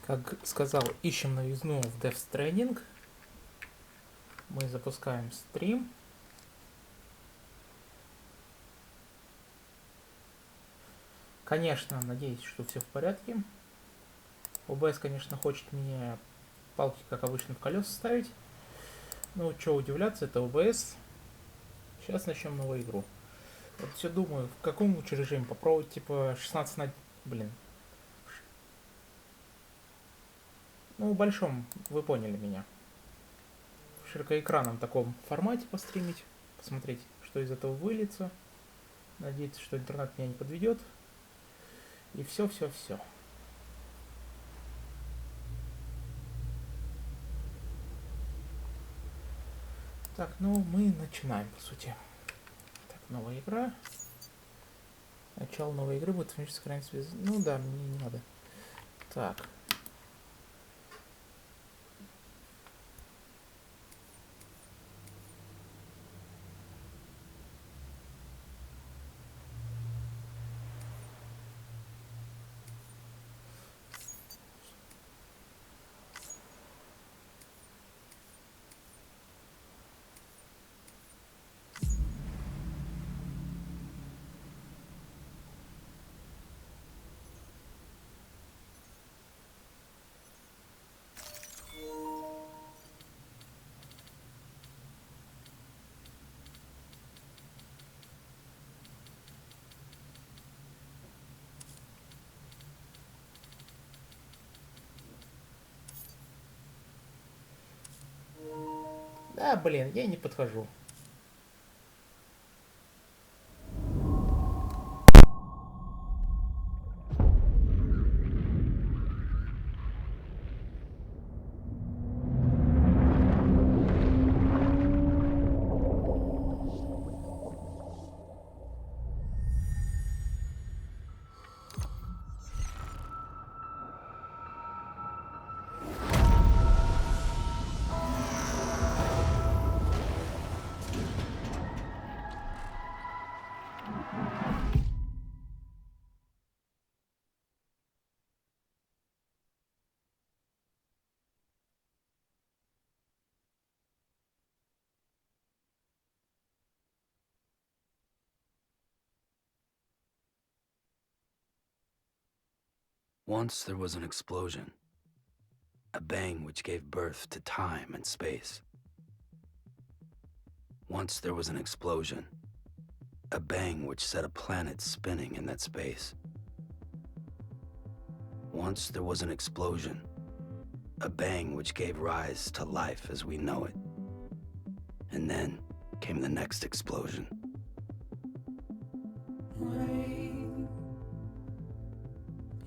Как сказал, ищем новизну в Death Stranding. Мы запускаем стрим. Конечно, надеюсь, что все в порядке. ОБС, конечно, хочет мне палки, как обычно, в колеса ставить. Ну, что удивляться, это ОБС. Сейчас начнем новую игру. Вот все думаю, в каком лучше режиме попробовать, типа 16 на... Блин. Ну, в большом, вы поняли меня. В широкоэкранном таком формате постримить. Посмотреть, что из этого выльется. Надеяться, что интернет меня не подведет. И все. Так, ну мы начинаем, по сути. Так, новая игра. Начало новой игры будет физически сохранить связь. Ну да, мне не надо. Так. Да, блин, я не подхожу. Once there was an explosion, a bang which gave birth to time and space. Once there was an explosion, a bang which set a planet spinning in that space. Once there was an explosion, a bang which gave rise to life as we know it. And then came the next explosion. Rain,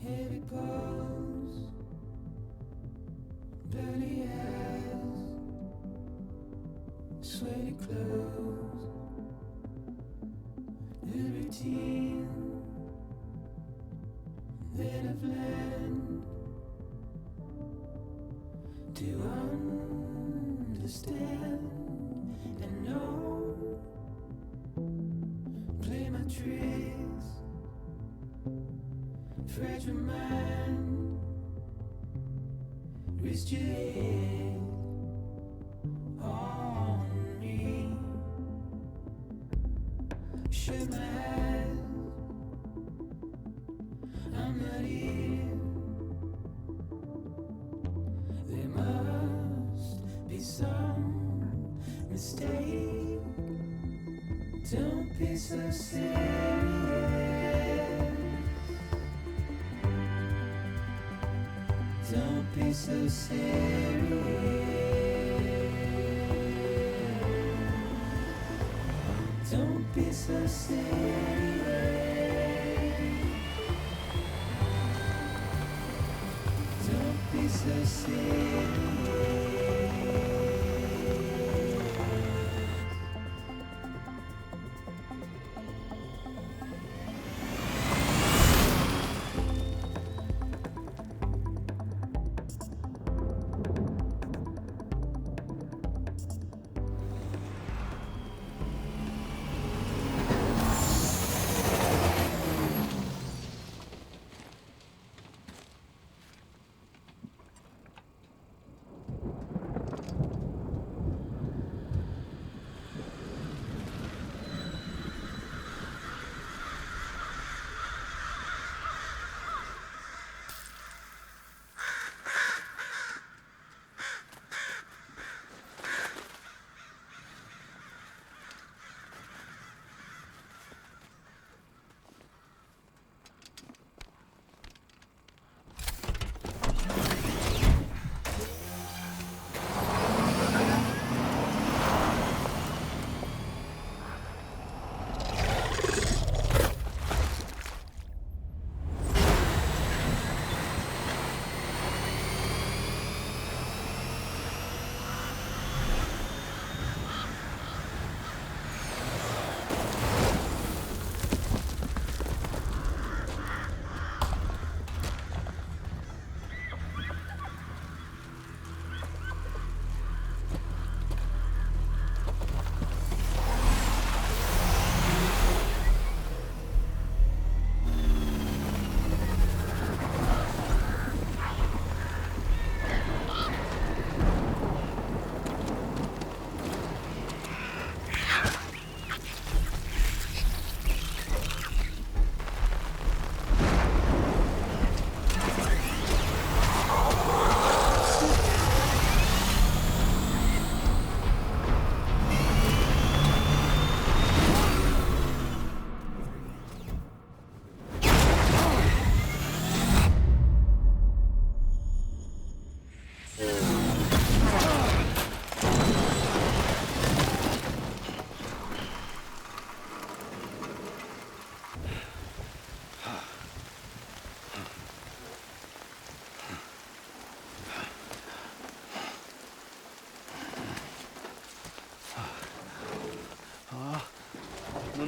heavy clothes, dirty eyes, sweaty clothes, the routine that I've learned to understand and know. Play my tricks, fragile mind, rest your head on me. Shut my eyes, I'm not here. There must be some mistake. Don't be so serious. Don't be so serious. Don't be so serious. Don't be so serious.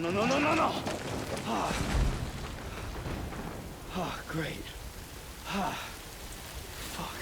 no. Oh, great. Fuck.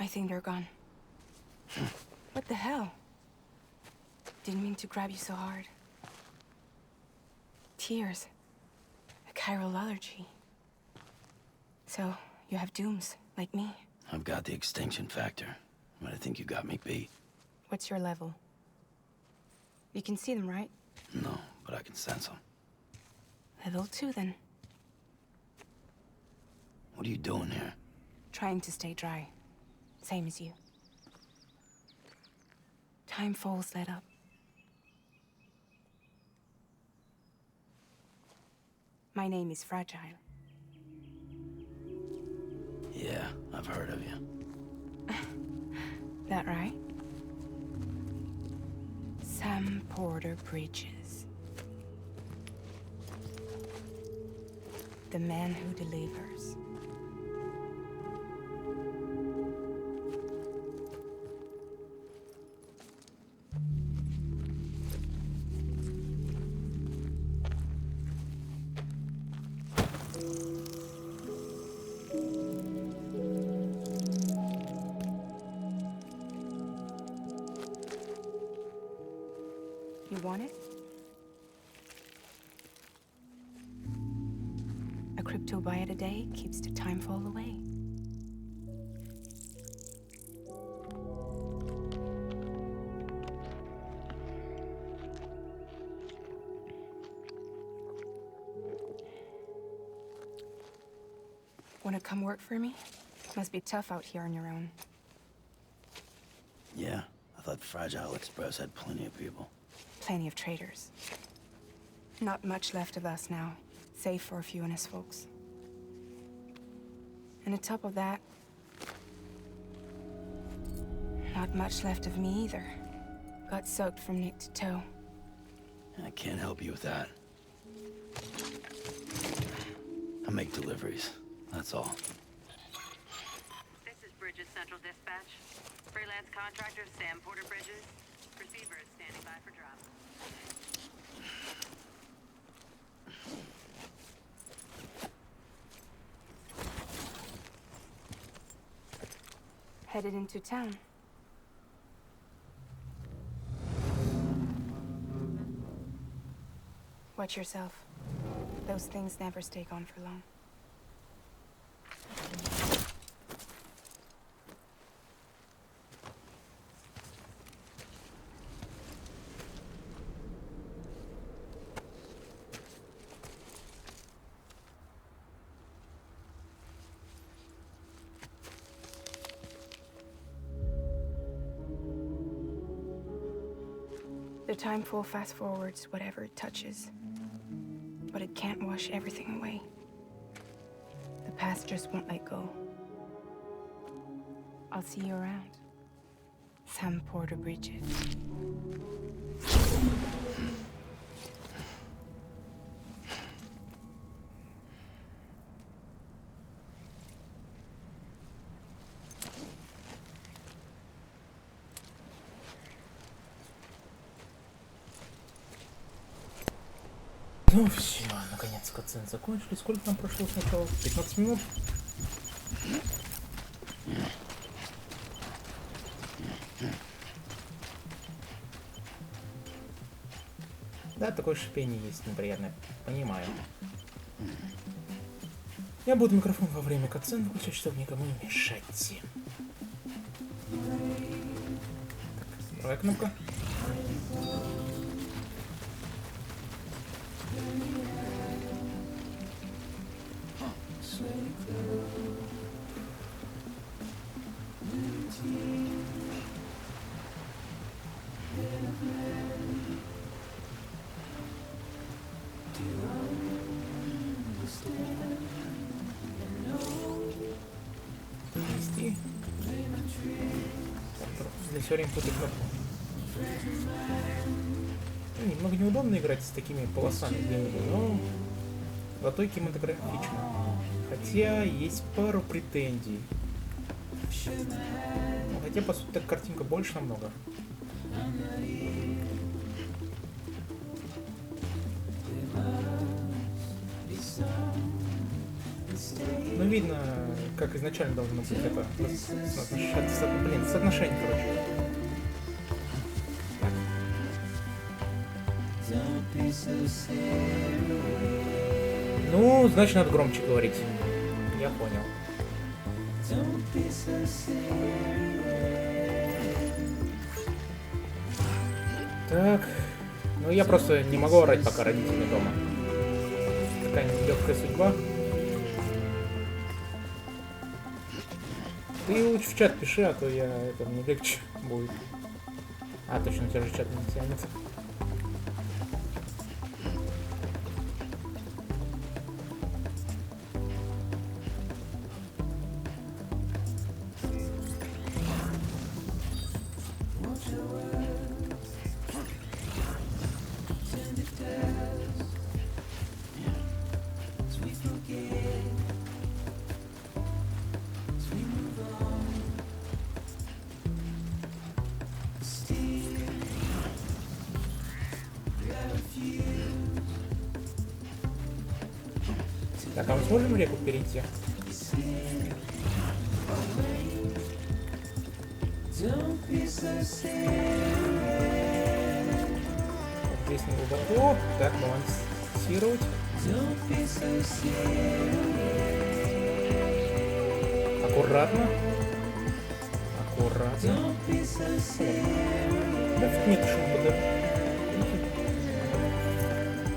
I think they're gone. What the hell? Didn't mean to grab you so hard. Tears. A chiral allergy. So, you have dooms, like me. I've got the extinction factor, but I think you got me beat. What's your level? You can see them, right? No, but I can sense them. Level 2, then. What are you doing here? Trying to stay dry. Same as you. Time falls let up. My name is Fragile. Yeah, I've heard of you. That right? Sam Porter Bridges. The man who delivers. You want it? A crypto buy a day keeps the time fall away. Wanna come work for me? Must be tough out here on your own. Yeah, I thought Fragile Express had plenty of people. Plenty of traitors. Not much left of us now, save for a few honest folks. And on top of that, not much left of me either. Got soaked from neck to toe. I can't help you with that. I make deliveries, that's all. This is Bridges Central Dispatch. Freelance contractor Sam Porter Bridges. Receiver is standing by for drop. Headed into town. Watch yourself. Those things never stay gone for long. The time full fast forwards whatever it touches. But it can't wash everything away. The past just won't let go. I'll see you around. Sam Porter Bridges. Ну все, наконец катсцены закончились. Сколько нам прошло сначала? 15 минут? Да, такое шипение есть неприятное. Понимаю. Я буду микрофон во время катсцен выключать, чтобы никому не мешать. Так, правая кнопка. Вести. Здесь все время путаю кнопку. Ну, немного неудобно играть с такими полосами длинными, но зато кинематографично. Хотя есть пару претензий. Ну, хотя, по сути, так картинка больше намного. Ну, видно, как изначально должно быть это. Соотношение, короче. Так. Ну, значит, надо громче говорить. Я понял. Так. Ну, я просто не могу орать, пока родители дома. Такая нелегкая судьба. Ты лучше в чат пиши, а то я это мне легче будет. А, точно, у тебя же чат не тянет. Так, а мы сможем реку перейти? Вот здесь не глубоко. Так, балансировать. Аккуратно. Аккуратно. Да, нет шума, да.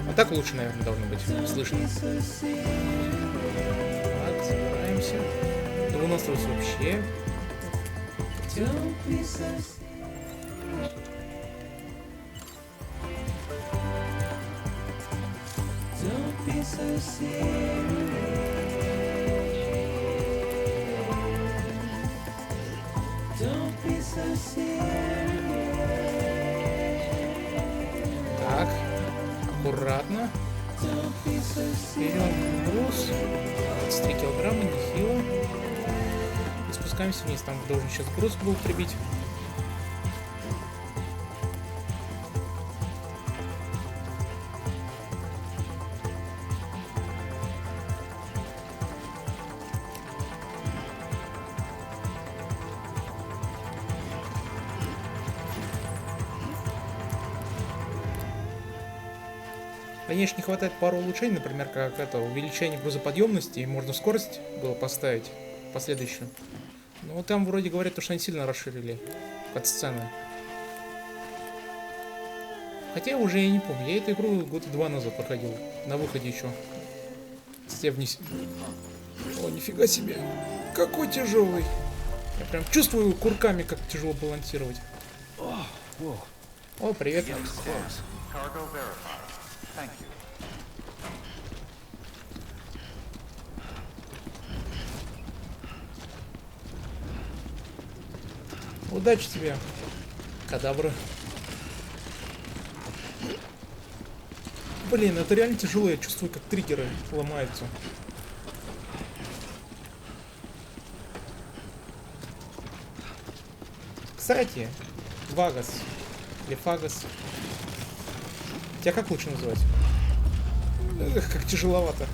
А так лучше, наверное, должно быть слышно. Так, собираемся. Да у нас тут вообще. Так, аккуратно. Берем груз. 23 килограмма, нехило. И спускаемся вниз. Там должен сейчас груз был прибить. Конечно, не хватает пару улучшений, например, как это увеличение грузоподъемности, и можно скорость было поставить последующую. Но там вроде говорят, что они сильно расширили кат-сцены. Хотя уже я не помню, я эту игру года 2 назад проходил, на выходе еще. Вниз. О, нифига себе, какой тяжелый. Я прям чувствую курками, как тяжело балансировать. О, привет. Удачи тебе, кадавры. Блин, это реально тяжело, я чувствую, как триггеры ломаются. Кстати, Вагас или Фагас. Тебя как лучше называть? Эх, как тяжеловато.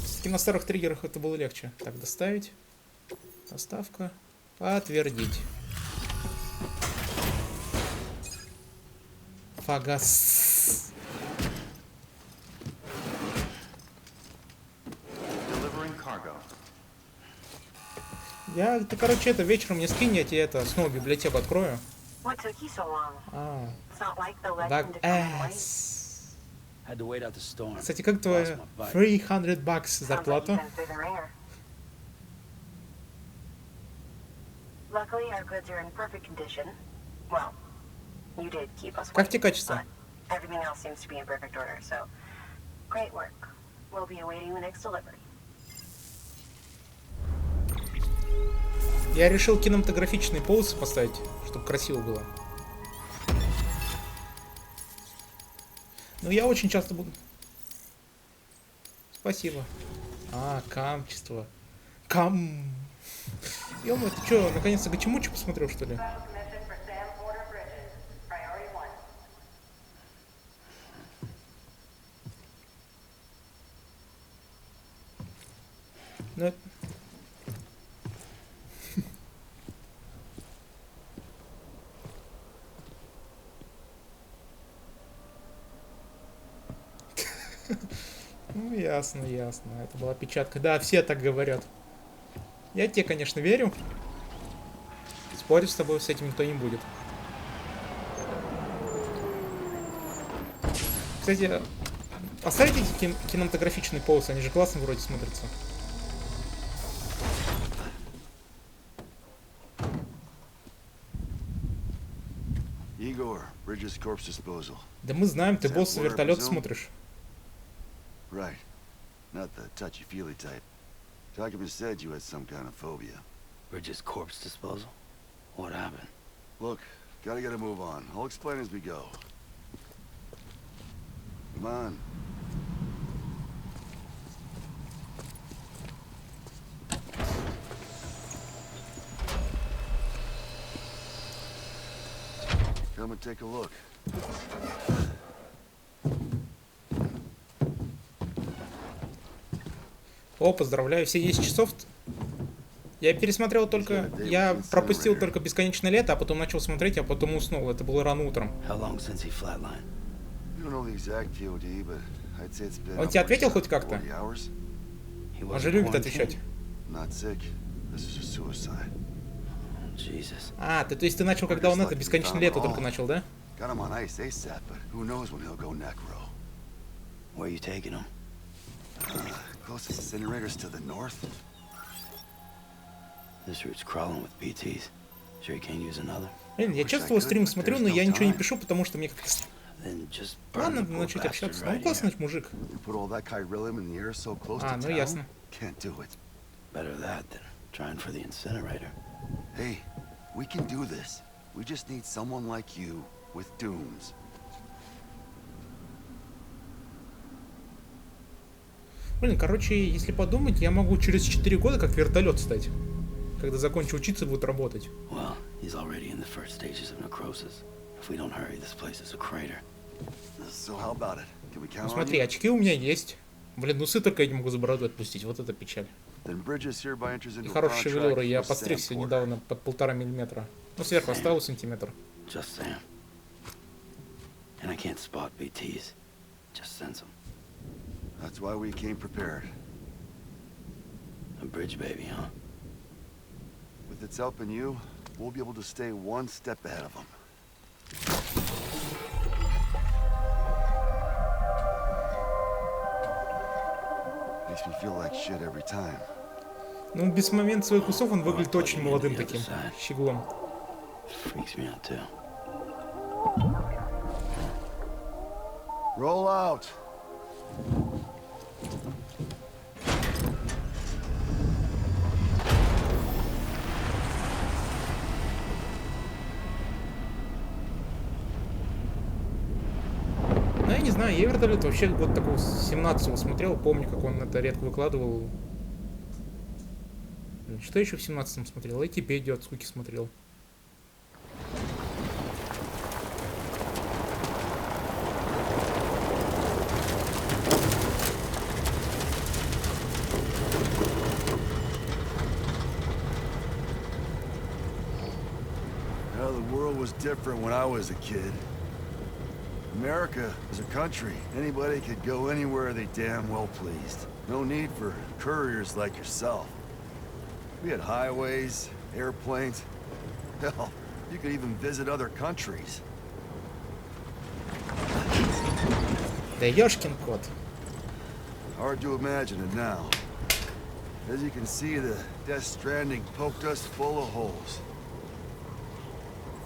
Все-таки на старых триггерах это было легче. Так, доставить. Доставка. Подтвердить. Фагас. Ты, короче, это вечером мне скинь, я тебе это снова библиотеку открою. Багэс. Кстати, как твоя $300 зарплата? Как тебе качество? Я решил кинематографичные полосы поставить, чтобы красиво было. Но я очень часто буду... Спасибо. Качество. Ё-моё, ты чё, наконец-то Гачимучи посмотрел, что ли? Ну, ну, ясно, ясно. Это была печатка. Да, все так говорят. Я тебе, конечно, верю. Спорить с тобой с этим никто не будет. Кстати, оставить эти кинематографичные полосы, они же классно вроде смотрятся. Igor, Bridges Corpse Disposal. Да мы знаем, ты Is that босс where I вертолет presume? смотришь. Right. Not the touchy-feely type. Document said you had some kind of phobia. Bridges corpse disposal? What happened? Look, gotta get a move on. I'll explain as we go. Come on. Come and take a look. О, поздравляю, все 10 часов. Я пересмотрел только... Я пропустил только «Бесконечное лето», а потом начал смотреть, а потом уснул. Это было рано утром. How long since he flatlined? We don't know the exact TOD, but I'd say it's been Он тебе upwards ответил of хоть как-то? 40 hours. He Он же wasn't любит quarantined? отвечать. Not sick. This is a suicide. Jesus. А, то есть ты начал, когда он это «Бесконечное лето» только начал, да? Got him on ice ASAP, but who knows when he'll go necro. Where are you taking him? Closest incinerators to the north. This route's crawling with BTs. Sure you can't use another? Блин, я чувствовал, стрим смотрю, но я ничего не пишу, потому что мне как-то... Then just burn Ладно, the poor начать bastard общаться. right Ну, классный here. мужик. You put all that chiralium in the air so close to Ну town? ясно. Can't do it. Better that than trying for the incinerator. Hey, we can do this. We just need someone like you with dunes. Блин, короче, если подумать, я могу через 4 года как вертолет стать. Когда закончу учиться, буду работать. Well, he's already in the first stages of necrosis. If we don't hurry, this place is a crater. So how about it? Can we count Ну on смотри, you? очки у меня есть. Блин, усы только я не могу за бороду отпустить. Вот это печаль. Then Bridges hereby enters И into a хорошие contract шевелюры. Я with постригся Sam Porter. недавно под 1,5 миллиметра. Ну, сверху оставил сантиметр. Just Sam. And I can't spot BTs. Just sense them. That's why we came prepared. A bridge baby, huh? With its help in you, we'll be able to stay one step ahead of them. Makes me feel like shit every time. Ну, без момента своих усов он выглядит очень молодым таким. Щеглом. Freaks me out too. Roll out! Ну, я не знаю, я вертолет вообще год такого с 17-го смотрел. Помню, как он это редко выкладывал. Блин, что еще в 17-м смотрел? И теперь идет, скуки смотрел. Well, the world was different when I was a kid. America is a country. Anybody could go anywhere they damn well pleased. No need for couriers like yourself. We had highways, airplanes. Hell, you could even visit other countries. Да ёшкин кот. Hard to imagine it now. As you can see, the Death Stranding poked us full of holes.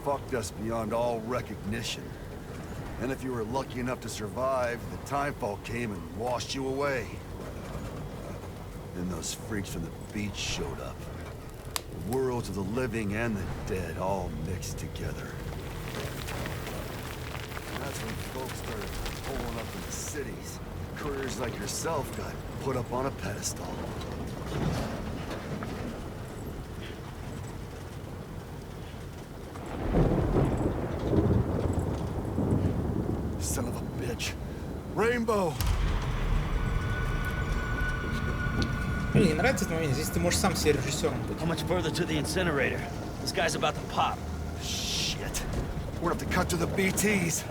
Fucked us beyond all recognition. And if you were lucky enough to survive, the timefall came and washed you away. Then those freaks from the beach showed up. The worlds of the living and the dead all mixed together. That's when folks started pulling up in the cities. Couriers like yourself got put up on a pedestal. Son of a bitch. Rainbow! Мне не нравится этот момент. Здесь ты можешь сам себе режиссером быть. How much further to the incinerator? This guy's about to pop. Shit. We're gonna have to cut to the BTs.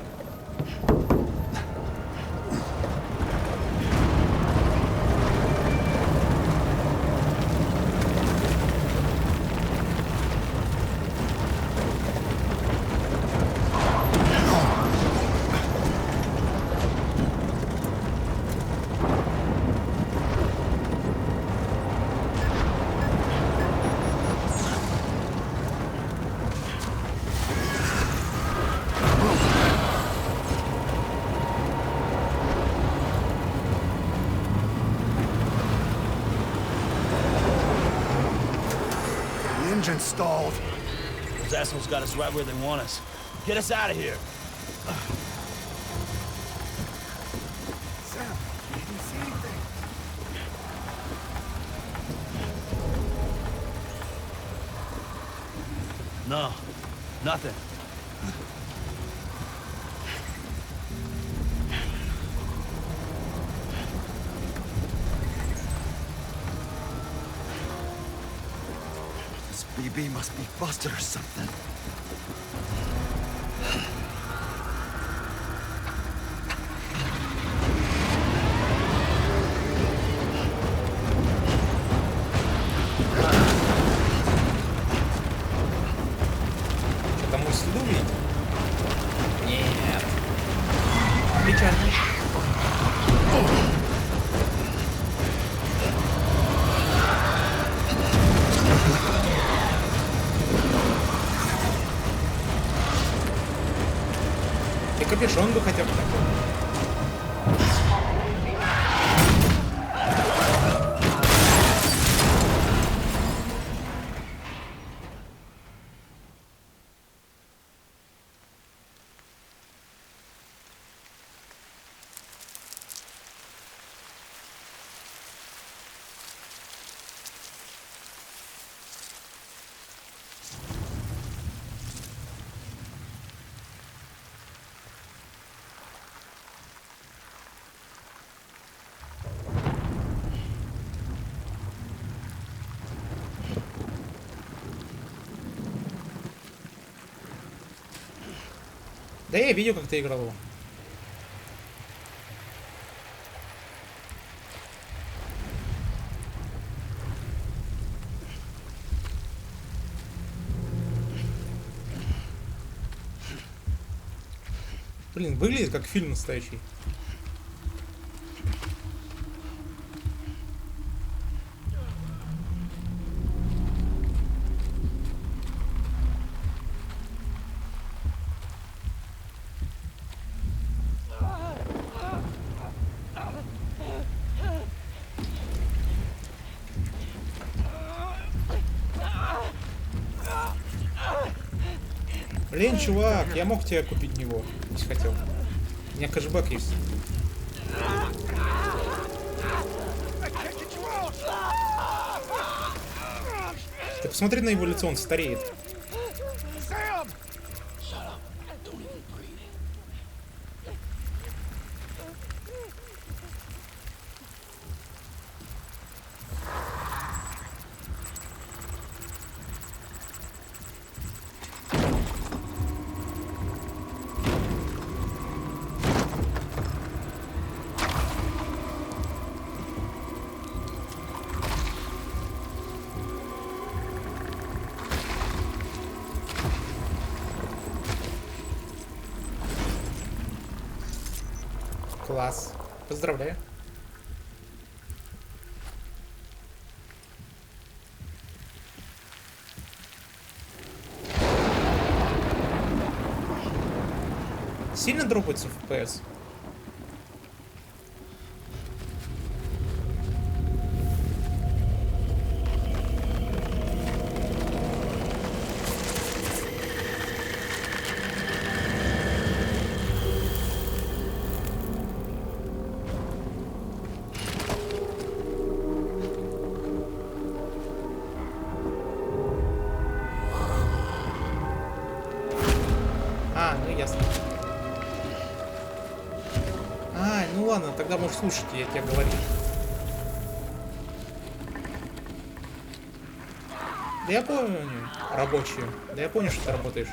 Engine stalled. Those assholes got us right where they want us. Get us out of here. Sam, can you see anything? No, nothing. This BB must be busted or something. Что там мой следу увидеть? Нет. Печально. И капюшон бы хотя бы такой. Да я видел, как ты играл его. Блин, выглядит как фильм настоящий. Блин, чувак, я мог тебя купить него, если хотел. У меня кэшбэк есть. Ты посмотри на его лицо, он стареет. Класс. Поздравляю. Сильно дропается FPS? Ну ясно. Ну ладно, тогда можешь слушать, я тебе говорю. Да я понял, рабочие. Да я понял, что ты работаешь.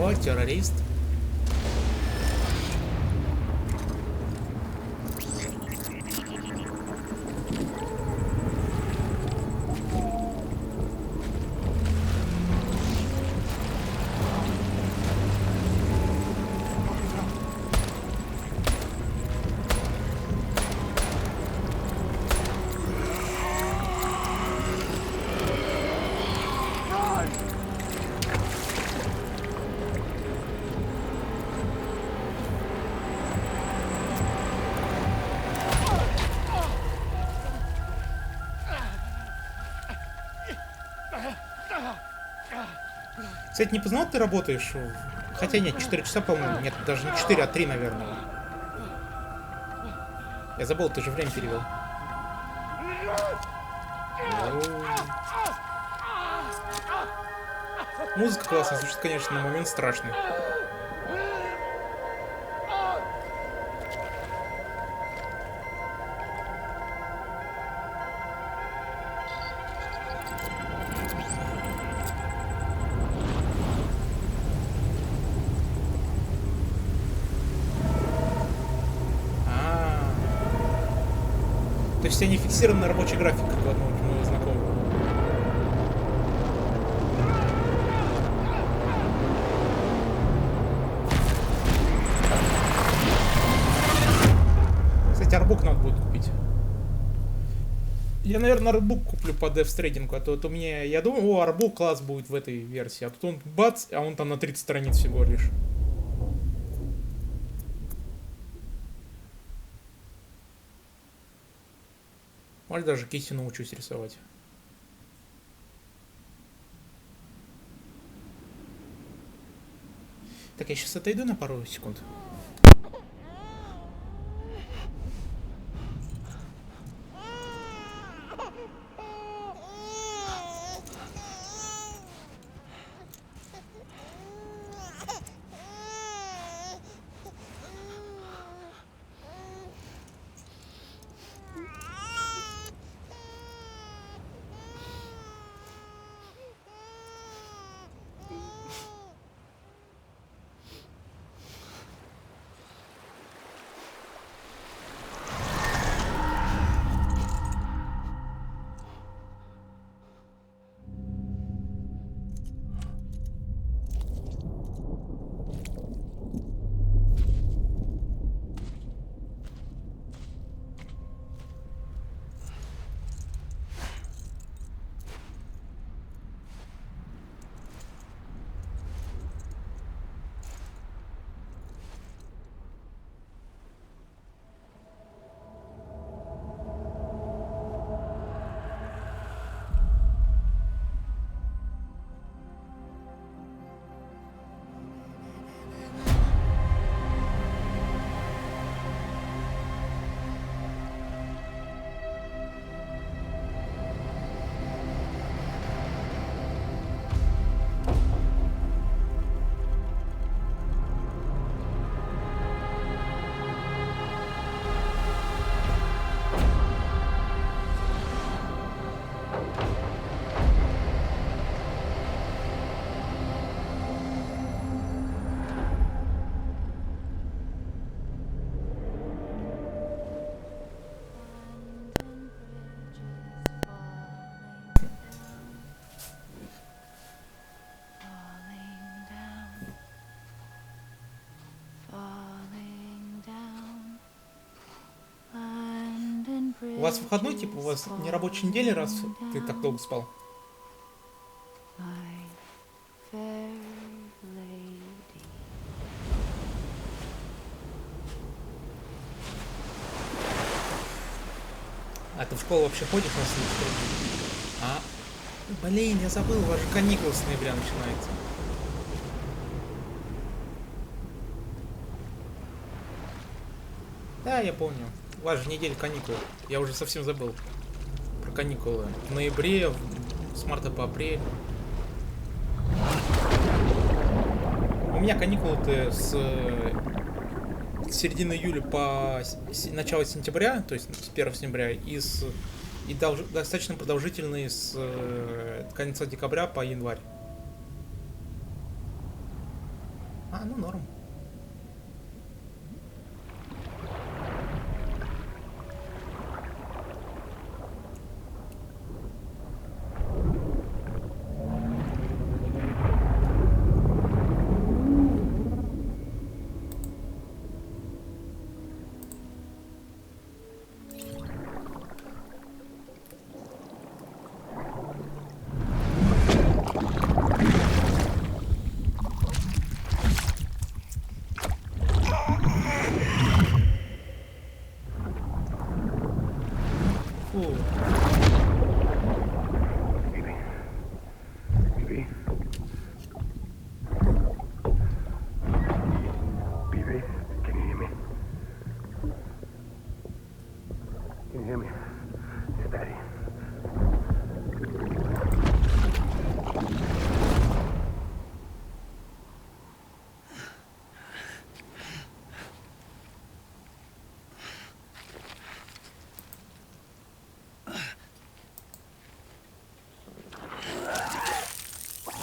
О, террорист. Кстати, не познал, ты работаешь? Хотя нет, 4 часа, по-моему. Нет, даже не 4, а 3, наверное. Я забыл, ты же время перевел. Музыка классная, слушай, конечно, на момент страшный. То есть у тебя не фиксированный рабочий график, как у одного моего знакомого. Кстати, арбук надо будет купить. Я, наверное, арбук куплю по Stranding, а то вот у меня... Я думаю, о, арбук класс будет в этой версии. А тут он бац, а он там на 30 страниц всего лишь. Может, даже кисти научусь рисовать. Так, я сейчас отойду на пару секунд. У вас выходной, типа, у вас не рабочая неделя, раз ты так долго спал? ты в школу вообще ходишь на следующий? А, блин, я забыл, у вас же каникулы с ноября начинаются. Да, я помню. У вас же неделя каникул. Я уже совсем забыл про каникулы. В ноябре, с марта по апрель. У меня каникулы-то с середины июля по начало сентября, то есть с 1 сентября, и достаточно продолжительные с конца декабря по январь. Ну норм.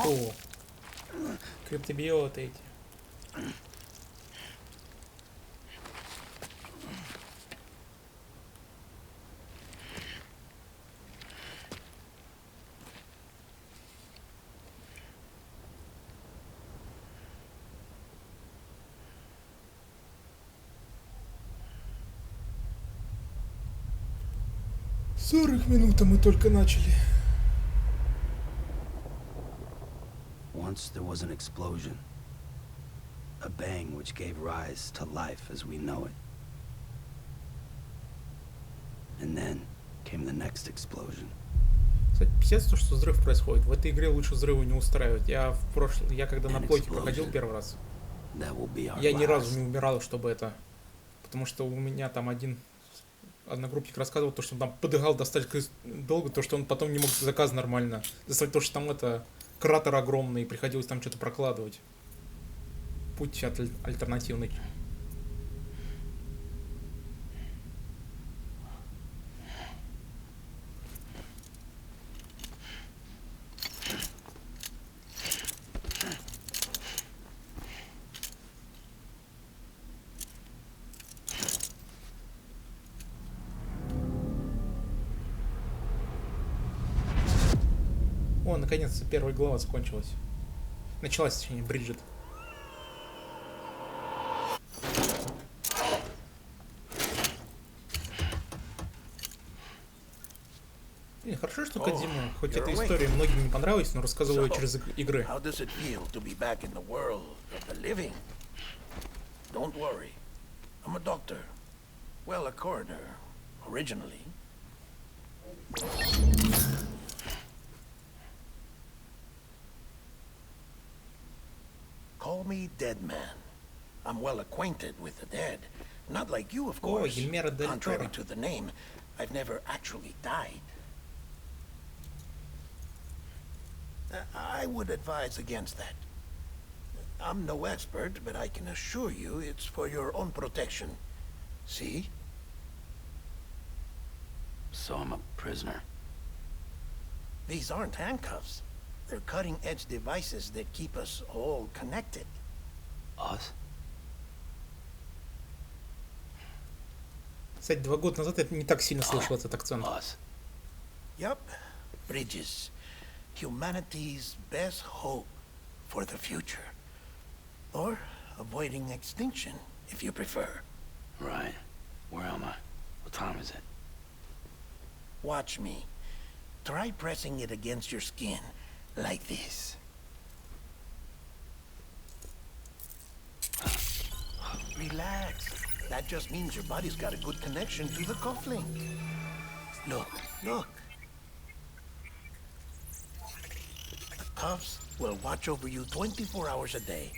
О, криптобиоты эти. «40 минут, а мы только начали». Once there was an explosion. A bang which gave rise to life as we know it. And then came the next explosion. Кстати, писец то, что взрыв происходит. В этой игре лучше взрывы не устраивать. Я когда на плойке проходил первый раз, я ни разу не умирал, чтобы это... Потому что у меня там одногруппник рассказывал, то, что он там подыгал достаточно долго, то, что он потом не мог заказ нормально достать, то, что там это... Кратер огромный, и приходилось там что-то прокладывать. Путь альтернативный. О, наконец-то первая глава закончилась. Началась, точнее, Бриджит. Блин, хорошо, что Кодзима, хоть эта история многим не понравилась, но рассказывал ее через игры. Don't worry. I'm a doctor. Well, a coroner, originally. Call me Dead Man. I'm well acquainted with the dead. Not like you, of course. Contrary to the name, I've never actually died. I would advise against that. I'm no expert, but I can assure you it's for your own protection. See? So I'm a prisoner. These aren't handcuffs. They're cutting-edge devices that keep us all connected. Us? Кстати, 2 года назад я не так сильно слышал этот акцент. Us. Yup. Bridges. Humanity's best hope for the future. Or avoiding extinction, if you prefer. Right. Where am I? What time is it? Watch me. Try pressing it against your skin, like this. Relax. That just means your body's got a good connection to the cufflink. Look, look. The Cuffs will watch over you 24 hours a day.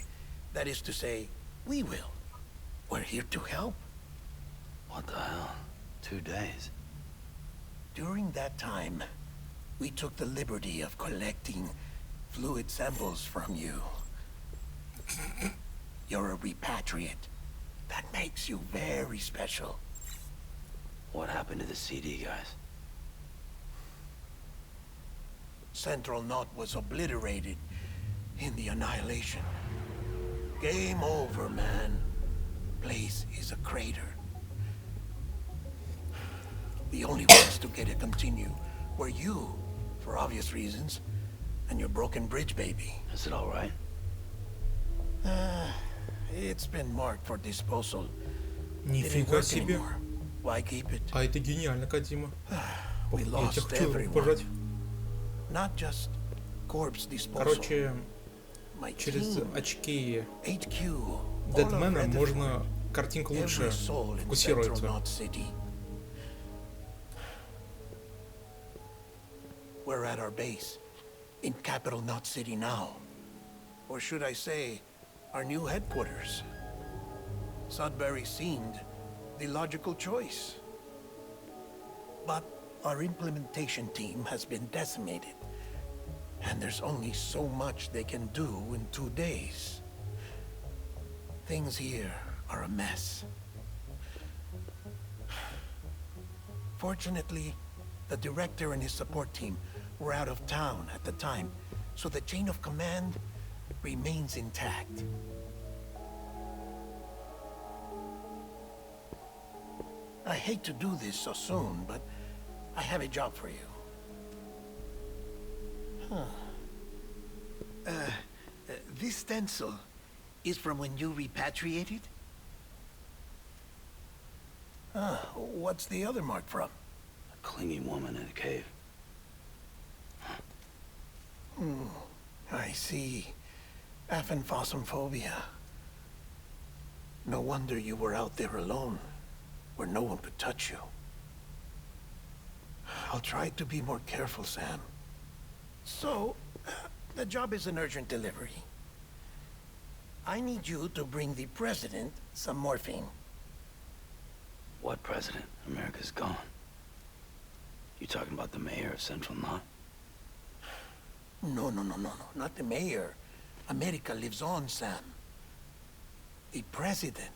That is to say, we will. We're here to help. What the hell? 2 days? During that time, we took the liberty of collecting fluid samples from you. You're a repatriate. That makes you very special. What happened to the CD guys? Central Knot was obliterated in the Annihilation. Game over, man. Place is a crater. The only ones to get it continue were you, for obvious reasons, and your broken bridge baby. Is it all right? It's been marked for disposal. Нифига себе. Why keep it? А это гениально, Кодзима. We Я lost тебя хочу everyone. пожать. Not just corpse disposal. Короче, My через team, очки HQ, all of Дедмена Rutherford, можно картинку лучше every soul in Central фокусируется. Knot City. We're at our base, in Capital Knot City now. Or should I say, our new headquarters. Sudbury seemed the logical choice. But our implementation team has been decimated. And there's only so much they can do in 2 days. Things here are a mess. Fortunately, the director and his support team were out of town at the time, so the chain of command remains intact. I hate to do this so soon, but I have a job for you. This stencil is from when you repatriated? What's the other mark from? A clinging woman in a cave. I see. Aphenphosmphobia. No wonder you were out there alone, where no one could touch you. I'll try to be more careful, Sam. So, the job is an urgent delivery. I need you to bring the president some morphine. What president? America's gone. You talking about the mayor of Central Knot? No, not the mayor. America lives on, Sam. The president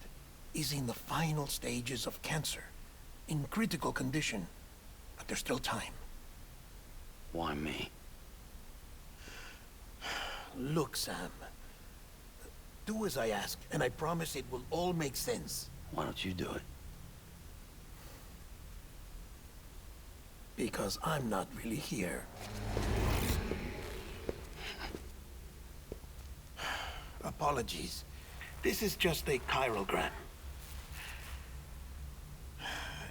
is in the final stages of cancer, in critical condition, but there's still time. Why me? Look, Sam. Do as I ask, and I promise it will all make sense. Why don't you do it? Because I'm not really here. Apologies. This is just a chirogram.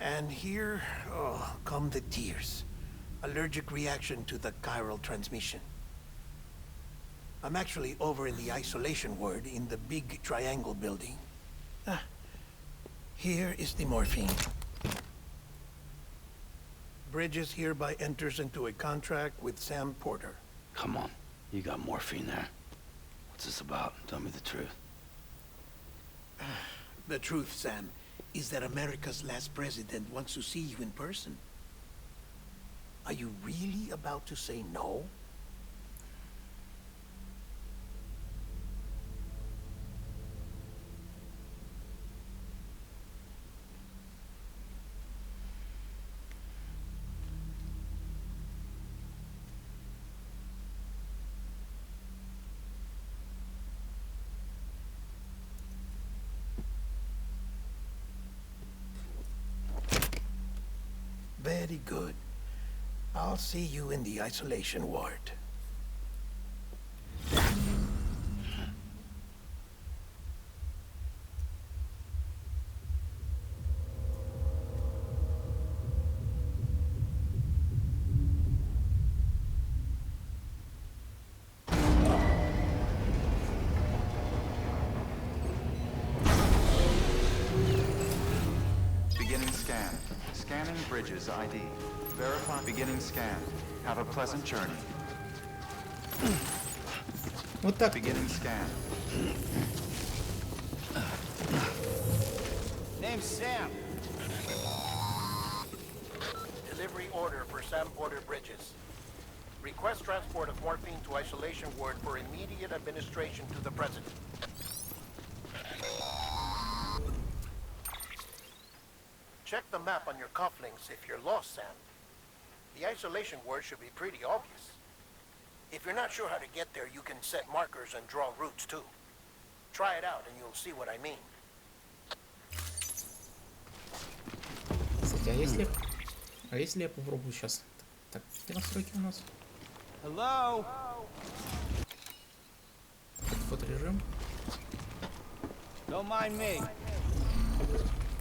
And here, come the tears. Allergic reaction to the chiral transmission. I'm actually over in the isolation ward in the big triangle building. Here is the morphine. Bridges hereby enters into a contract with Sam Porter. Come on. You got morphine there. What's this about? Tell me the truth. The truth, Sam, is that America's last president wants to see you in person. Are you really about to say no? Very good. I'll see you in the isolation ward. Beginning scan. Scanning Bridges ID. Verify beginning scan. Have a pleasant journey. Вот так. Beginning scan. Name's Sam. Delivery order for Sam Porter Bridges. Request transport of morphine to isolation ward for immediate administration to the president. Check the map on your cufflinks if you're lost, Sam. The isolation ward should be pretty obvious. If you're not sure how to get there, you can set markers and draw routes too. Try it out and you'll see what I mean. Кстати, а если я попробую сейчас? Так, где настройки у нас? Hello? Фоторежим. Don't mind me.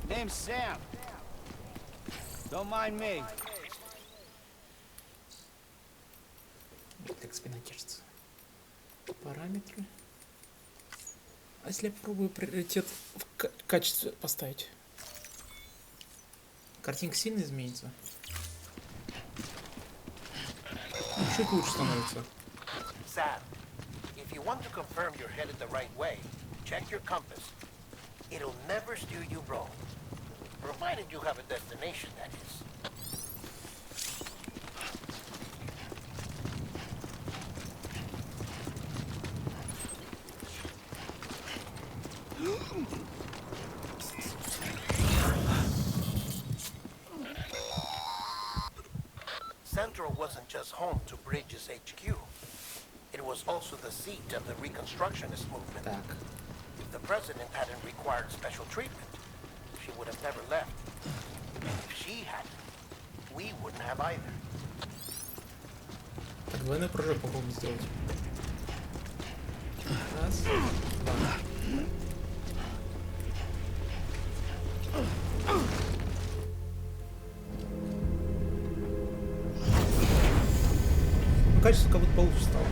Name's Sam. Don't mind me. Так, спина держится. Параметры. А если я попробую приоритет в качестве поставить? Картинка сильно изменится? Чуть лучше становится. Sam, if you want to confirm you're headed the right way, check your compass. It'll never steer you wrong. Provided you have a destination, that is. Central wasn't just home to Bridges HQ. It was also the seat of the Reconstructionist movement. Так. If the president hadn't required special treatment, she would have never left. If she hadn't, we wouldn't have either. Так, двойной прыжок попробуем сделать. Раз, два. Ну, качество как будто получше стало.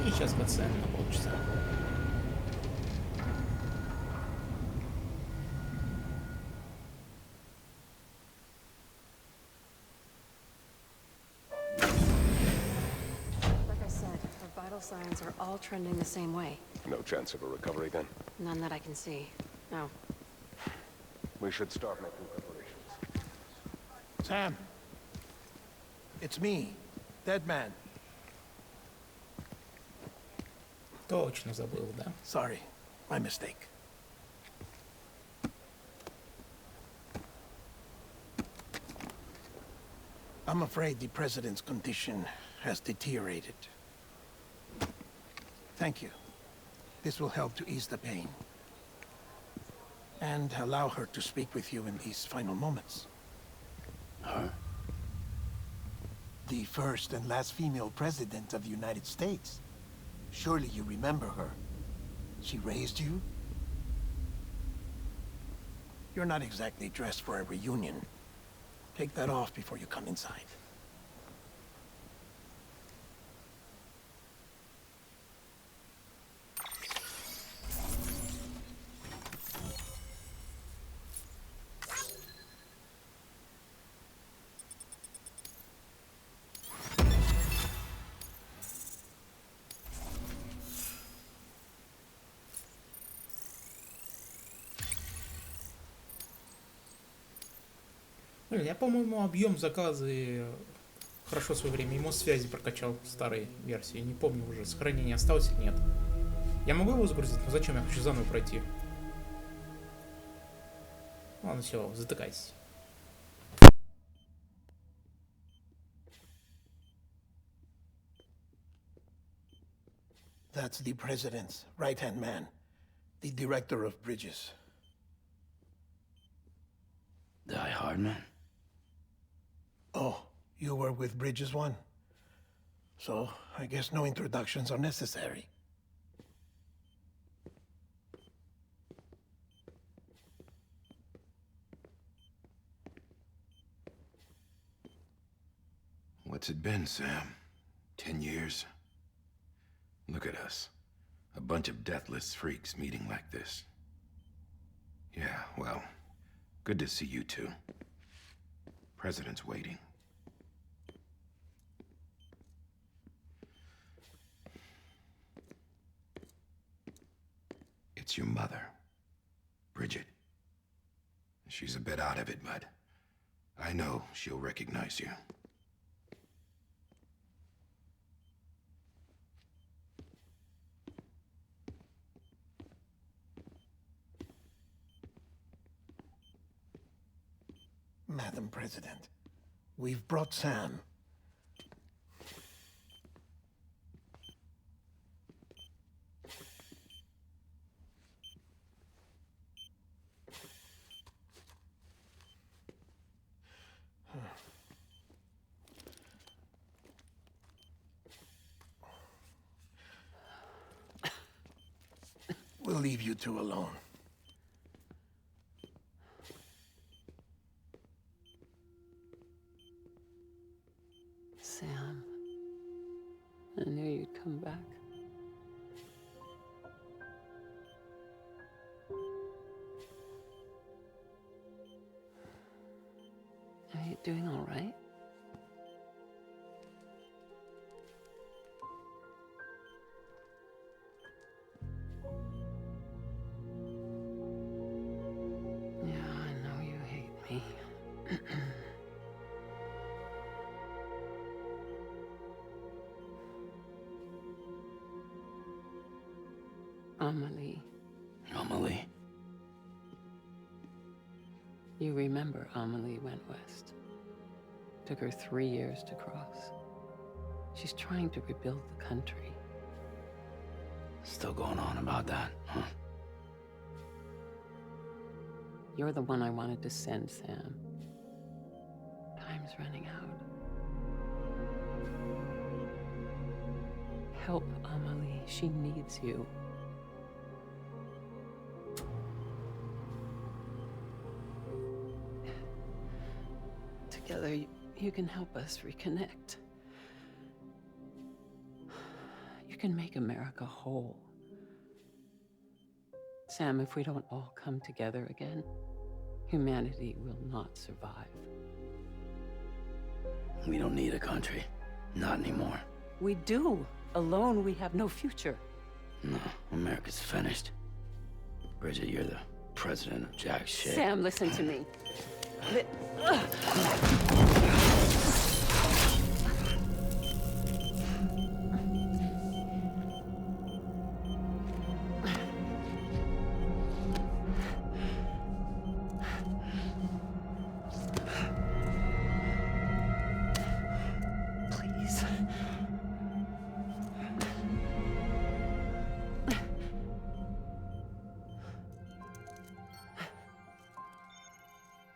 И сейчас ГЦ на полчаса. Like I said, our vital signs are all trending the same way. No chance of a recovery then? None that I can see. No. We should start making preparations. Sam, it's me, Dead Man. Точно забыл, да? Sorry, my mistake. I'm afraid the president's condition has deteriorated. Thank you. This will help to ease the pain. And allow her to speak with you in these final moments. Her? The first and last female president of the United States. Surely you remember her. She raised you. You're not exactly dressed for a reunion. Take that off before you come inside. Блин, я, по-моему, объем заказы хорошо в свое время ему связи прокачал в старой версии. Не помню уже, сохранение осталось или нет. Я могу его загрузить, но зачем? Я хочу заново пройти. Ладно, все, затыкайтесь. That's the president's right-hand man, the director of bridges. Die Hardman? Oh, you were with Bridges 1? So, I guess no introductions are necessary. What's it been, Sam? 10 years? Look at us. A bunch of deathless freaks meeting like this. Yeah, well, good to see you two. President's waiting. It's your mother, Bridget. She's a bit out of it, but I know she'll recognize you. Madam President, we've brought Sam. We'll leave you two alone. Sam, I knew you'd come back. Are you doing all right? Yeah, I know you hate me. Amelie. Amelie? You remember Amelie went west. Took her 3 years to cross. She's trying to rebuild the country. Still going on about that, huh? You're the one I wanted to send, Sam. Time's running out. Help Amelie. She needs you. Together, you can help us reconnect. You can make America whole. Sam, if we don't all come together again, humanity will not survive. We don't need a country. Not anymore. We do. Alone, we have no future. No, America's finished. Bridget, you're the president of jack shit. Sam, listen to me. Please.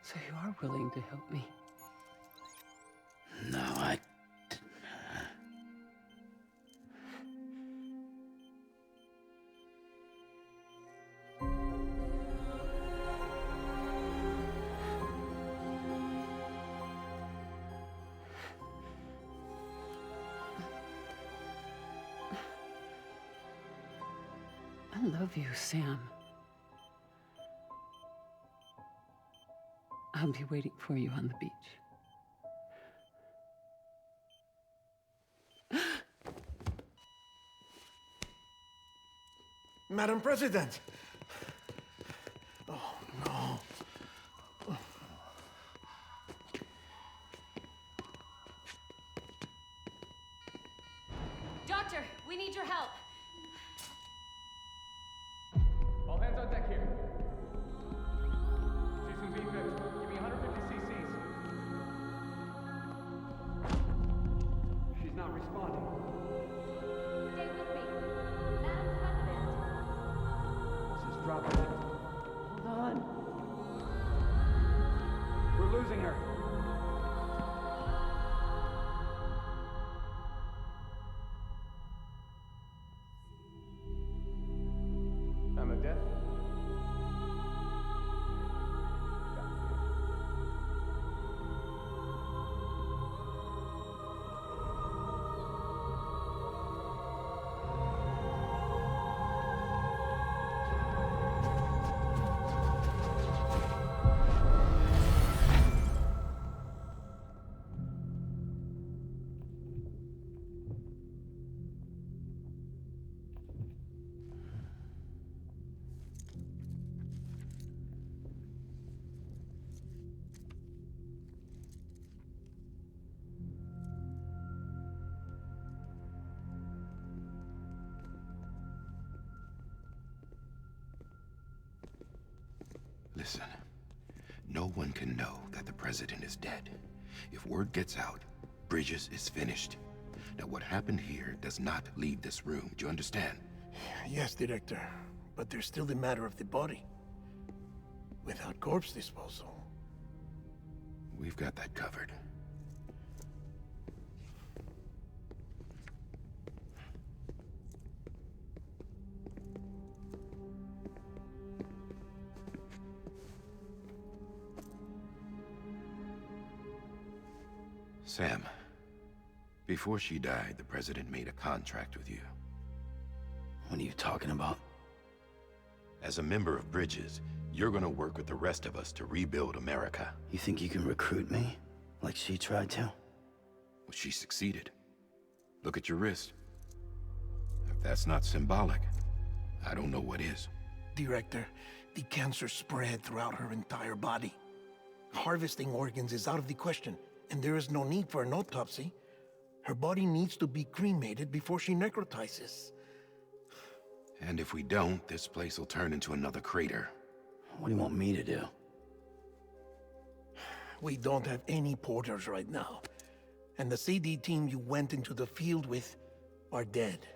So you are willing to help me? No, I... I love you, Sam. I'll be waiting for you on the beach. Madam President! Oh, no. Doctor, we need your help. All hands on deck here. Season B-Viv, give me 150 cc's. She's not responding. Stay with me. Madam President. This is dropping. Hold on. We're losing her. Listen, no one can know that the president is dead. If word gets out, Bridges is finished. Now, what happened here does not leave this room. Do you understand? Yes, Director. But there's still the matter of the body. Without corpse disposal. We've got that covered. Sam, before she died, the president made a contract with you. What are you talking about? As a member of Bridges, you're gonna work with the rest of us to rebuild America. You think you can recruit me? Like she tried to? Well, she succeeded. Look at your wrist. If that's not symbolic, I don't know what is. Director, the cancer spread throughout her entire body. Harvesting organs is out of the question, and there is no need for an autopsy. Her body needs to be cremated before she necrotizes. And if we don't, this place will turn into another crater. What do you want me to do? We don't have any porters right now. And the CD team you went into the field with are dead.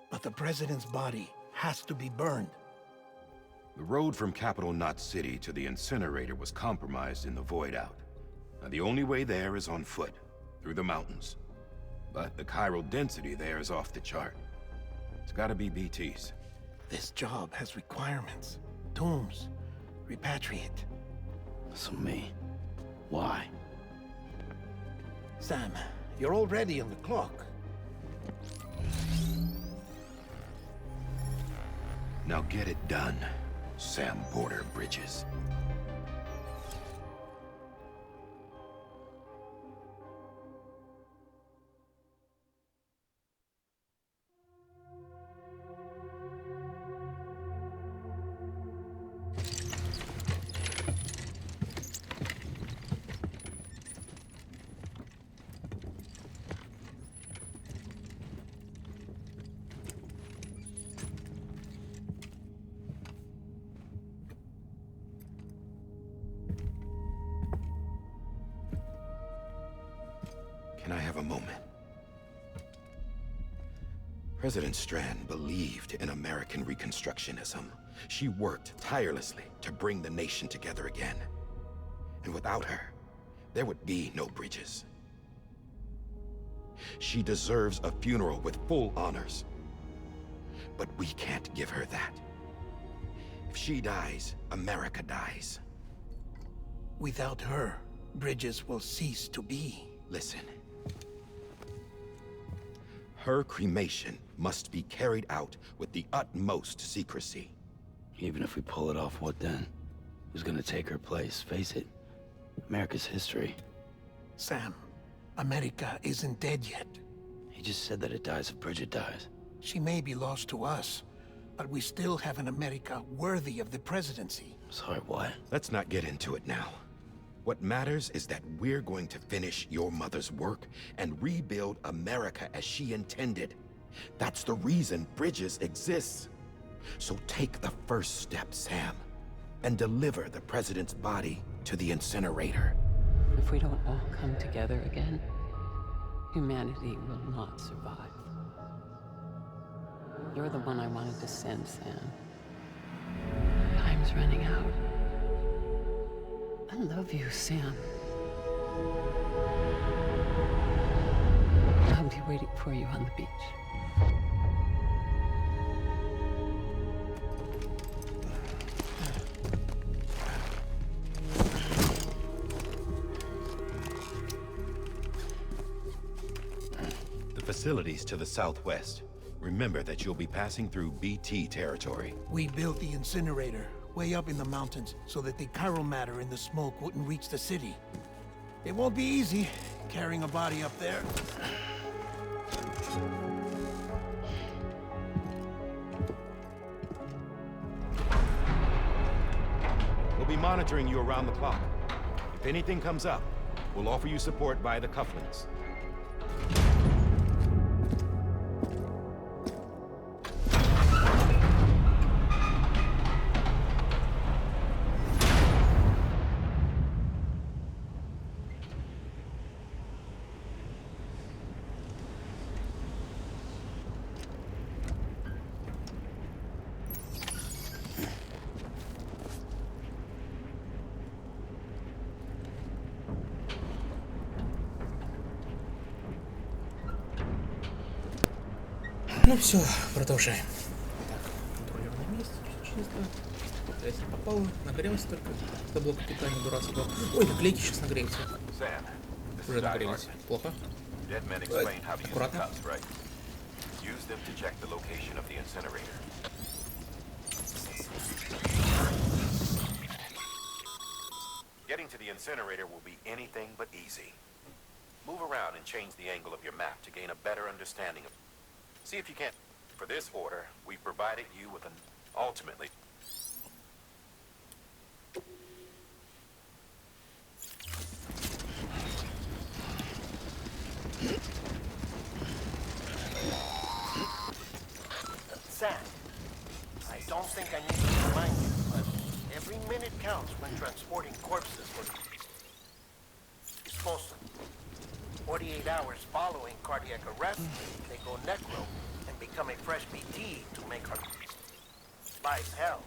But the president's body has to be burned. The road from Capital Knot City to the incinerator was compromised in the void out. Now, the only way there is on foot, through the mountains. But the chiral density there is off the chart. It's gotta be BT's. This job has requirements. Tombs. Repatriate. So me. Why? Sam, you're already on the clock. Now get it done, Sam Porter Bridges. Can I have a moment? President Strand believed in American Reconstructionism. She worked tirelessly to bring the nation together again. And without her, there would be no Bridges. She deserves a funeral with full honors. But we can't give her that. If she dies, America dies. Without her, Bridges will cease to be. Listen. Her cremation must be carried out with the utmost secrecy. Even if we pull it off, what then? Who's gonna take her place? Face it, America's history. Sam, America isn't dead yet. He just said that it dies if Bridget dies. She may be lost to us, but we still have an America worthy of the presidency. Sorry, what? Let's not get into it now. What matters is that we're going to finish your mother's work and rebuild America as she intended. That's the reason Bridges exists. So take the first step, Sam, and deliver the president's body to the incinerator. If we don't all come together again, humanity will not survive. You're the one I wanted to send, Sam. Time's running out. I love you, Sam. I'll be waiting for you on the beach. The facilities to the southwest. Remember that you'll be passing through BT territory. We built the incinerator way up in the mountains so that the chiral matter in the smoke wouldn't reach the city. It won't be easy carrying a body up there. We'll be monitoring you around the clock. If anything comes up, we'll offer you support via the cufflinks. Ну все, продолжаем. Так, контроллер на месте, чисто. Если попал, нагрелся только. Это блок питания дурацкого. Ой, наклейки сейчас нагреются. Уже нагрелись. Плохо. Аккуратно. Use them to check the location of the incinerator. Getting to the incinerator will be anything but easy. Move around and change the angle of your map to gain a better understanding of. See if you can't. For this order, we provided you with an ultimately. Sam, I don't think I need to remind you, but every minute counts when transporting corpses for disposal. 48 hours following cardiac arrest, they go necro and become a fresh BT to make our lives hell.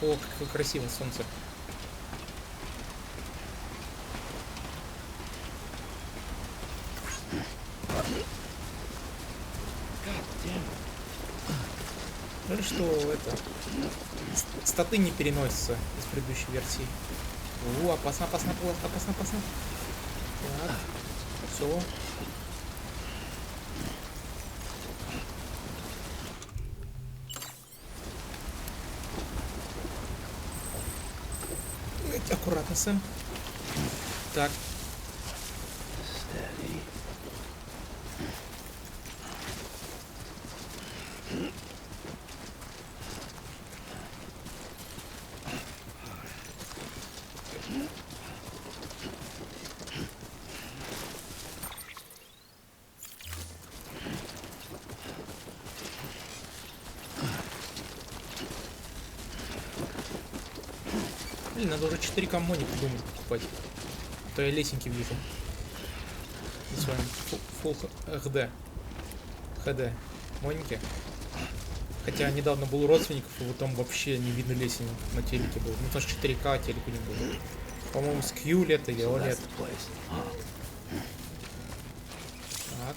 О, какое красивое солнце. Жаль, что это статы не переносятся из предыдущей версии. О, опасно, опасно, опасно, опасно. Так, все. Аккуратно, Сэм. Так. Блин, надо уже 4К моник, думаю, покупать. А то я лесенки вижу. На своем Full HD. HD. Моники. Хотя недавно был у родственников, и вот там вообще не видно лесен на телеке был. Ну, потому что 4К телеку не было. По-моему, с QLED или OLED. Так.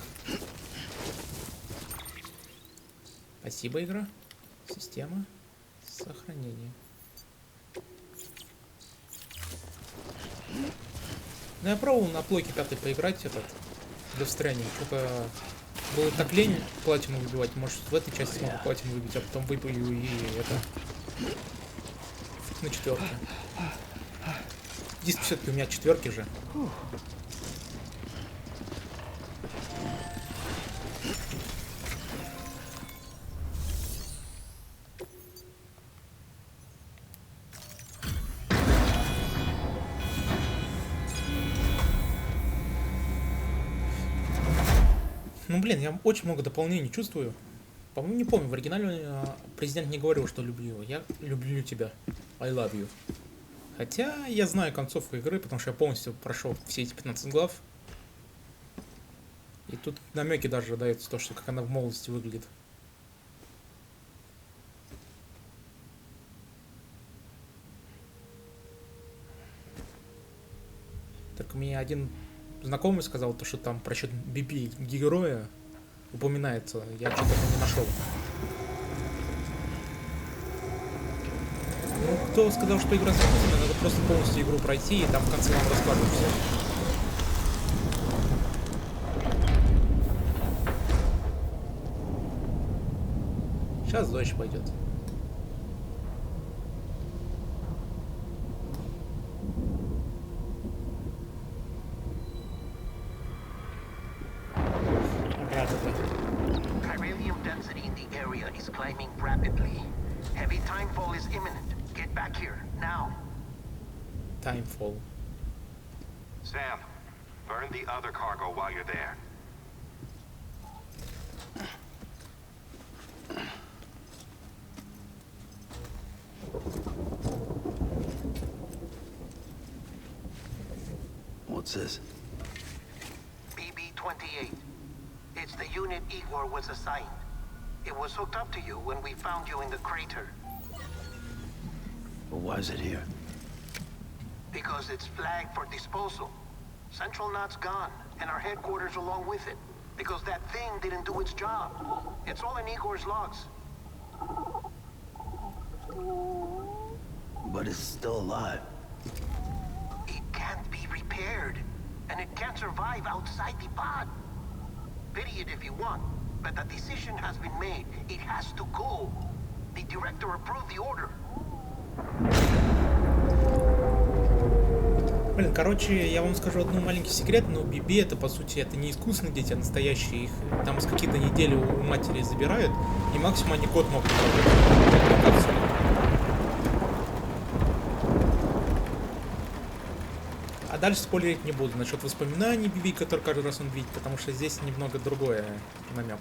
Спасибо, игра. Система. Сохранение. Ну, я пробовал на плойке 5 поиграть этот Stranding. Что-то было так лень платину выбивать. Может, в этой части смогу платину выбить, а потом выпою и это на 4. Здесь все-таки у меня 4 же. Ну, блин, я очень много дополнений чувствую. По-моему, не помню, в оригинале президент не говорил, что люблю его. Я люблю тебя. I love you. Хотя я знаю концовку игры, потому что я полностью прошел все эти 15 глав. И тут намеки даже даются то, что как она в молодости выглядит. Так мне один знакомый сказал, то, что там про счет Биби героя упоминается. Я что-то не нашел. Ну, кто сказал, что игра запутанная, надо просто полностью игру пройти, и там в конце вам расскажут все. Сейчас дождь пойдет. Chiralium density in the area is climbing rapidly. Heavy timefall is imminent. Get back here, now. Timefall. Sam, burn the other cargo while you're there. What's this? BB-28. It's the unit Igor was assigned. It was hooked up to you when we found you in the crater. But why is it here? Because it's flagged for disposal. Central Knot's gone, and our headquarters along with it. Because that thing didn't do its job. It's all in Igor's logs. But it's still alive. It can't be repaired, and it can't survive outside the pod. Pity it if you want, but the decision has been made. It has to go. The director approved the order. Блин, короче, я вам скажу одну маленький секрет, но Биби это, по сути, это не искусственные дети, а настоящие. Их там с какие-то недели у матери забирают, и максимум они год могут работать. А дальше спойлерить не буду насчет воспоминаний Биби, которые каждый раз он видит, потому что здесь немного другое намек.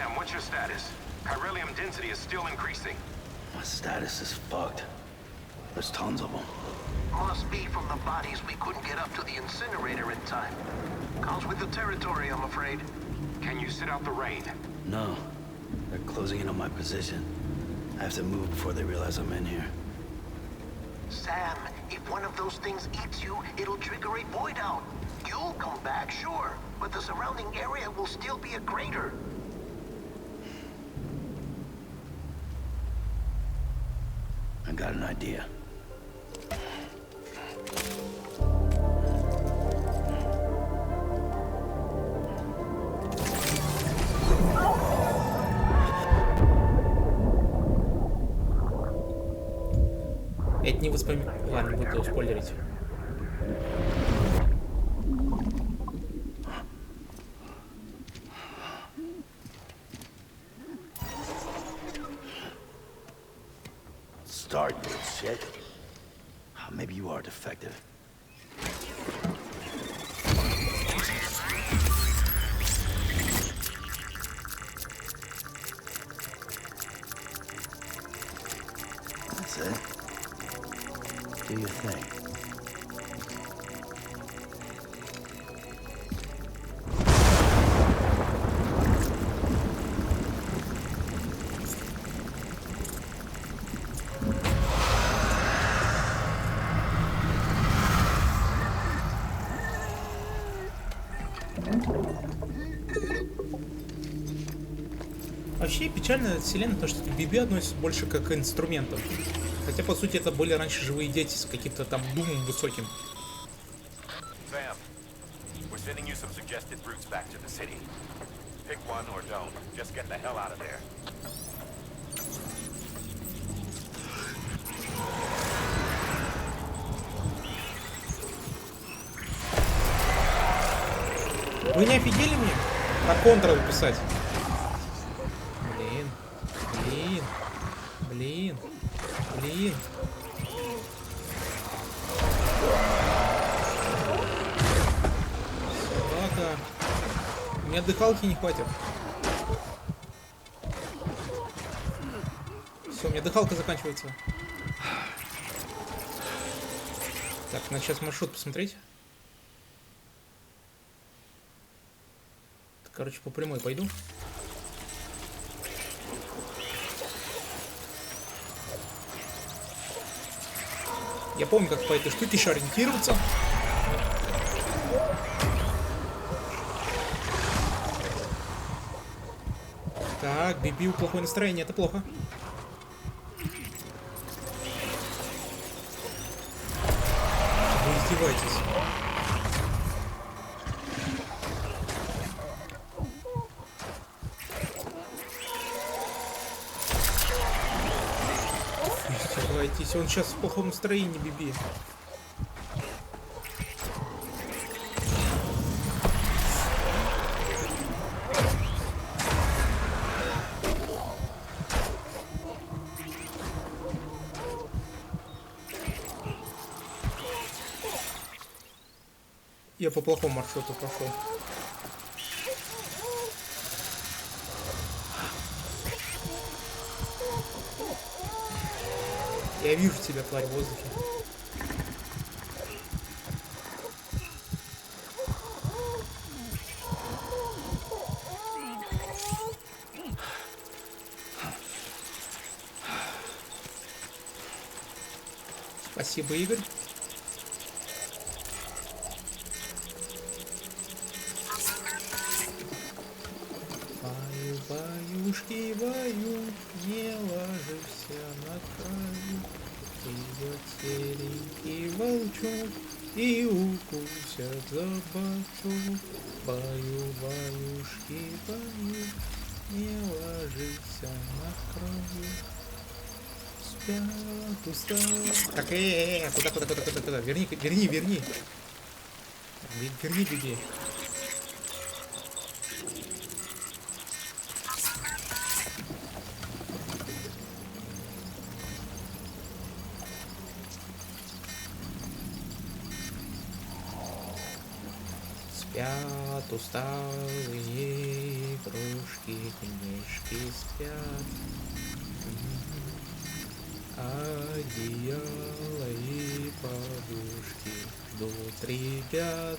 Sam, what's your status? Chiralium density is still increasing. My status is fucked. There's tons of them. Must be from the bodies we couldn't get up to the incinerator in time. Comes with the territory, I'm afraid. Can you sit out the rain? No. They're closing in on my position. I have to move before they realize I'm in here. Sam, if one of those things eats you, it'll trigger a void out. You'll come back, sure, but the surrounding area will still be a crater. I got an idea. Это не воспоминание. Ладно, не буду спойлерить. Start, you shit. Maybe you are defective. That's it. Do your thing. Вообще печально от вселенной то, что BB относится больше как к инструментам. Хотя, по сути, это были раньше живые дети с каким-то там думом высоким. Sam, we're sending you some suggested routes back to the city. Pick one or don't. Just get the hell out of there. Вы не офигели мне? На контрол писать. Блин. Блин. Блин. Блин. Собака. У меня дыхалки не хватит. Все, у меня дыхалка заканчивается. Так, надо сейчас маршрут посмотреть. Короче, по прямой пойду. Я помню, как по этой штуке еще ориентироваться. Так, Бибиу плохое настроение, это плохо. Вы издеваетесь. Он сейчас в плохом настроении, Биби. Я по плохому маршруту пошел. Я вижу тебя, тварь, в воздухе. Спасибо, Игорь. Баю, баюшки, баю, не ложишься на краю. Придет серенький волчок и укусят за бочок. Баю, баюшки, баю, не ложишься на краю. Спят устал. Так, куда? Верни. Верни, беги. Спят усталые подружки, книжки спят. Одеяло и подушки ждут ребят.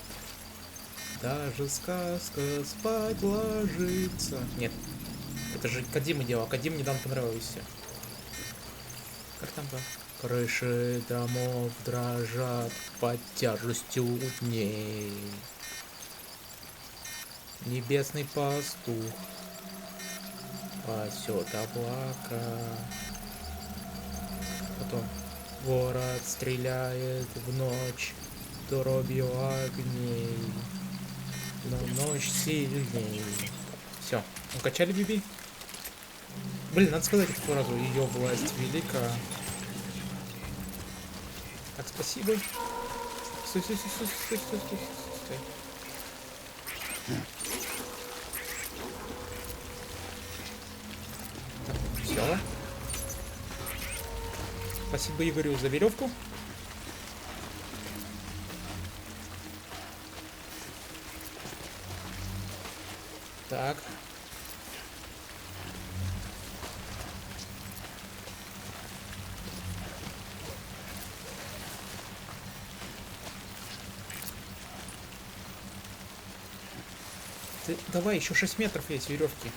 Даже сказка спать ложится. Нет, это же Кодима делал, а Кодим недавно понравился. Как там было? Крыши домов дрожат под тяжестью дней. Небесный пастух пасет облака. Потом город стреляет в ночь дробью огней. Но ночь сильней. Все, укачали Биби? Блин, надо сказать эту фразу. Ее власть велика. Так, спасибо. Стой, стой, стой, стой, стой, стой, стой, стой. Все. Спасибо Игорю за веревку. Так. Ты давай, еще 6 метров есть веревки.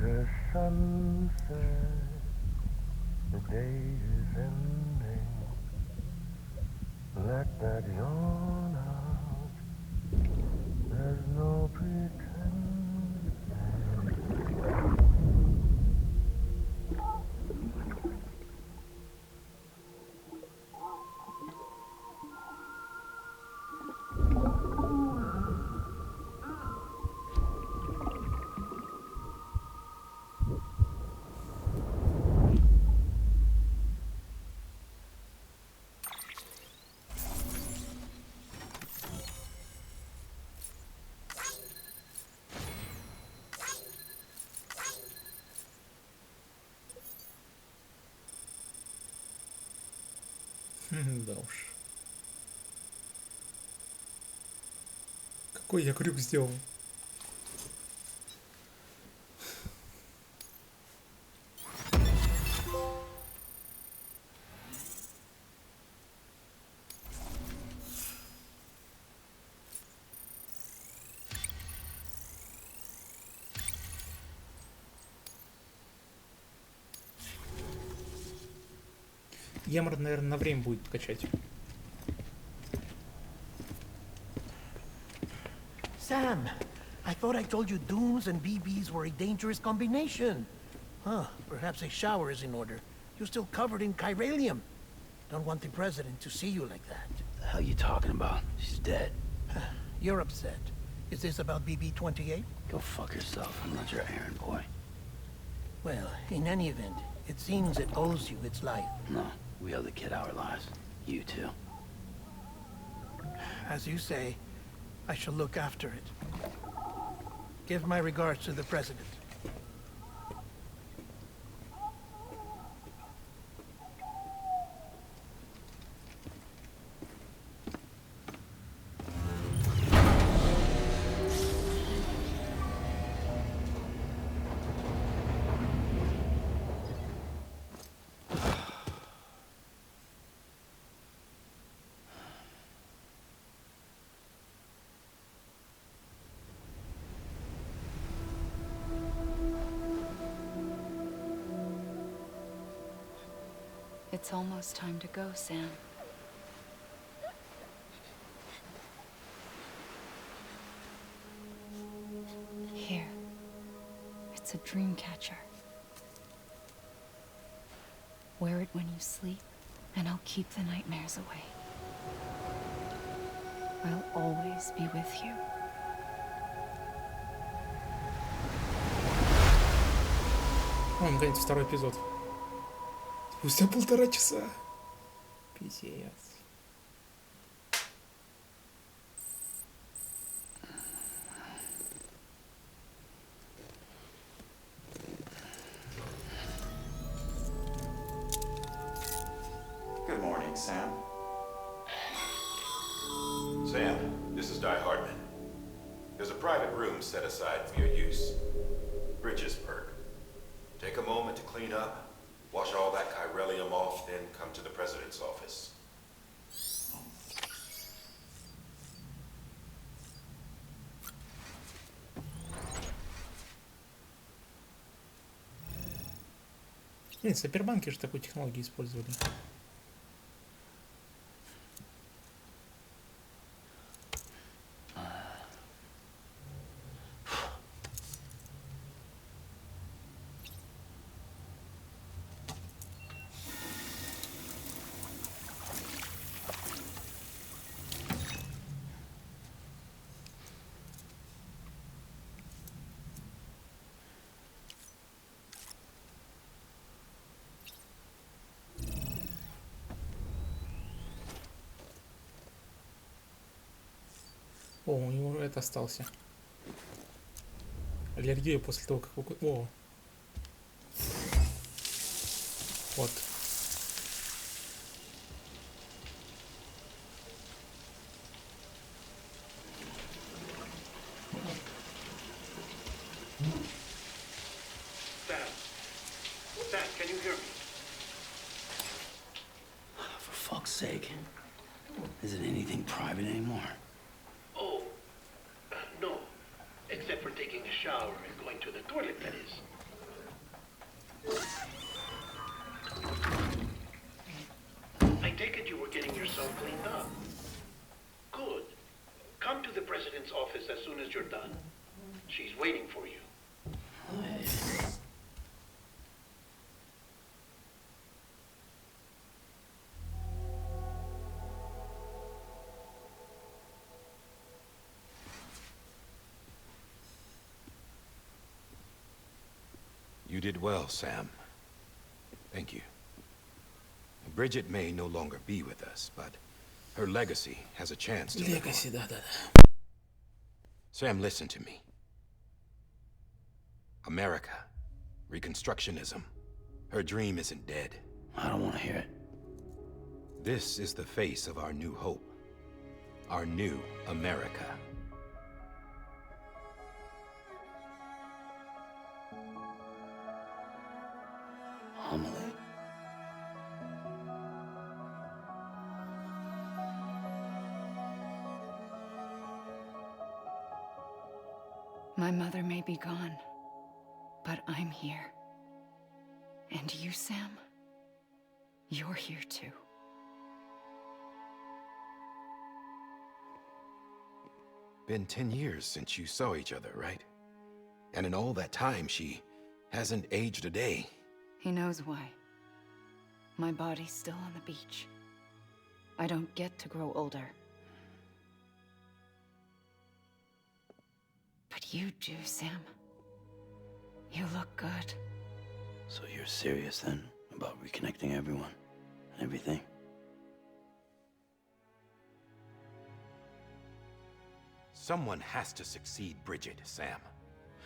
the sunset, the day is ending. Let that yawn out. There's no pretending. Да уж. Какой я крюк сделал? Ямор, наверное, на время будет качать. Sam, I thought I told you dooms and BBs were a dangerous combination. Huh, perhaps a shower is in order. You're still covered in chiralium. Don't want the president to see you like that. The hell you talking about? She's dead. You're upset. Is this about BB-28? Go fuck yourself. I'm not your errand boy. Well, in any event, it seems it owes you its life. No, we owe the kid our lives. You too. As you say, I shall look after it. Give my regards to the president. It's almost time to go, Sam. Here. It's a dream catcher. Wear it when you sleep, and I'll keep the nightmares away. I'll always be with you. О, наконец, второй эпизод. Спустя 1,5 часа. Пиздец. Good morning, Sam. Sam, this is Di Hardman. There's a private room set aside for your use. Bridges perk. Take a moment to clean up. Wash all that chiralium off, then come to the president's office. Нет, сапербанки же такой технологии использовали. О, у него это остался. Аллергия после того, как... О! Вот. Sam, can you hear me? For fuck's sake. Is it anything private anymore? No. Except for taking a shower and going to the toilet, that is. I take it you were getting yourself cleaned up. Good. Come to the president's office as soon as you're done. She's waiting for you. You did well, Sam. Thank you. Bridget may no longer be with us, but her legacy has a chance to live Legacy, on. да. Sam, listen to me. America, Reconstructionism, her dream isn't dead. I don't want to hear it. This is the face of our new hope. Our new America. Homily. My mother may be gone, but I'm here. And you, Sam, you're here too. Been 10 years since you saw each other, right? And in all that time, she hasn't aged a day. He knows why. My body's still on the beach. I don't get to grow older. But you do, Sam. You look good. So you're serious then about reconnecting everyone and everything? Someone has to succeed Bridget, Sam.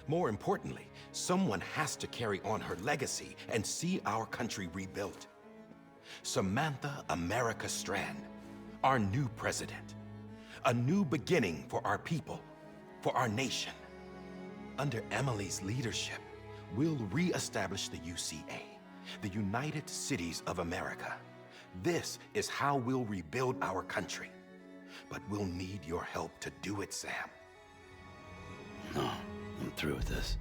More importantly, someone has to carry on her legacy and see our country rebuilt. Samantha America Strand, our new president. A new beginning for our people, for our nation. Under Emily's leadership, we'll re-establish the UCA, the United Cities of America. This is how we'll rebuild our country. But we'll need your help to do it, Sam. No, I'm through with this.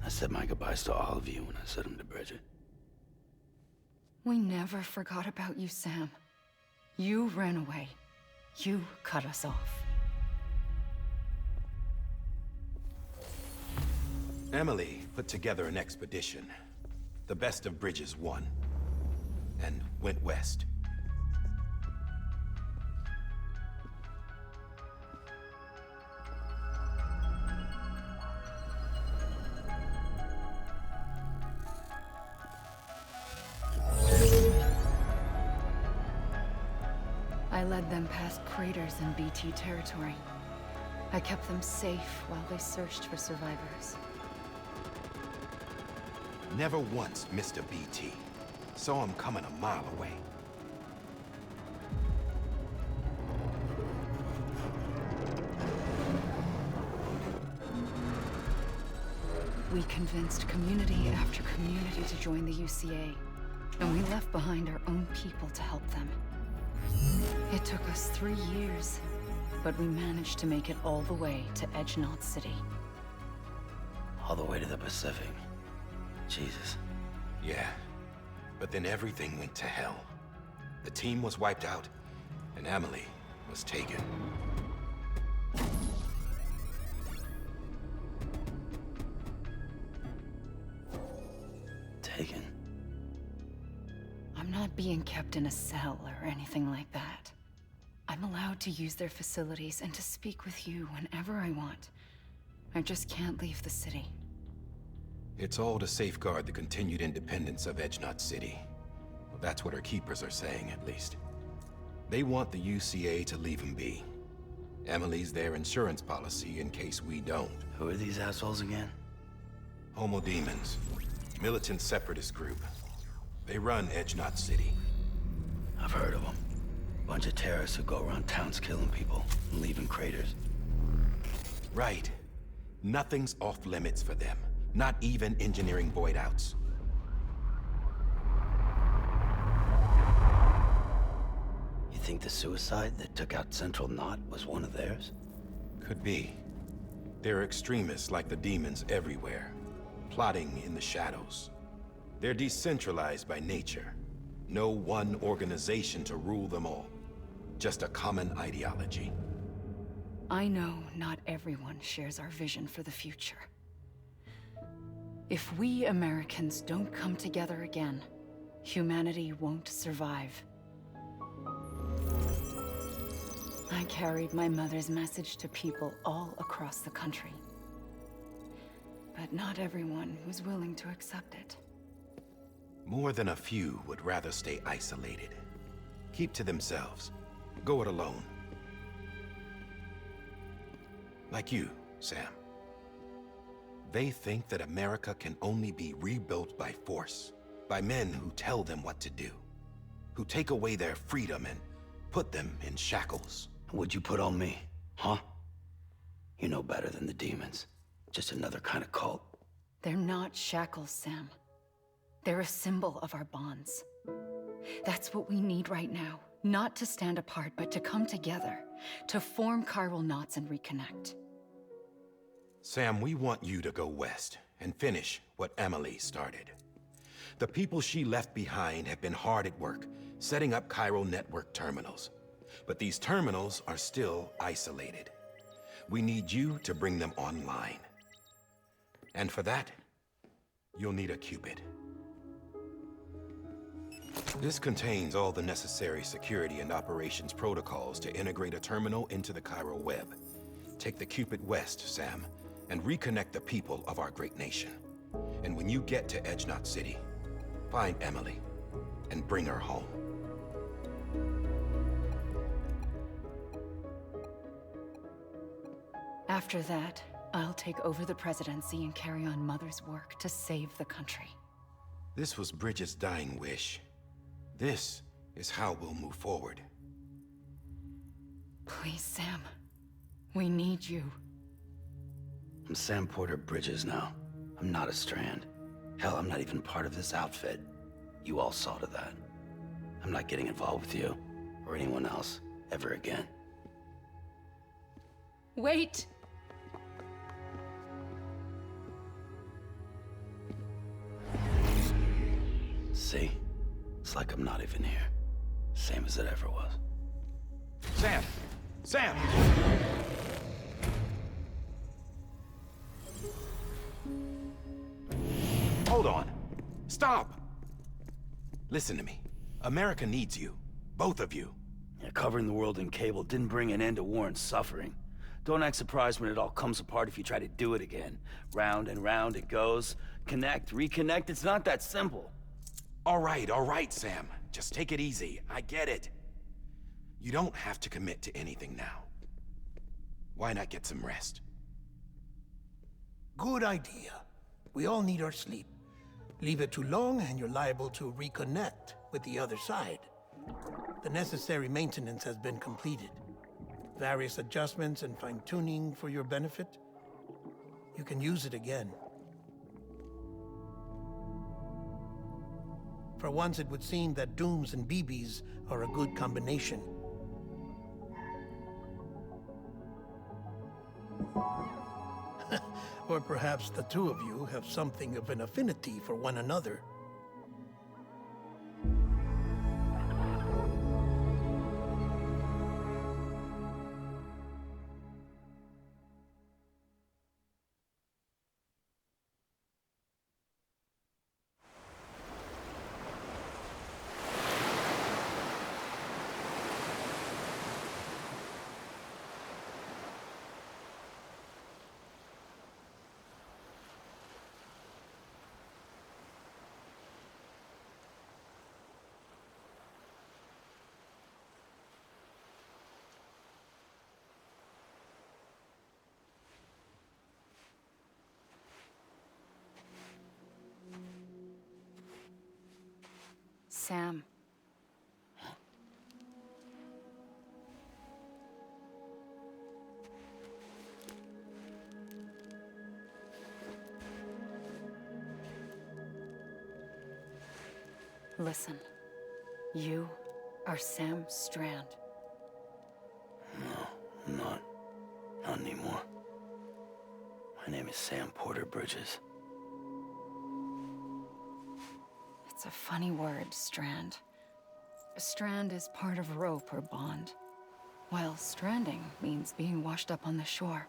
I said my goodbyes to all of you when I said them to Bridget. We never forgot about you, Sam. You ran away. You cut us off. Emily put together an expedition. The best of Bridges won. And went west. I led them past craters in BT territory. I kept them safe while they searched for survivors. Never once missed a BT. Saw him coming a mile away. We convinced community after community to join the UCA, and we left behind our own people to help them. It took us 3 years, but we managed to make it all the way to Edgenot City. All the way to the Pacific. Jesus. Yeah, but then everything went to hell. The team was wiped out, and Emily was taken. Taken? I'm not being kept in a cell or anything like that. I'm allowed to use their facilities and to speak with you whenever I want. I just can't leave the city. It's all to safeguard the continued independence of Edgenot City. Well, that's what our keepers are saying, at least. They want the UCA to leave them be. Emily's their insurance policy in case we don't. Who are these assholes again? Homo Demons. Militant separatist group. They run Edgenot City. I've heard of them. Bunch of terrorists who go around towns killing people and leaving craters. Right. Nothing's off limits for them. Not even engineering void outs. You think the suicide that took out Central Knot was one of theirs? Could be. There are extremists like the demons everywhere, plotting in the shadows. They're decentralized by nature. No one organization to rule them all. Just a common ideology. I know not everyone shares our vision for the future. If we Americans don't come together again, humanity won't survive. I carried my mother's message to people all across the country. But not everyone was willing to accept it. More than a few would rather stay isolated. Keep to themselves. Go it alone. Like you, Sam. They think that America can only be rebuilt by force, by men who tell them what to do, who take away their freedom and put them in shackles. What'd you put on me, huh? You know better than the demons. Just another kind of cult. They're not shackles, Sam. They're a symbol of our bonds. That's what we need right now. Not to stand apart, but to come together. To form chiral knots and reconnect. Sam, we want you to go west and finish what Emily started. The people she left behind have been hard at work, setting up chiral network terminals. But these terminals are still isolated. We need you to bring them online. And for that, you'll need a Cupid. This contains all the necessary security and operations protocols to integrate a terminal into the chiral web. Take the Cupid west, Sam, and reconnect the people of our great nation. And when you get to Edge Knot City, find Emily and bring her home. After that, I'll take over the presidency and carry on Mother's work to save the country. This was Bridget's dying wish. This is how we'll move forward. Please, Sam. We need you. I'm Sam Porter Bridges now. I'm not a Strand. Hell, I'm not even part of this outfit. You all saw to that. I'm not getting involved with you, or anyone else, ever again. Wait! See? It's like I'm not even here. Same as it ever was. Sam! Sam! Hold on. Stop! Listen to me. America needs you. Both of you. Yeah, covering the world in cable didn't bring an end to war and suffering. Don't act surprised when it all comes apart if you try to do it again. Round and round it goes. Connect, reconnect, it's not that simple. All right, Sam. Just take it easy. I get it. You don't have to commit to anything now. Why not get some rest? Good idea. We all need our sleep. Leave it too long and you're liable to reconnect with the other side. The necessary maintenance has been completed. Various adjustments and fine-tuning for your benefit. You can use it again. For once, it would seem that Dooms and BBs are a good combination. Or perhaps the two of you have something of an affinity for one another. Sam. Listen. You are Sam Strand. No, I'm not. Not anymore. My name is Sam Porter Bridges. It's a funny word, strand. A strand is part of rope or bond, while stranding means being washed up on the shore.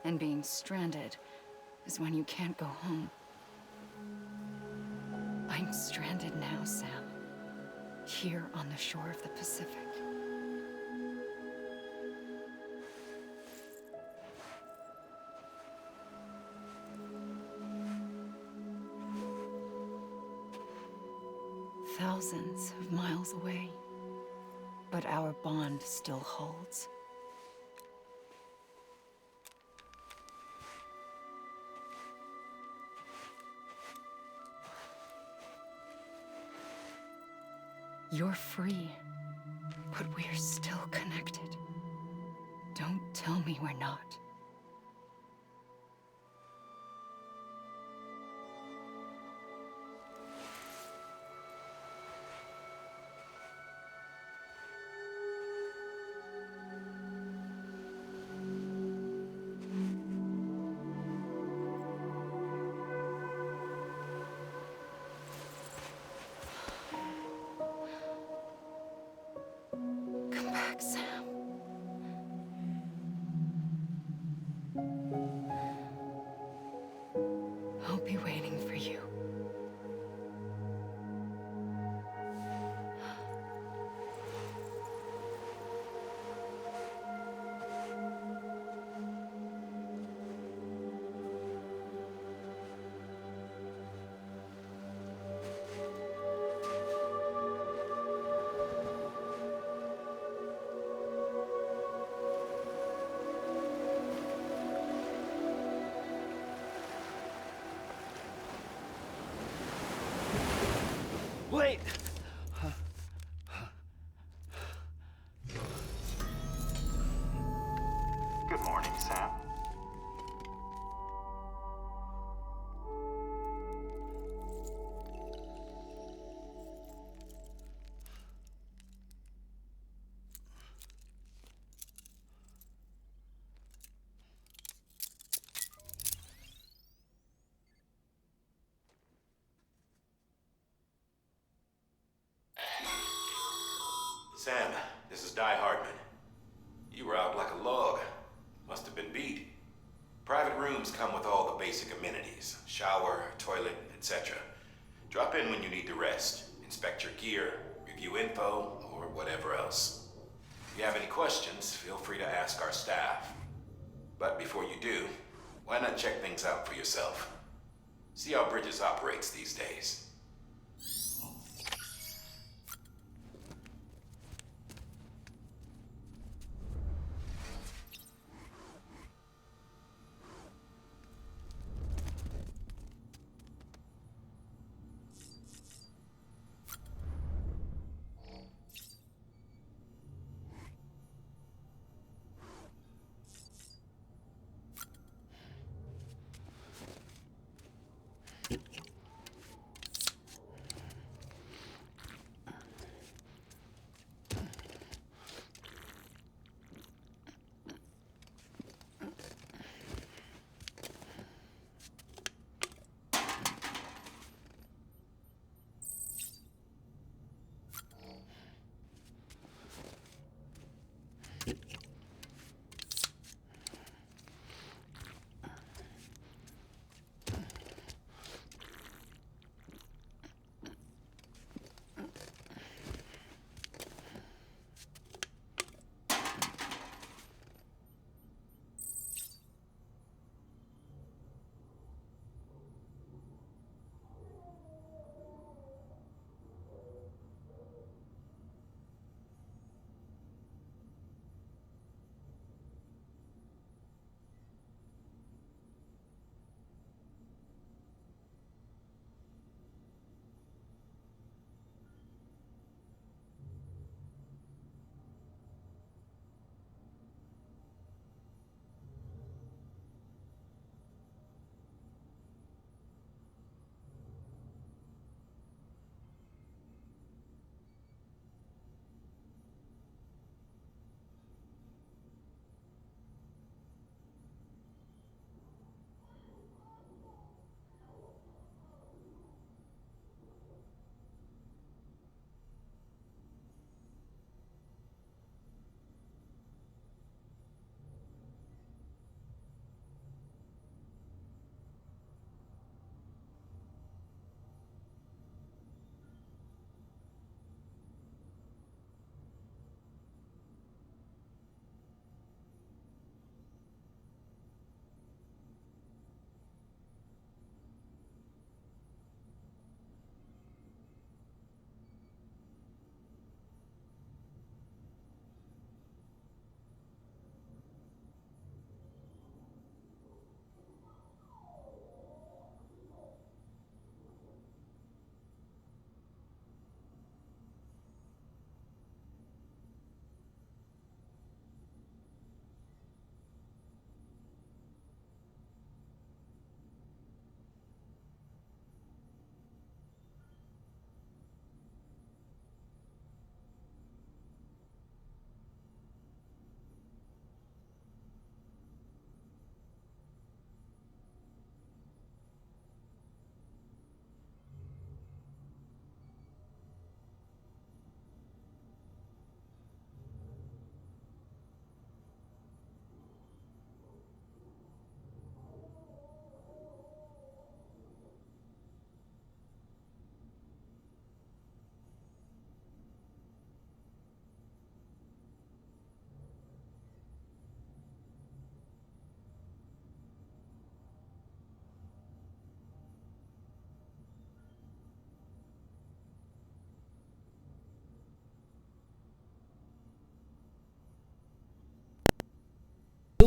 And being stranded is when you can't go home. I'm stranded now, Sam. Here on the shore of the Pacific. Thousands of miles away, but our bond still holds. You're free, but we're still connected. Don't tell me we're not. Come back, Sam. I'll be waiting for you. Wait! Good morning, Sam. Sam, this is Die Hardman. You were out like a log. Must have been beat. Private rooms come with all the basic amenities. Shower, toilet, etc. Drop in when you need to rest. Inspect your gear, review info, or whatever else. If you have any questions, feel free to ask our staff. But before you do, why not check things out for yourself? See how Bridges operates these days.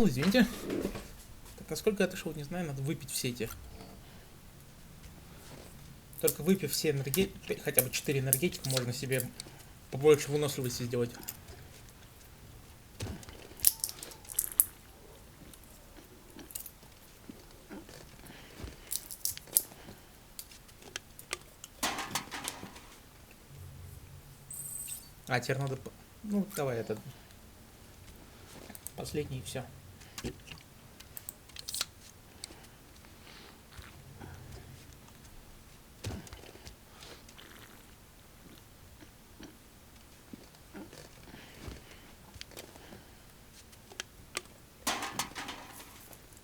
извините. Так, насколько я отошел, не знаю, надо выпить все эти. Только выпив все энергетики, хотя бы 4 энергетика, можно себе побольше выносливости сделать. А, теперь надо... Ну, давай этот... Последний и все.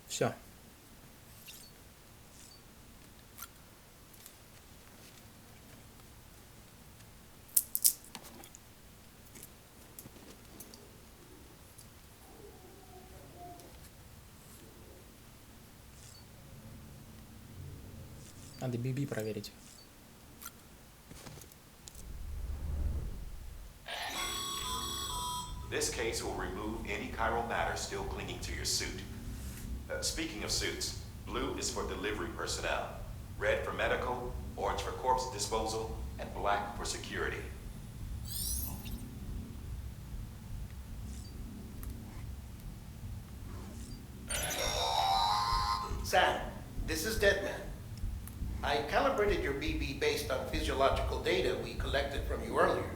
Все. Надо BB проверить. This case will remove any chiral matter still clinging to your suit. Speaking of suits, blue is for delivery personnel, red for medical, orange for corpse disposal, and black for security. Sam, this is Deadman. I calibrated your BB based on physiological data we collected from you earlier.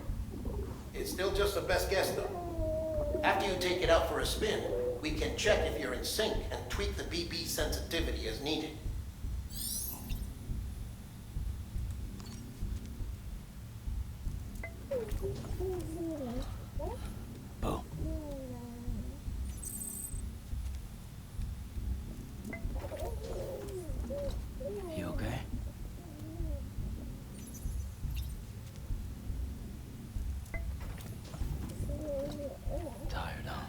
It's still just a best guess, though. After you take it out for a spin, we can check if you're in sync and tweak the BB sensitivity as needed. Bo. You okay? Tired, huh?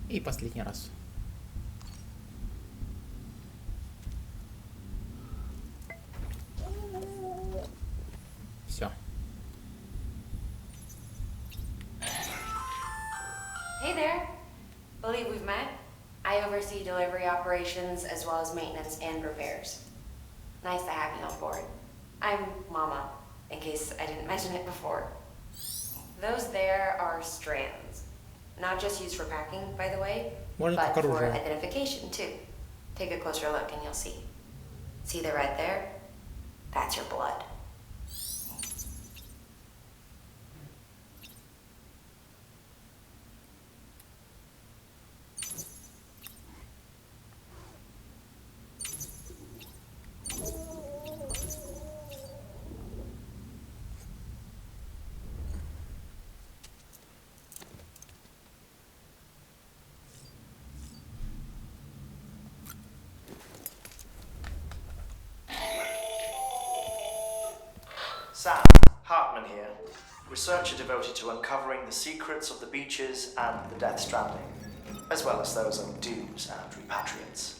И последний раз. Все. Hey there. Believe we've met? I oversee delivery operations as well as maintenance and repairs. Nice to have you on board. I'm Mama, in case I didn't mention it before. Those there are strands. Not just used for packing, by the way, but for identification too. Take a closer look and you'll see. See the red there? That's your blood. Sam, Hartman here, researcher devoted to uncovering the secrets of the beaches and the Death Stranding, as well as those of dooms and repatriants.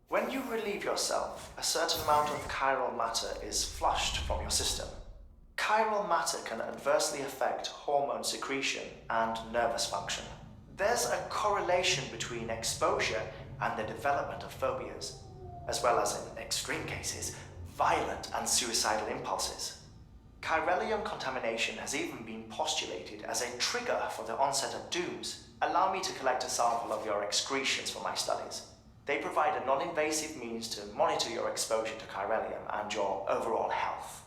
When you relieve yourself, a certain amount of chiral matter is flushed from your system. Chiral matter can adversely affect hormone secretion and nervous function. There's a correlation between exposure and the development of phobias, as well as, in extreme cases, violent and suicidal impulses. Chiralium contamination has even been postulated as a trigger for the onset of dooms. Allow me to collect a sample of your excretions for my studies. They provide a non-invasive means to monitor your exposure to chiralium and your overall health.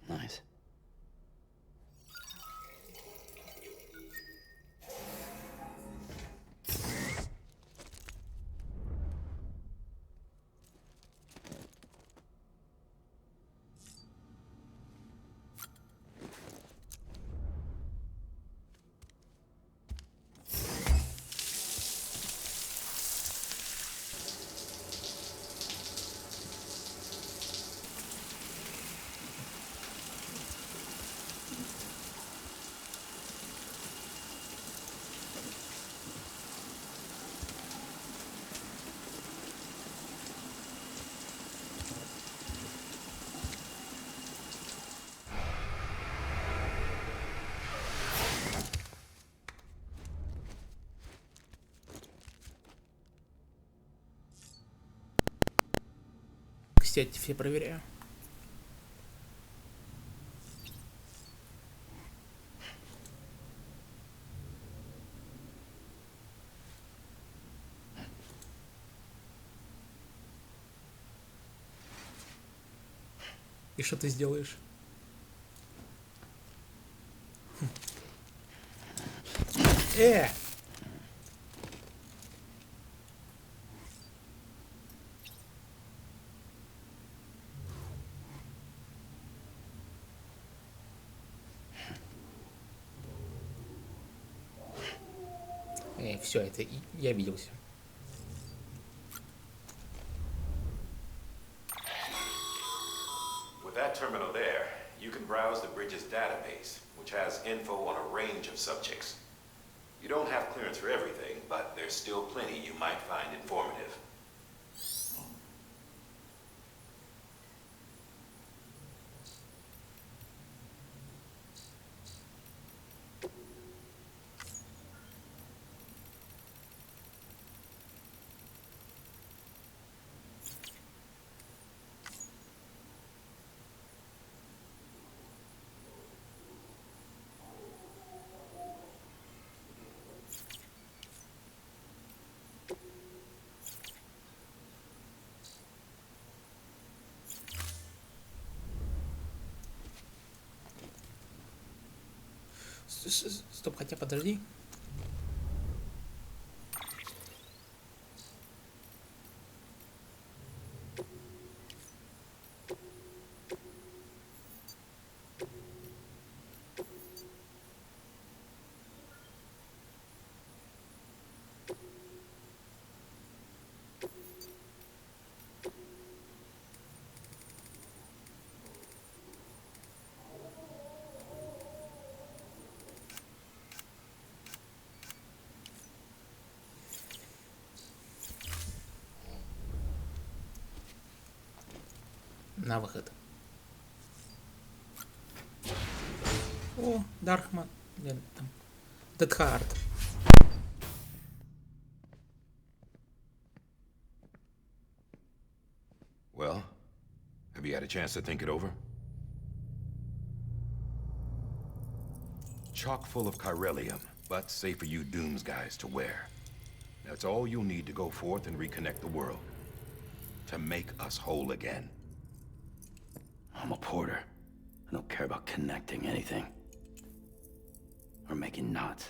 Nice. Сети все проверяю. И что ты сделаешь? Э! Все, это я виделся. With that terminal there, you can browse the bridge's database, which has info on a range of subjects. You don't have clearance for everything, but there's still plenty you might find informative. Стоп, хотя подожди. На выход. О, Дархман. Нет, там. Дедхард. Well, have you had a chance to think it over? Chock full of chiralium, but safe for you Dooms guys to wear. That's all you'll need to go forth and reconnect the world. To make us whole again. I'm a porter. I don't care about connecting anything. Or making knots.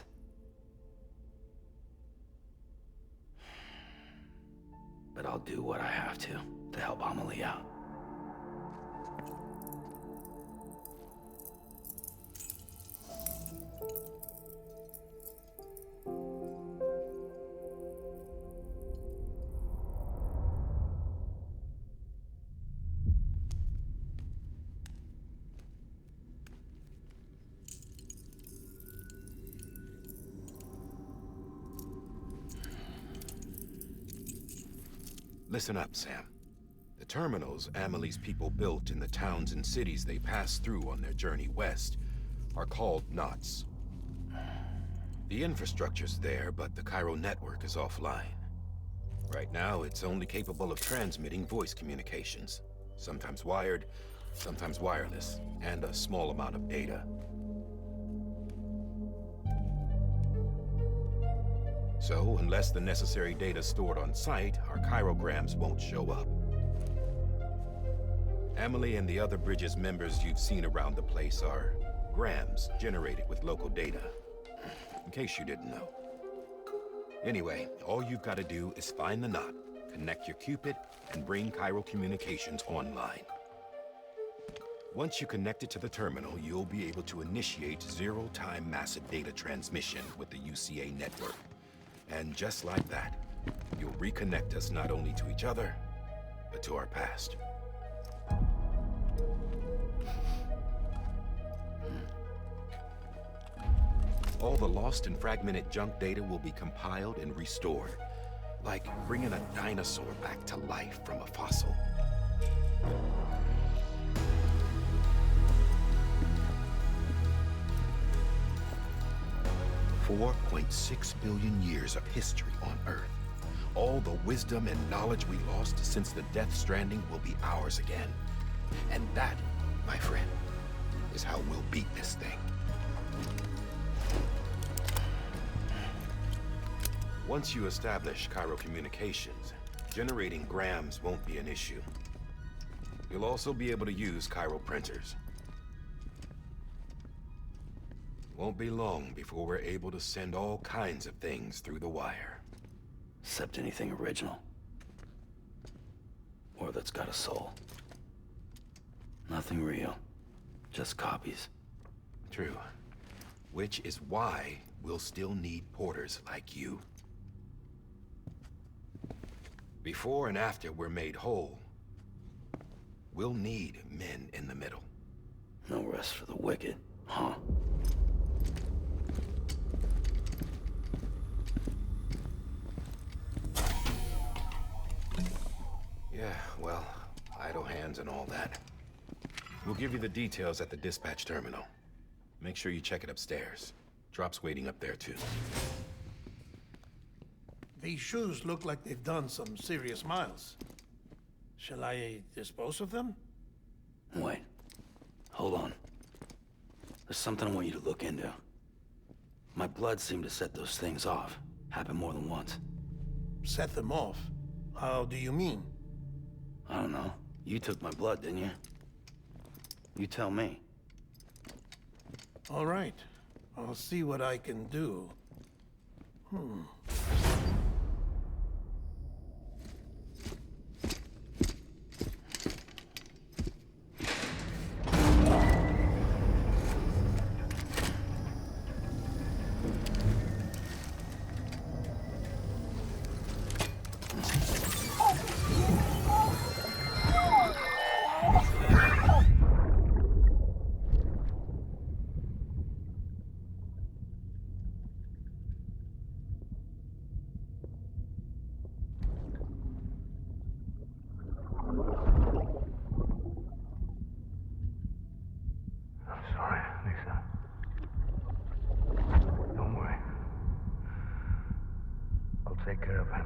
But I'll do what I have to help Amelie out. Listen up, Sam. The terminals Amelie's people built in the towns and cities they passed through on their journey west are called knots. The infrastructure's there, but the Cairo network is offline. Right now, it's only capable of transmitting voice communications. Sometimes wired, sometimes wireless, and a small amount of data. So, unless the necessary data stored on site, our chirograms won't show up. Amelie and the other Bridges members you've seen around the place are grams generated with local data. In case you didn't know. Anyway, all you've got to do is find the knot, connect your Cupid, and bring Cairo communications online. Once you connect it to the terminal, you'll be able to initiate zero-time massive data transmission with the UCA network. And just like that, you'll reconnect us not only to each other, but to our past. All the lost and fragmented junk data will be compiled and restored, like bringing a dinosaur back to life from a fossil. 4.6 billion years of history on Earth. all the wisdom and knowledge we lost since the Death Stranding will be ours again. And that, my friend, is how we'll beat this thing. Once you establish Cairo communications, generating grams won't be an issue. You'll also be able to use Cairo printers. Won't be long before we're able to send all kinds of things through the wire. Except anything original. Or that's got a soul. Nothing real. Just copies. True. Which is why we'll still need porters like you. Before and after we're made whole, we'll need men in the middle. No rest for the wicked, huh? Yeah, well, idle hands and all that. We'll give you the details at the dispatch terminal. Make sure you check it upstairs. Drop's waiting up there, too. These shoes look like they've done some serious miles. Shall I dispose of them? Wait. Hold on. There's something I want you to look into. My blood seemed to set those things off. Happened more than once. Set them off? How do you mean? I don't know. You took my blood, didn't you? You tell me. All right. I'll see what I can do. I'm sorry, Lisa. Don't worry. I'll take care of him.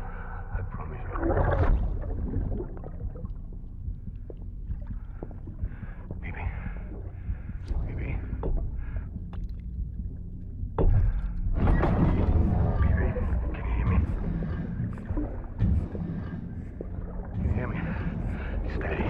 I promise you. Baby. Baby. Baby, can you hear me? Can you hear me? Steady.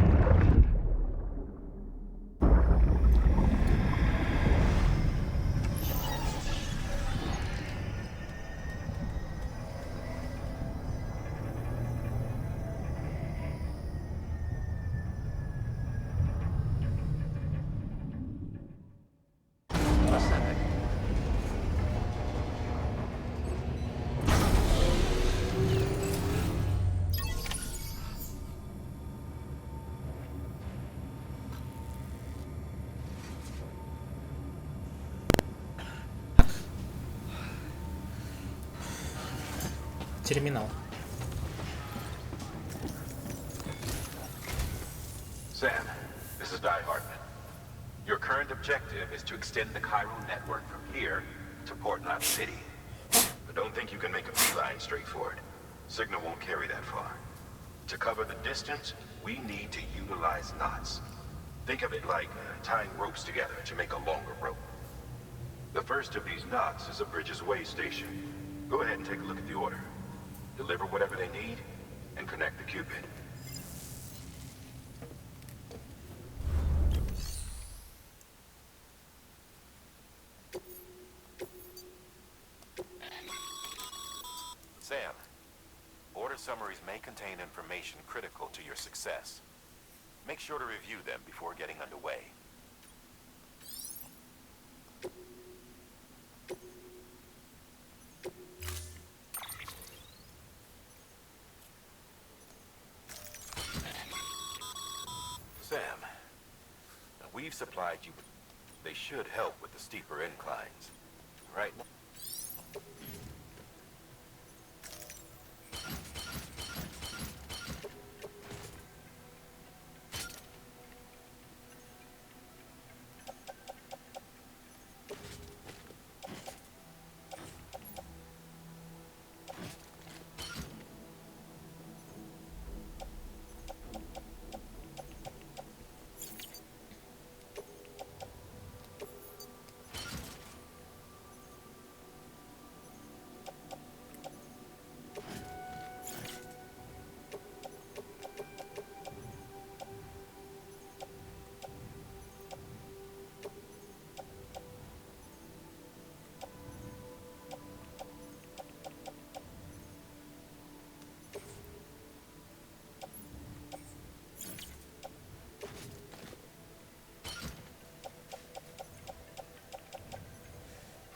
Терминал. Sam, this is Hartman. Your current objective is to extend the Cairo network from here to Port Knot City. But don't think you can make a beeline straight for it. Signal won't carry that far. To cover the distance, we need to utilize knots. Think of it like tying ropes together to make a longer rope. The first of these knots is a Bridges Way station. Go ahead and take a look at the order. Deliver whatever they need, and connect the Cupid. Sam, order summaries may contain information critical to your success. Make sure to review them before getting underway. Sam, we've supplied you. They should help with the steeper inclines. Right now.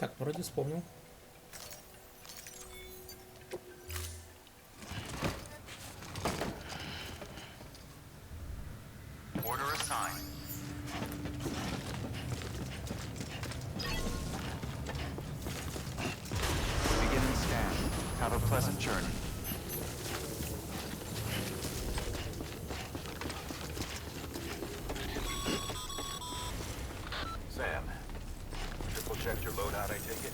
Так, вроде вспомнил. Order assigned. Beginning scan. Have a pleasant journey. Sam, triple checked your loadout, I take it?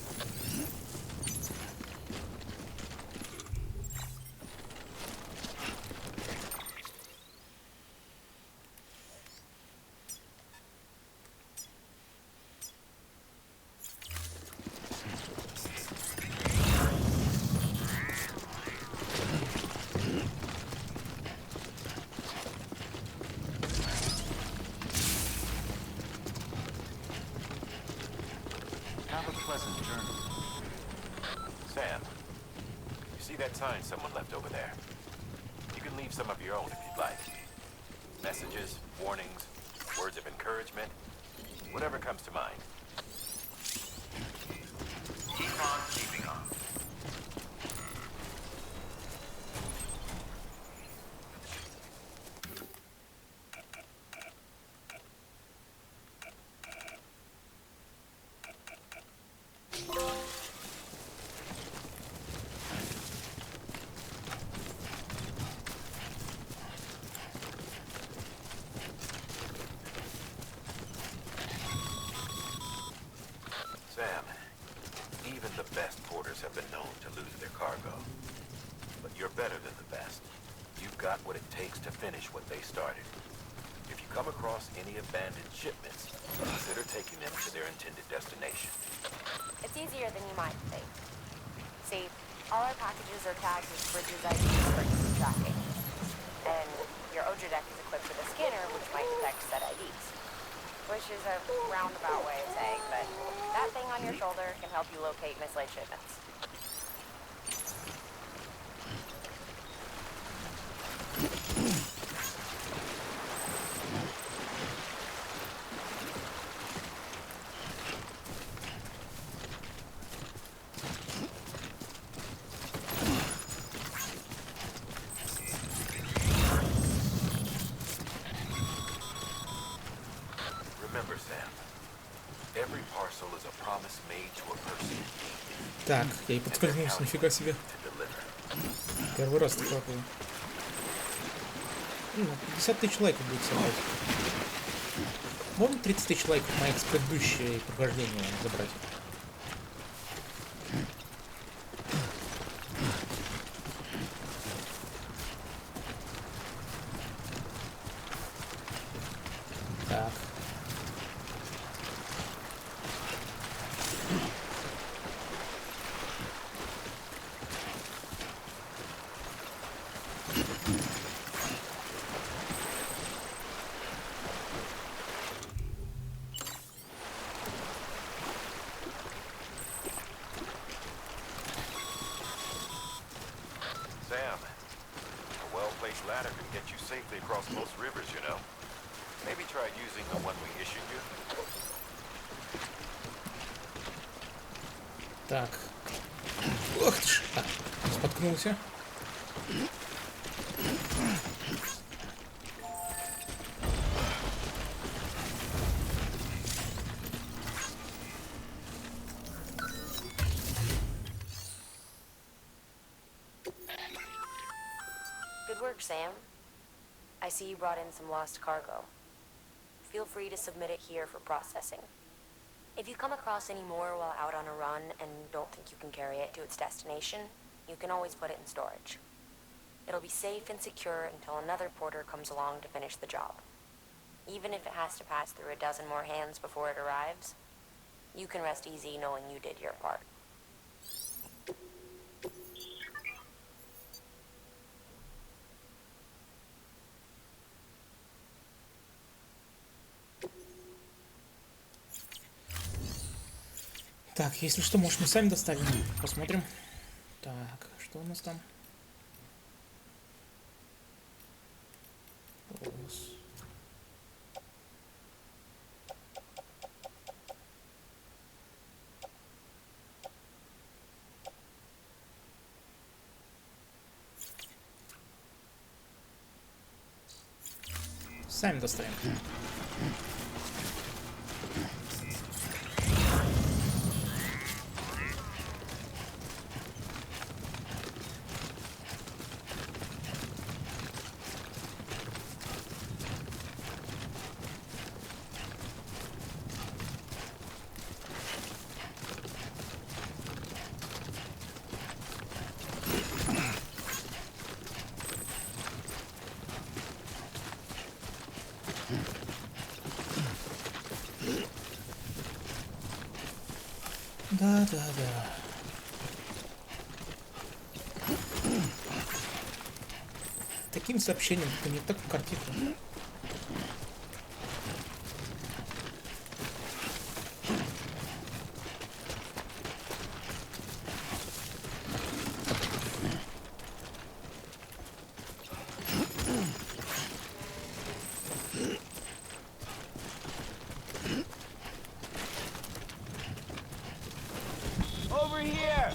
Have a pleasant journey. Sam, you see that sign someone left over there? You can leave some of your own if you'd like. Messages, warnings, words of encouragement, whatever comes to mind. Keep on keeping on. Sam, even the best porters have been known to lose their cargo. But you're better than the best. You've got what it takes to finish what they started. If you come across any abandoned shipments, consider taking them to their intended destination. It's easier than you might think. See, all our packages are tagged with Bridges IDs for easy tracking. And your Oja deck is equipped with a scanner which might detect said IDs. Which is a roundabout way of saying, but that thing on your shoulder can help you locate mislaid shipments. Remember, Sam, every parcel is a promise made to a person. Так, я и подскользнулся, нифига себе. Первый раз такое было. Ну, 50 тысяч лайков будет собрать. Можно 30 тысяч лайков моих с предыдущего прохождения забрать? Так. Sam, a well-placed ladder can get you safely across most rivers, you know. Maybe try using the one we issued you. Так. Ох ты ж. А, споткнулся. Good work, Sam. I see you brought in some lost cargo. Feel free to submit it here for processing. If you come across any more while out on a run and don't think you can carry it to its destination, you can always put it in storage. It'll be safe and secure until another porter comes along to finish the job. Even if it has to pass through a dozen more hands before it arrives, you can rest easy knowing you did your part. Так, если что, может, мы сами доставим. Посмотрим. Так, что у нас там? Сами достанем. Да. Таким сообщением, это не так картинка. Over here!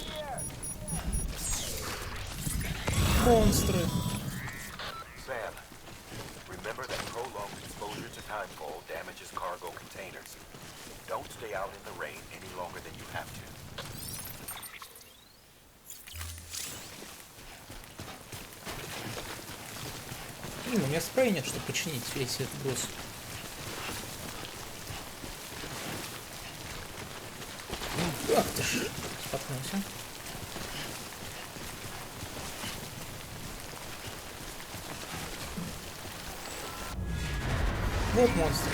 Монстры. Sam, remember that prolonged exposure to timefall damages cargo containers. Don't stay out in the rain any longer than you have to. Блин, у меня спрея нет, чтобы починить весь этот груз. Ах ты ж, споткнулся. Вот монстры.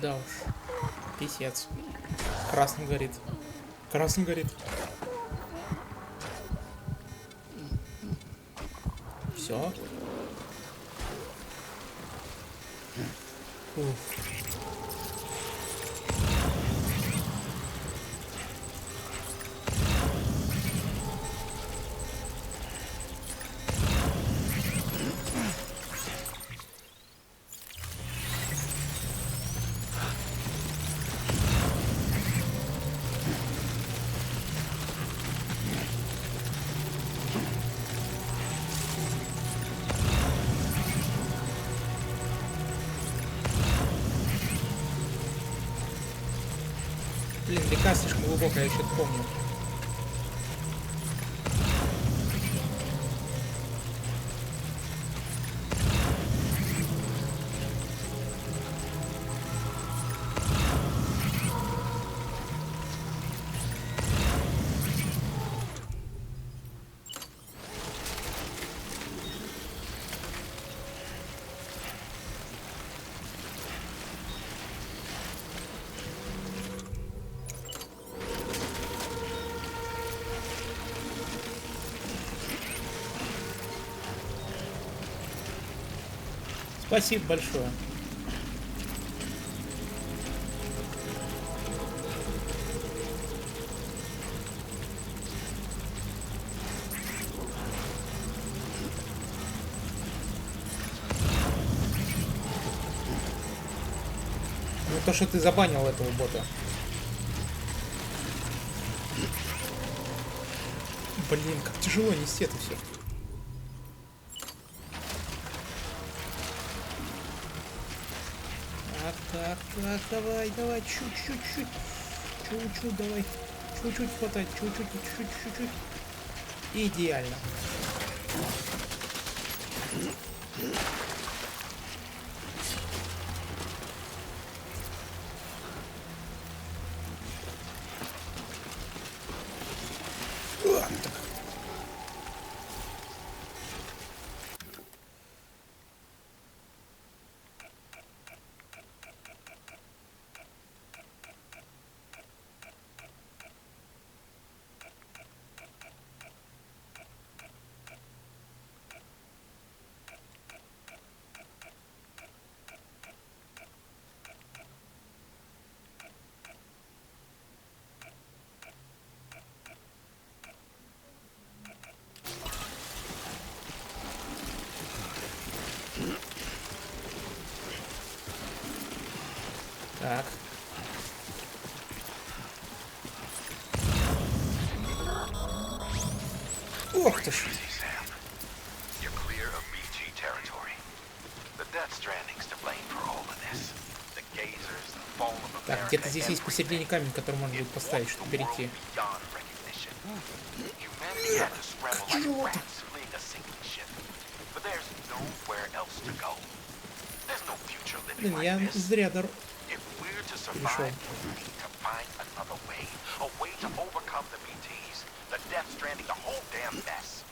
Да уж, писец. Красным горит. Красным горит. Все. Блин, река слишком глубокая, я что-то помню. Спасибо большое. Ну то, что ты забанил этого бота. Блин, как тяжело нести это все. Так, давай, чуть-чуть. Чуть-чуть, давай. Чуть-чуть хватает, чуть-чуть. Идеально. Ох ты ж. You're clear of BG territory. The Death Stranding's to blame for all of this. The gazers, the fall of America. Так, где-то здесь есть посередине камень, который можно будет поставить, чтобы перейти. Humanity had to scramble like rats fleeing a sinking ship. But there's nowhere else to go. There's no future living Блин, я like this. зря If we're to перешел. survive, we need to find another way. A way to overcome the BTs. The Death Stranding, the whole damn mess.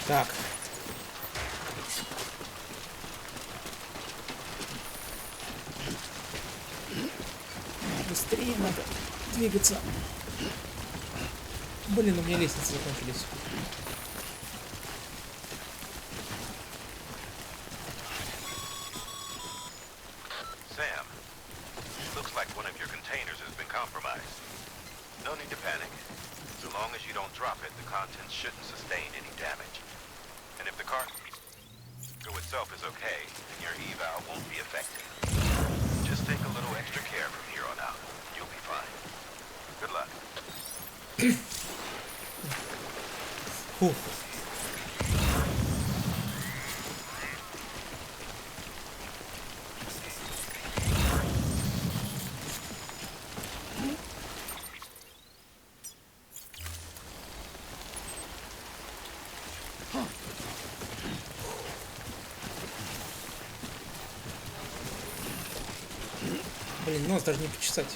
Так. Быстрее надо двигаться. Блин, у меня лестницы закончились. Sam, looks like one of your containers has been compromised. No need to panic. So long as you don't drop it, the contents shouldn't sustain any damage. And if the cargo itself is okay, then your eval won't be affected. Just take a little extra care from here on out. You'll be fine. Good luck. Фух. Блин, нос даже не почесать.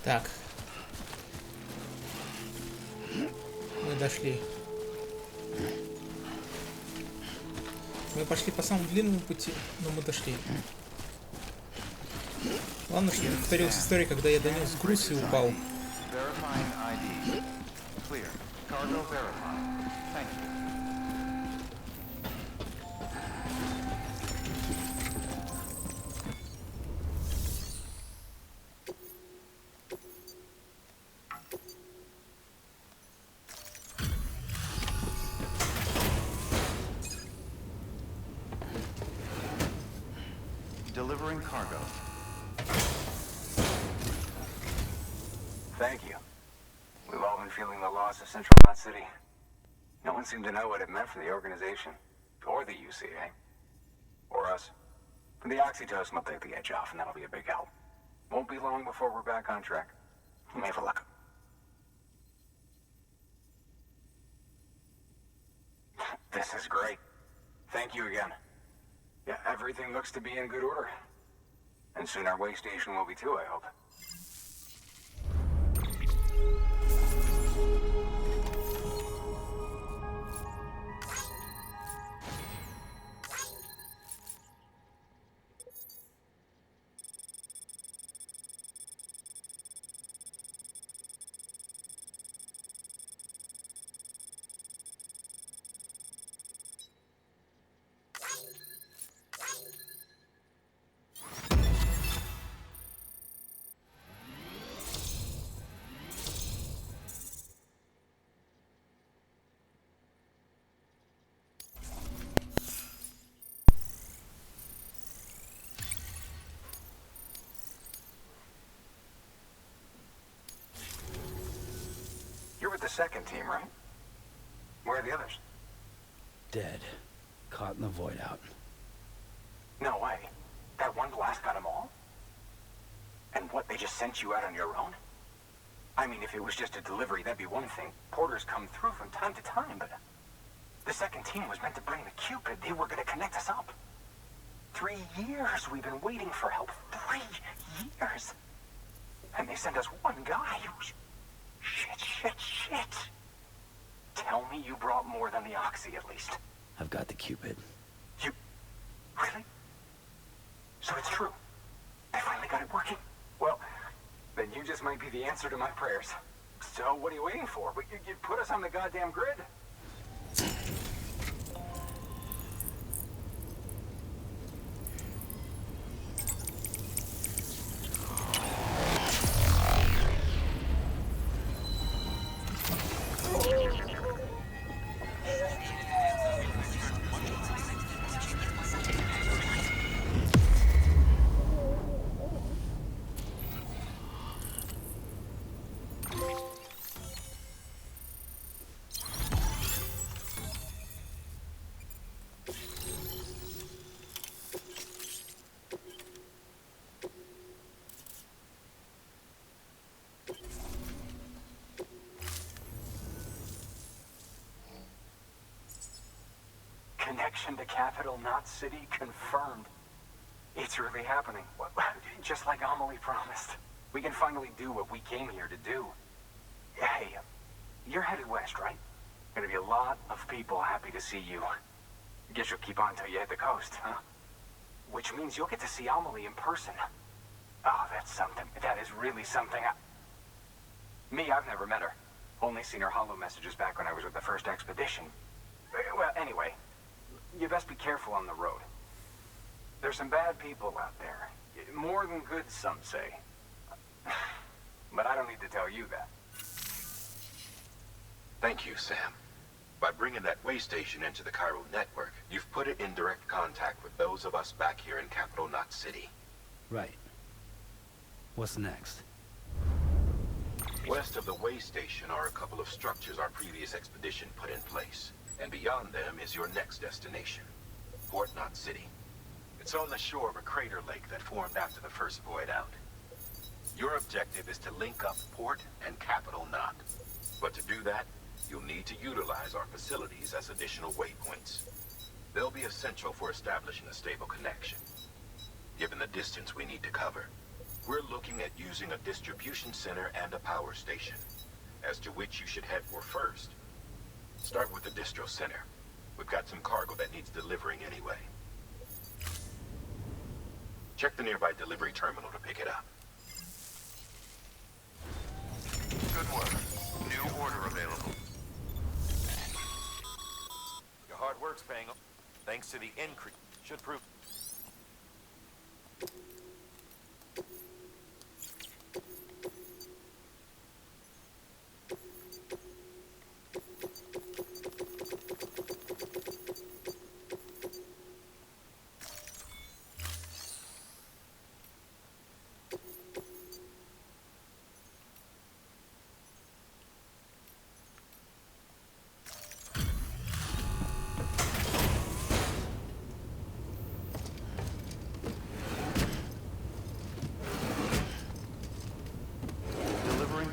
Так. Мы дошли. Мы пошли по самому длинному пути, но мы дошли. Главное, что не повторилась история, когда я донес груз и упал. Delivering cargo. Thank you. We've all been feeling the loss of Central Knot City. No one seemed to know what it meant for the organization, or the UCA, or us. For the oxytocin will take the edge off, and that'll be a big help. Won't be long before we're back on track. You may have a luck. This is great. Thank you again. Yeah, everything looks to be in good order. And soon our way station will be too, I hope. second team, right? Where are the others? Dead. Caught in the void out. No way. That one blast got them all? And what, they just sent you out on your own? I mean, if it was just a delivery, that'd be one thing. Porters come through from time to time, but the second team was meant to bring the Cupid. They were gonna connect us up. 3 years we've been waiting for help. 3 years. And they sent us one guy who's... Shit. Tell me you brought more than the Oxy, at least. I've got the Cupid. You... Really? So it's true. They finally got it working. Well, then you just might be the answer to my prayers. So what are you waiting for? You put us on the goddamn grid. Connection to Capital Knot City confirmed. It's really happening. Just like Amelie promised. We can finally do what we came here to do. Hey, you're headed west, right? Gonna be a lot of people happy to see you. Guess you'll keep on till you hit the coast, huh? Which means you'll get to see Amelie in person. Oh, that's something. That is really something. I've never met her. Only seen her holo messages back when I was with the first expedition. Well, anyway, you best be careful on the road. There's some bad people out there. More than good, some say. But I don't need to tell you that. Thank you, Sam. By bringing that way station into the Cairo network, you've put it in direct contact with those of us back here in Capital Knot City. Right. What's next? West of the way station are a couple of structures our previous expedition put in place. And beyond them is your next destination, Port Knot City. It's on the shore of a crater lake that formed after the first void out. Your objective is to link up Port and Capital Knot. But to do that, you'll need to utilize our facilities as additional waypoints. They'll be essential for establishing a stable connection. Given the distance we need to cover, we're looking at using a distribution center and a power station, as to which you should head for first. Start with the distro center. We've got some cargo that needs delivering anyway. Check the nearby delivery terminal to pick it up. Good work. New order available. Your hard work's paying off. Thanks to the increase. Should prove...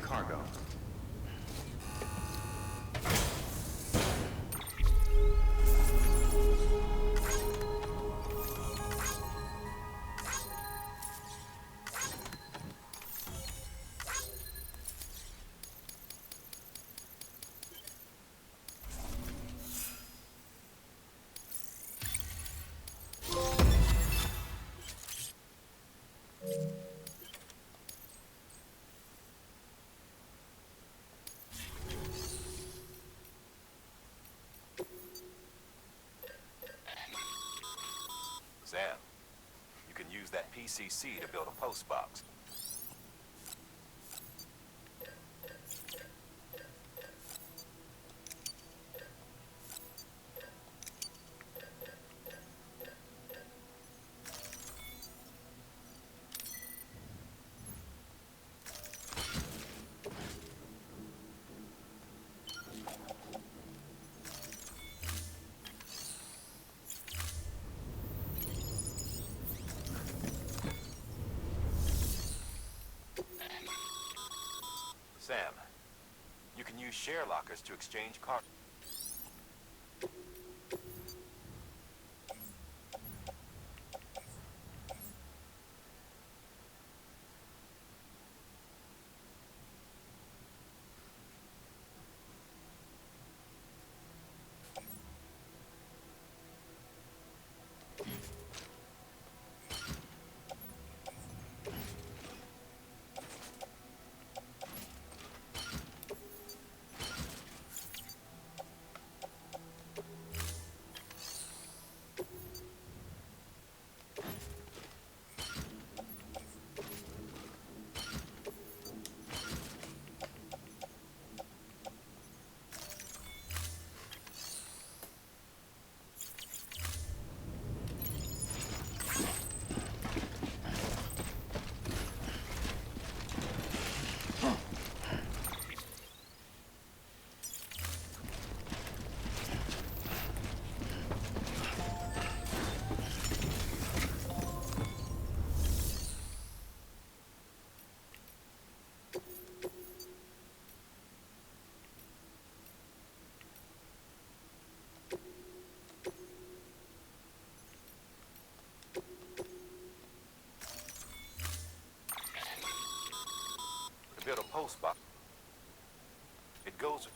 Cargo. Sam, you can use that PCC to build a post box. share lockers to exchange cargo. Build a post box. It goes.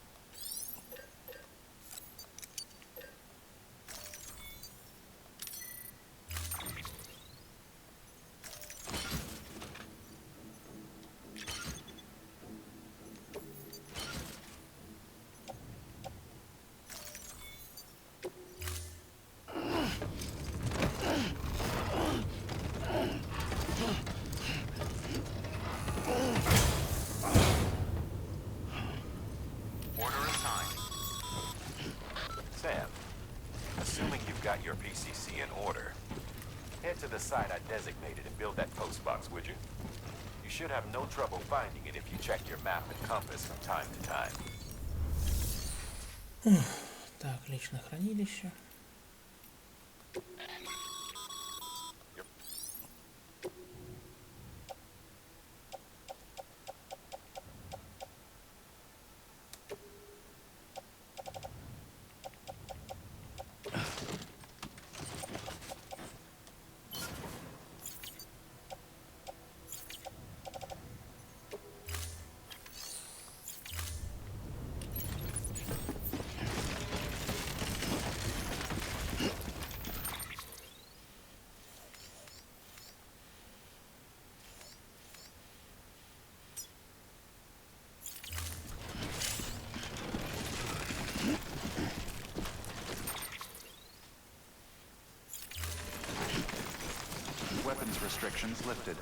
Your PCC in order. Head to the site I designated and build that post box, would you? You should have no trouble finding it if you check your map and compass from time to time. Так, личное хранилище. Weapons restrictions lifted.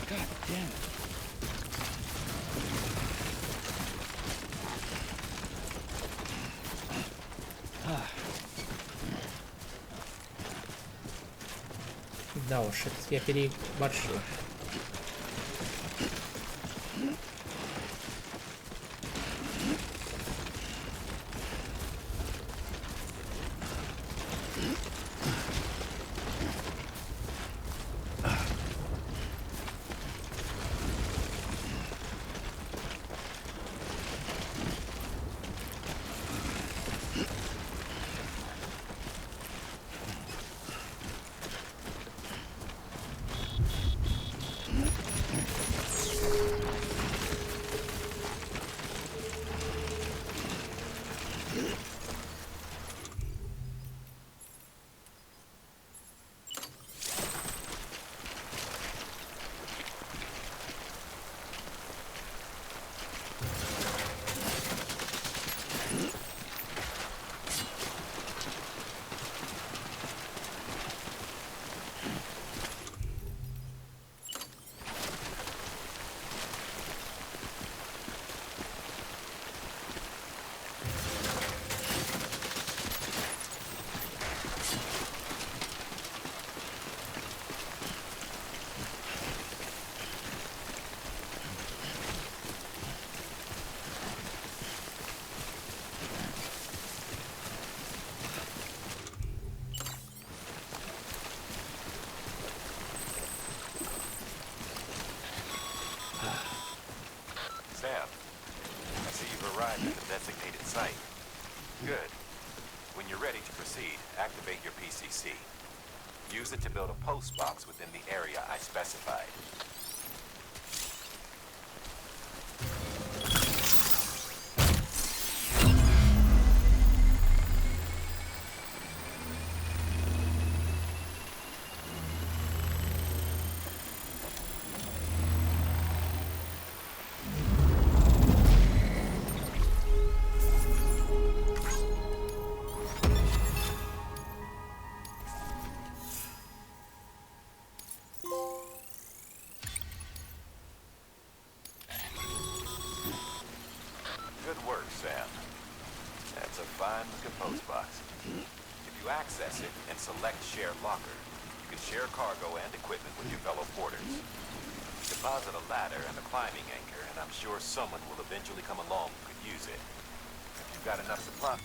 God damn it. Да уж, это я переборщил. When you're ready to proceed, activate your PCC. Use it to build a post box within the area I specified. Good work, Sam. That's a fine-looking post box. If you access it and select Share Locker, you can share cargo and equipment with your fellow porters. Deposit a ladder and a climbing anchor, and I'm sure someone will eventually come along who could use it. If you've got enough supply...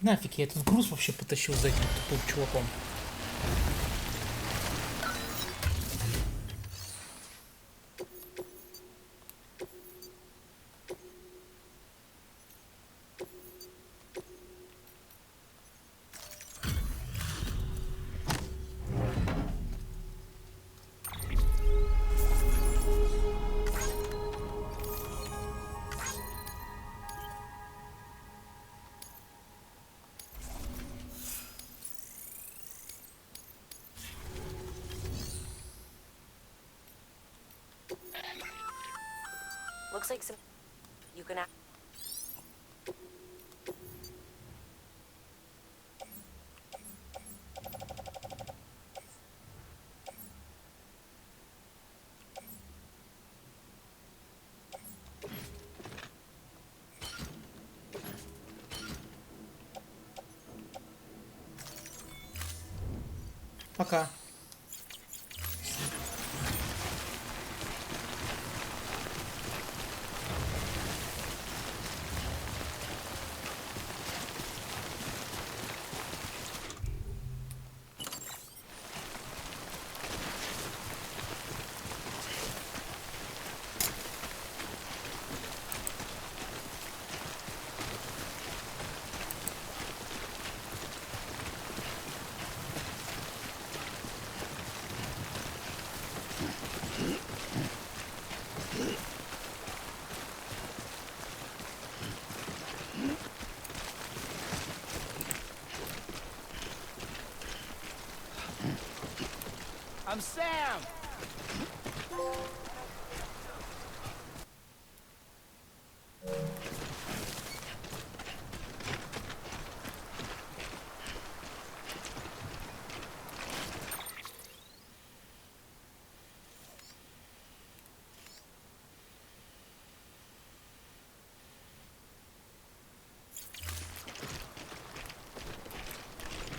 Нафиг я этот груз вообще потащил за этим тупым чуваком. Looks like some... You can... пока. I'm Sam!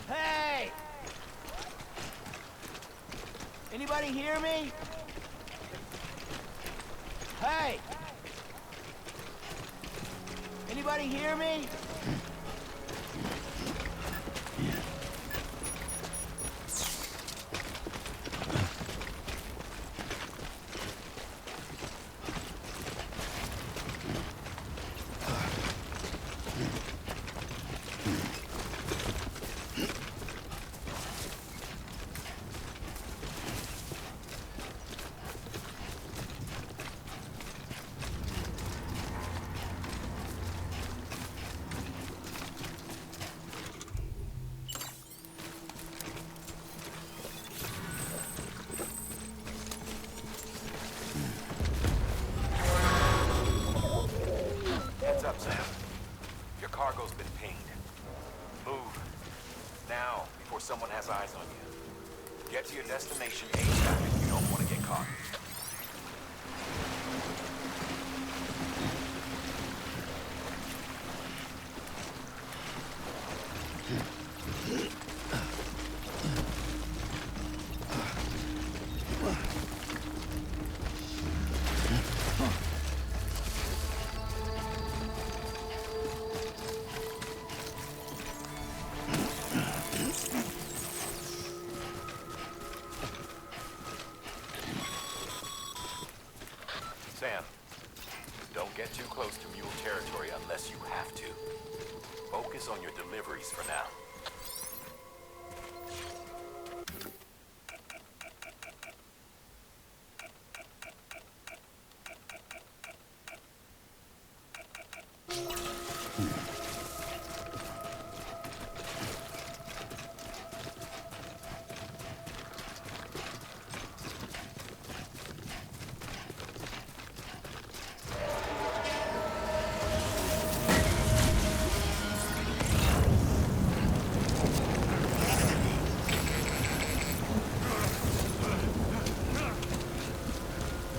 Hey! Anybody hear me? Hey! Anybody hear me? Heads up, Sam. Your cargo's been pinged. Move. Now, before someone has eyes on you. Get to your destination ASAP if you don't want to get caught. Sam, don't get too close to mule territory unless you have to. Focus on your deliveries for now.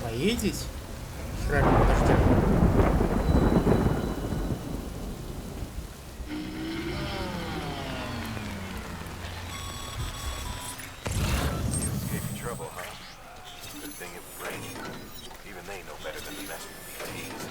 Боитесь? Правильно, подожди. Escaping trouble, huh? Good thing it was raining. Even they know better than to mess with BTs.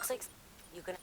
Looks like you can...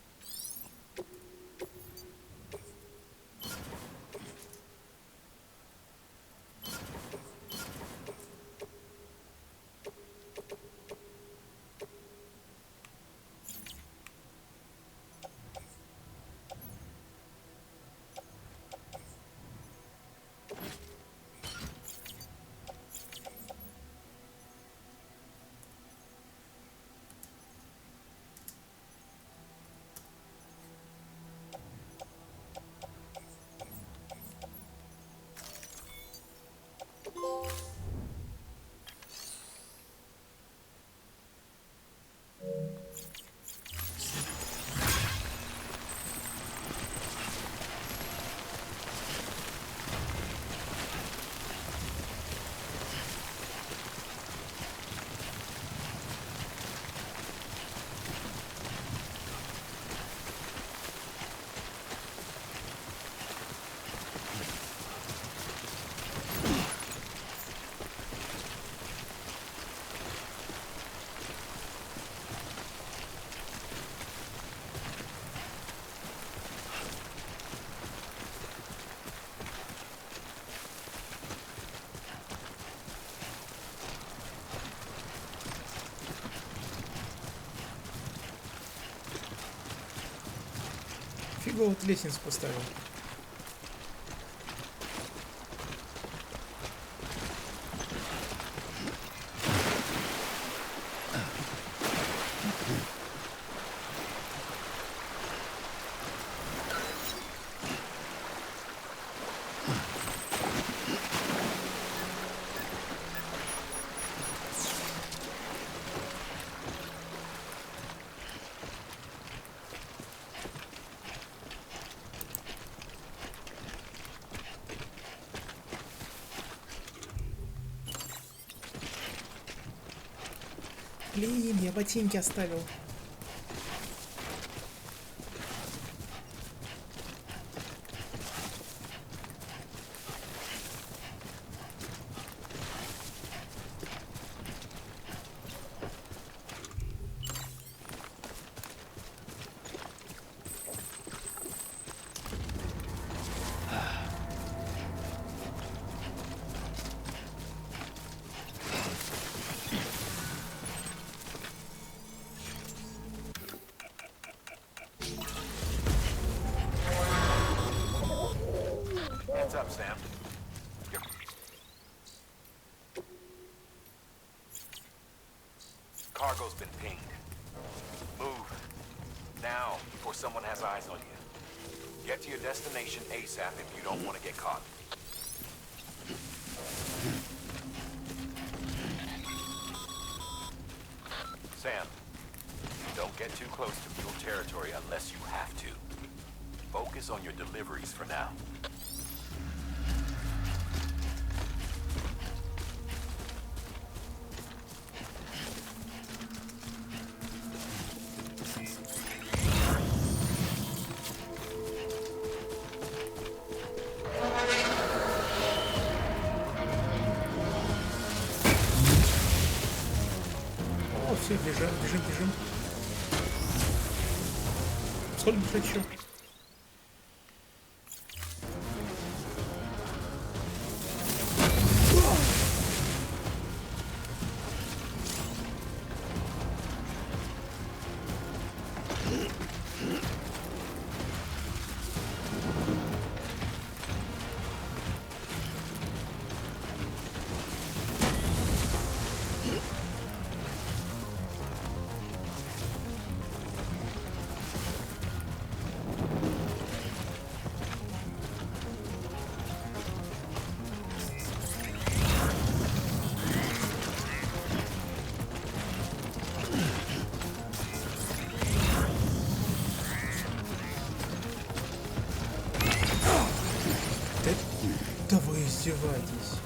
Фигово вот лестницу поставил. Блин, я ботинки оставил. Hands up, Sam. Cargo's been pinged. Move. Now, before someone has eyes on you. Get to your destination ASAP if you don't want to get caught. Sam, don't get too close to mule territory unless you have to. Focus on your deliveries for now. О, все, бежим, бежим, бежим. Сколько бежать еще? Да вы издеваетесь.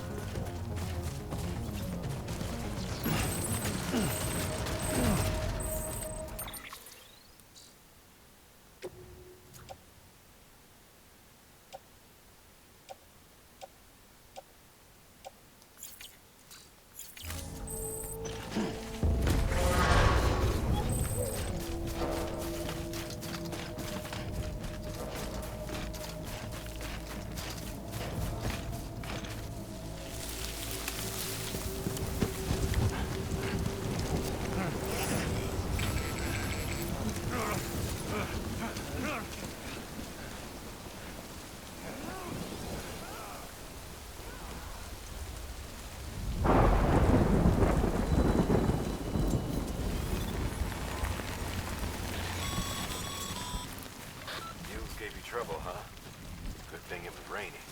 it was raining.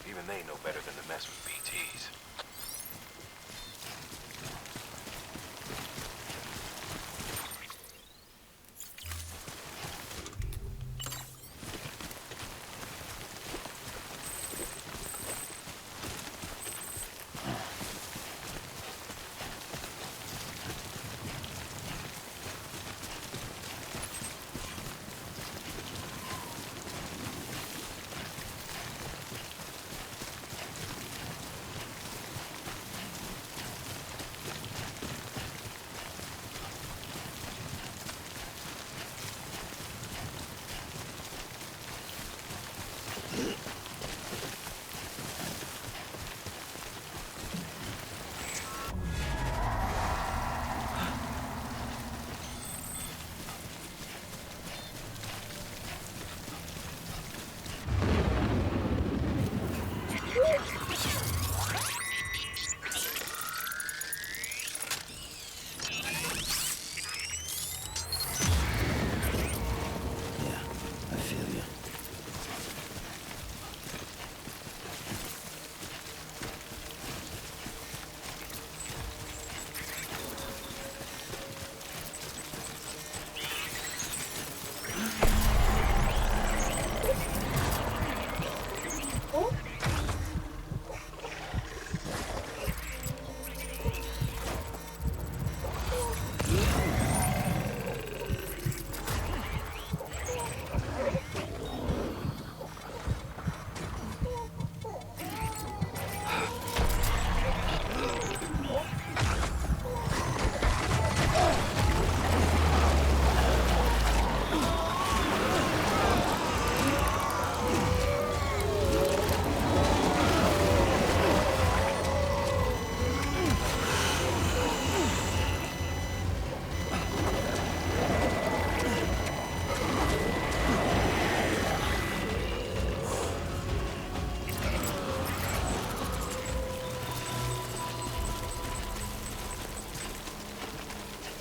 Even they know better than to mess with BTs.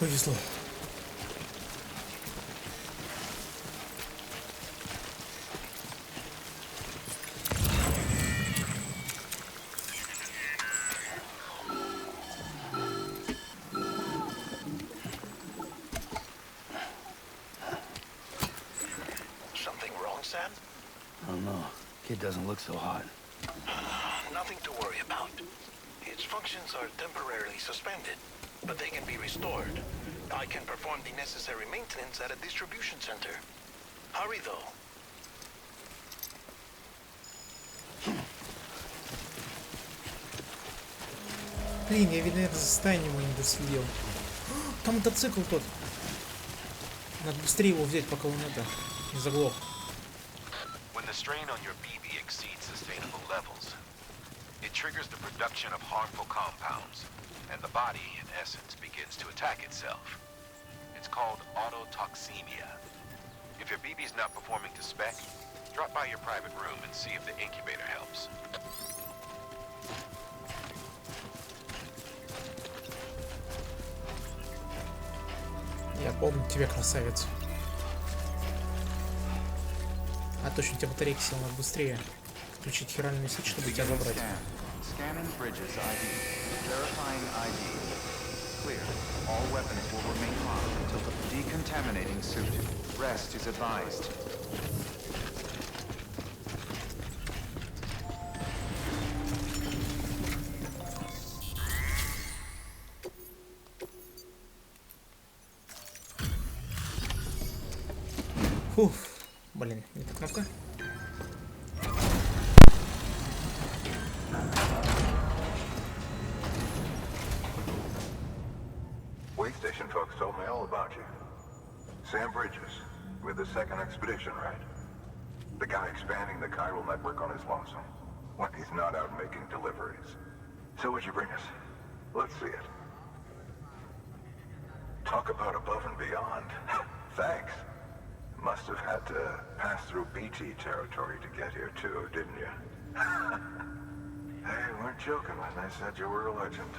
Повезло. Something wrong, Sam? I don't know. Kid doesn't look so hot. Nothing to worry about. Its functions are temporarily suspended, but they can be restored. I can perform the necessary maintenance at a distribution center. Hurry, though. Блин, я, видно, это состояние ему не доследил. Там мотоцикл тот. Надо быстрее его взять, пока он это не заглох. When the strain on your BB exceeds sustainable levels, it triggers the production of harmful compounds, and the body, in essence, begins to attack itself. It's called autotoxemia. If your BB's not performing to spec, drop by your private room and see if the incubator helps. Я помню тебя, красавец. А точно, у тебя батарейки сел, надо быстрее включить хиральную сеть, чтобы тебя забрать. Scanning Bridges ID. Verifying ID. Clear. All weapons will remain locked until the decontaminating suit. Rest is advised. Фух, блин, не та кнопка. Way station folks told me all about you. Sam Bridges, with the second expedition, right? The guy expanding the chiral network on his lonesome, when he's not out making deliveries. So what'd you bring us? Let's see it. Talk about above and beyond. Thanks. Must have had to pass through BT territory to get here too, didn't you? Hey, weren't joking when I said you were a legend.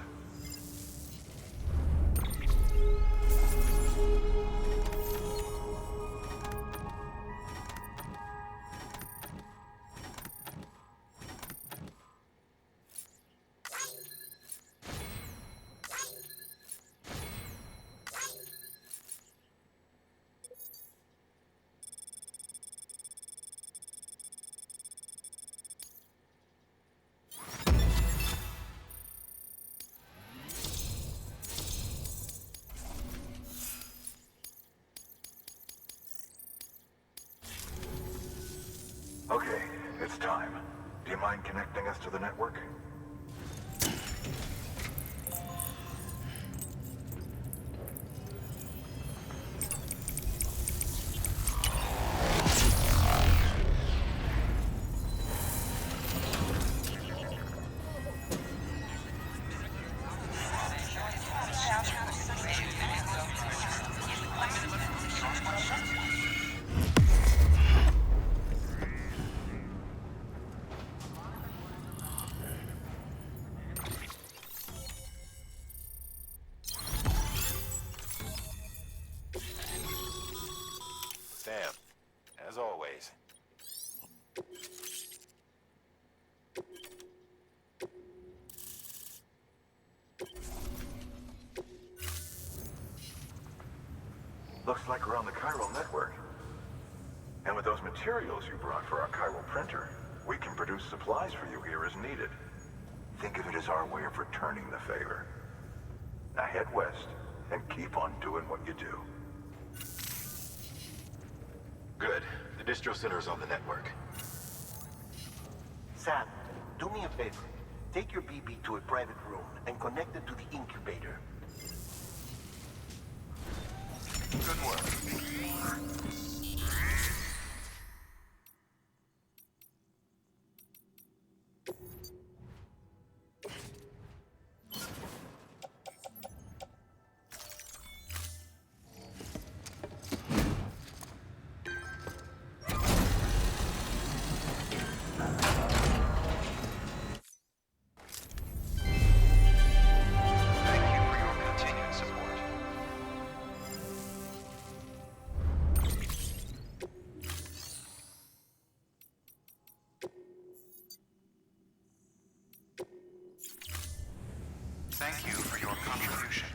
mind connecting us to the network? Sam, as always. Looks like we're on the chiral network. And with those materials you brought for our chiral printer, we can produce supplies for you here as needed. Think of it as our way of returning the favor. Now head west and keep on doing what you do. Good. The distro center is on the network. Sam, do me a favor. Take your BB to a private room and connect it to the incubator. Good work. Thank you for your contribution.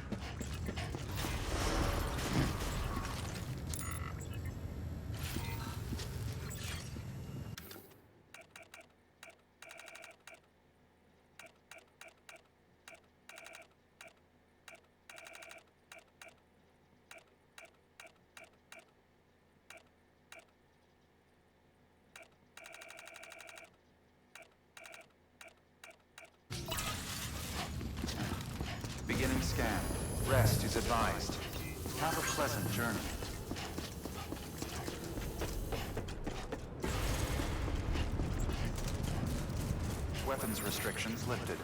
Beginning scan. Rest is advised. Have a pleasant journey. Weapons restrictions lifted.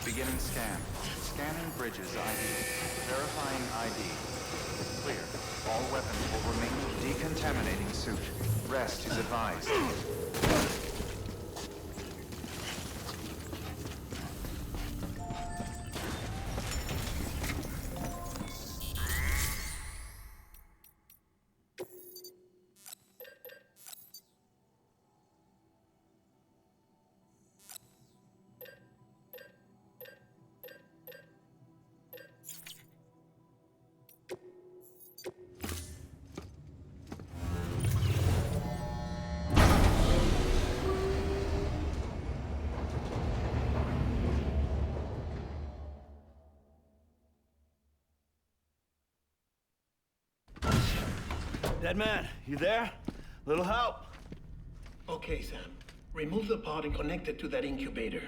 Beginning scan. Scanning bridges ID. Verifying ID. Clear. All weapons will remain. Decontaminating suit. Rest is advised. Dead man, you there? Little help? Okay, Sam. Remove the pod and connect it to that incubator.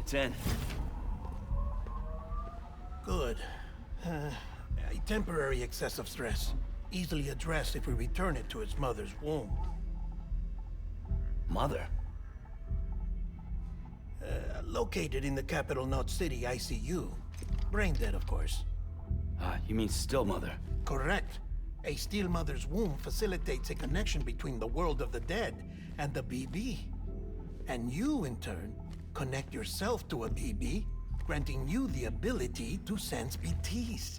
It's in. Good. A temporary excessive stress. Easily addressed if we return it to its mother's womb. Mother? Located in the capital Knot City ICU. Brain dead, of course. You mean still mother? Correct. A still mother's womb facilitates a connection between the world of the dead and the BB. And you, in turn, connect yourself to a BB, granting you the ability to sense BTs.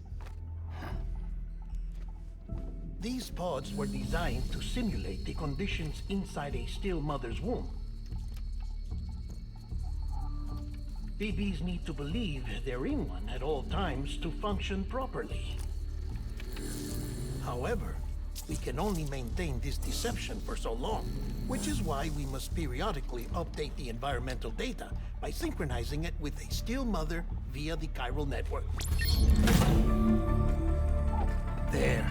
These pods were designed to simulate the conditions inside a still mother's womb. BBs need to believe they're in one at all times to function properly. However, we can only maintain this deception for so long, which is why we must periodically update the environmental data by synchronizing it with a still mother via the chiral network. There.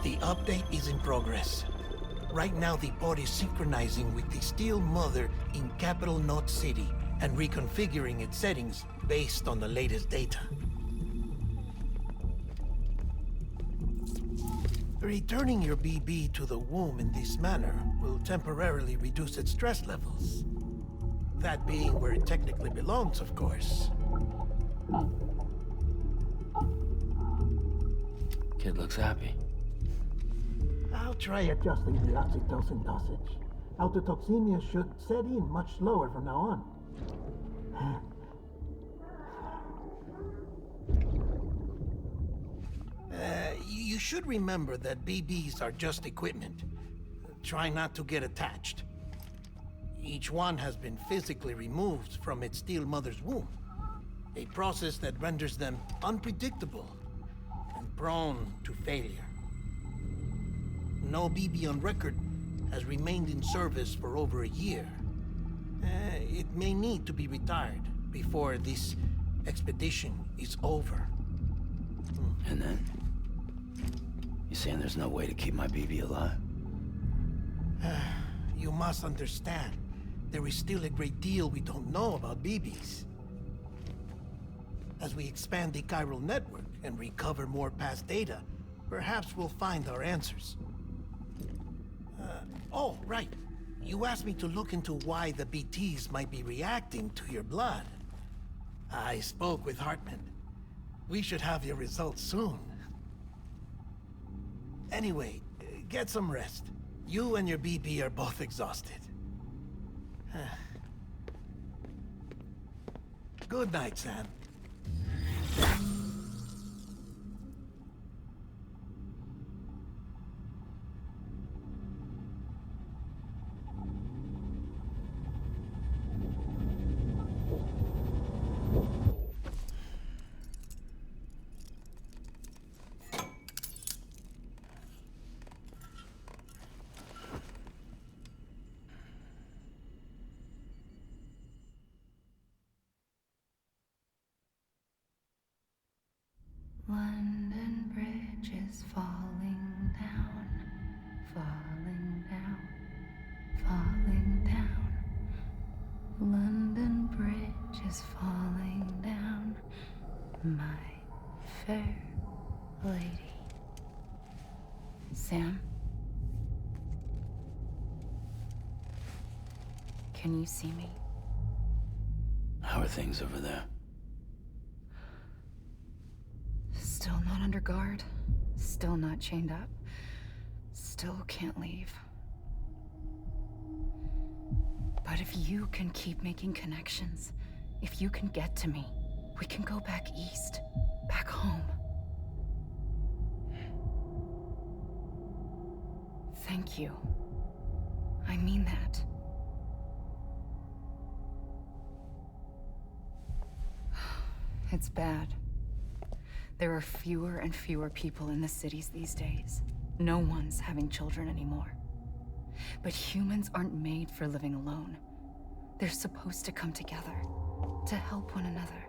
The update is in progress. Right now, the pod is synchronizing with the Steel Mother in Capital Knot City and reconfiguring its settings based on the latest data. Returning your BB to the womb in this manner will temporarily reduce its stress levels. That being where it technically belongs, of course. Kid looks happy. I'll try adjusting the oxytocin dosage. Autotoxemia should set in much slower from now on. You should remember that BBs are just equipment. Try not to get attached. Each one has been physically removed from its steel mother's womb. A process that renders them unpredictable and prone to failure. No BB on record has remained in service for over a year. It may need to be retired before this expedition is over. And then? You saying there's no way to keep my BB alive? You must understand, there is still a great deal we don't know about BBs. As we expand the chiral network and recover more past data, perhaps we'll find our answers. Oh, right. You asked me to look into why the BTs might be reacting to your blood. I spoke with Hartman. We should have your results soon. Anyway, get some rest. You and your BB are both exhausted. Good night, Sam. London Bridge is falling down, falling down, falling down. London Bridge is falling down, my fair lady. Sam? Can you see me? How are things over there? Still not under guard, still not chained up, still can't leave. But if you can keep making connections, if you can get to me, we can go back east, back home. Thank you. I mean that. It's bad. There are fewer and fewer people in the cities these days. No one's having children anymore. But humans aren't made for living alone. They're supposed to come together, to help one another.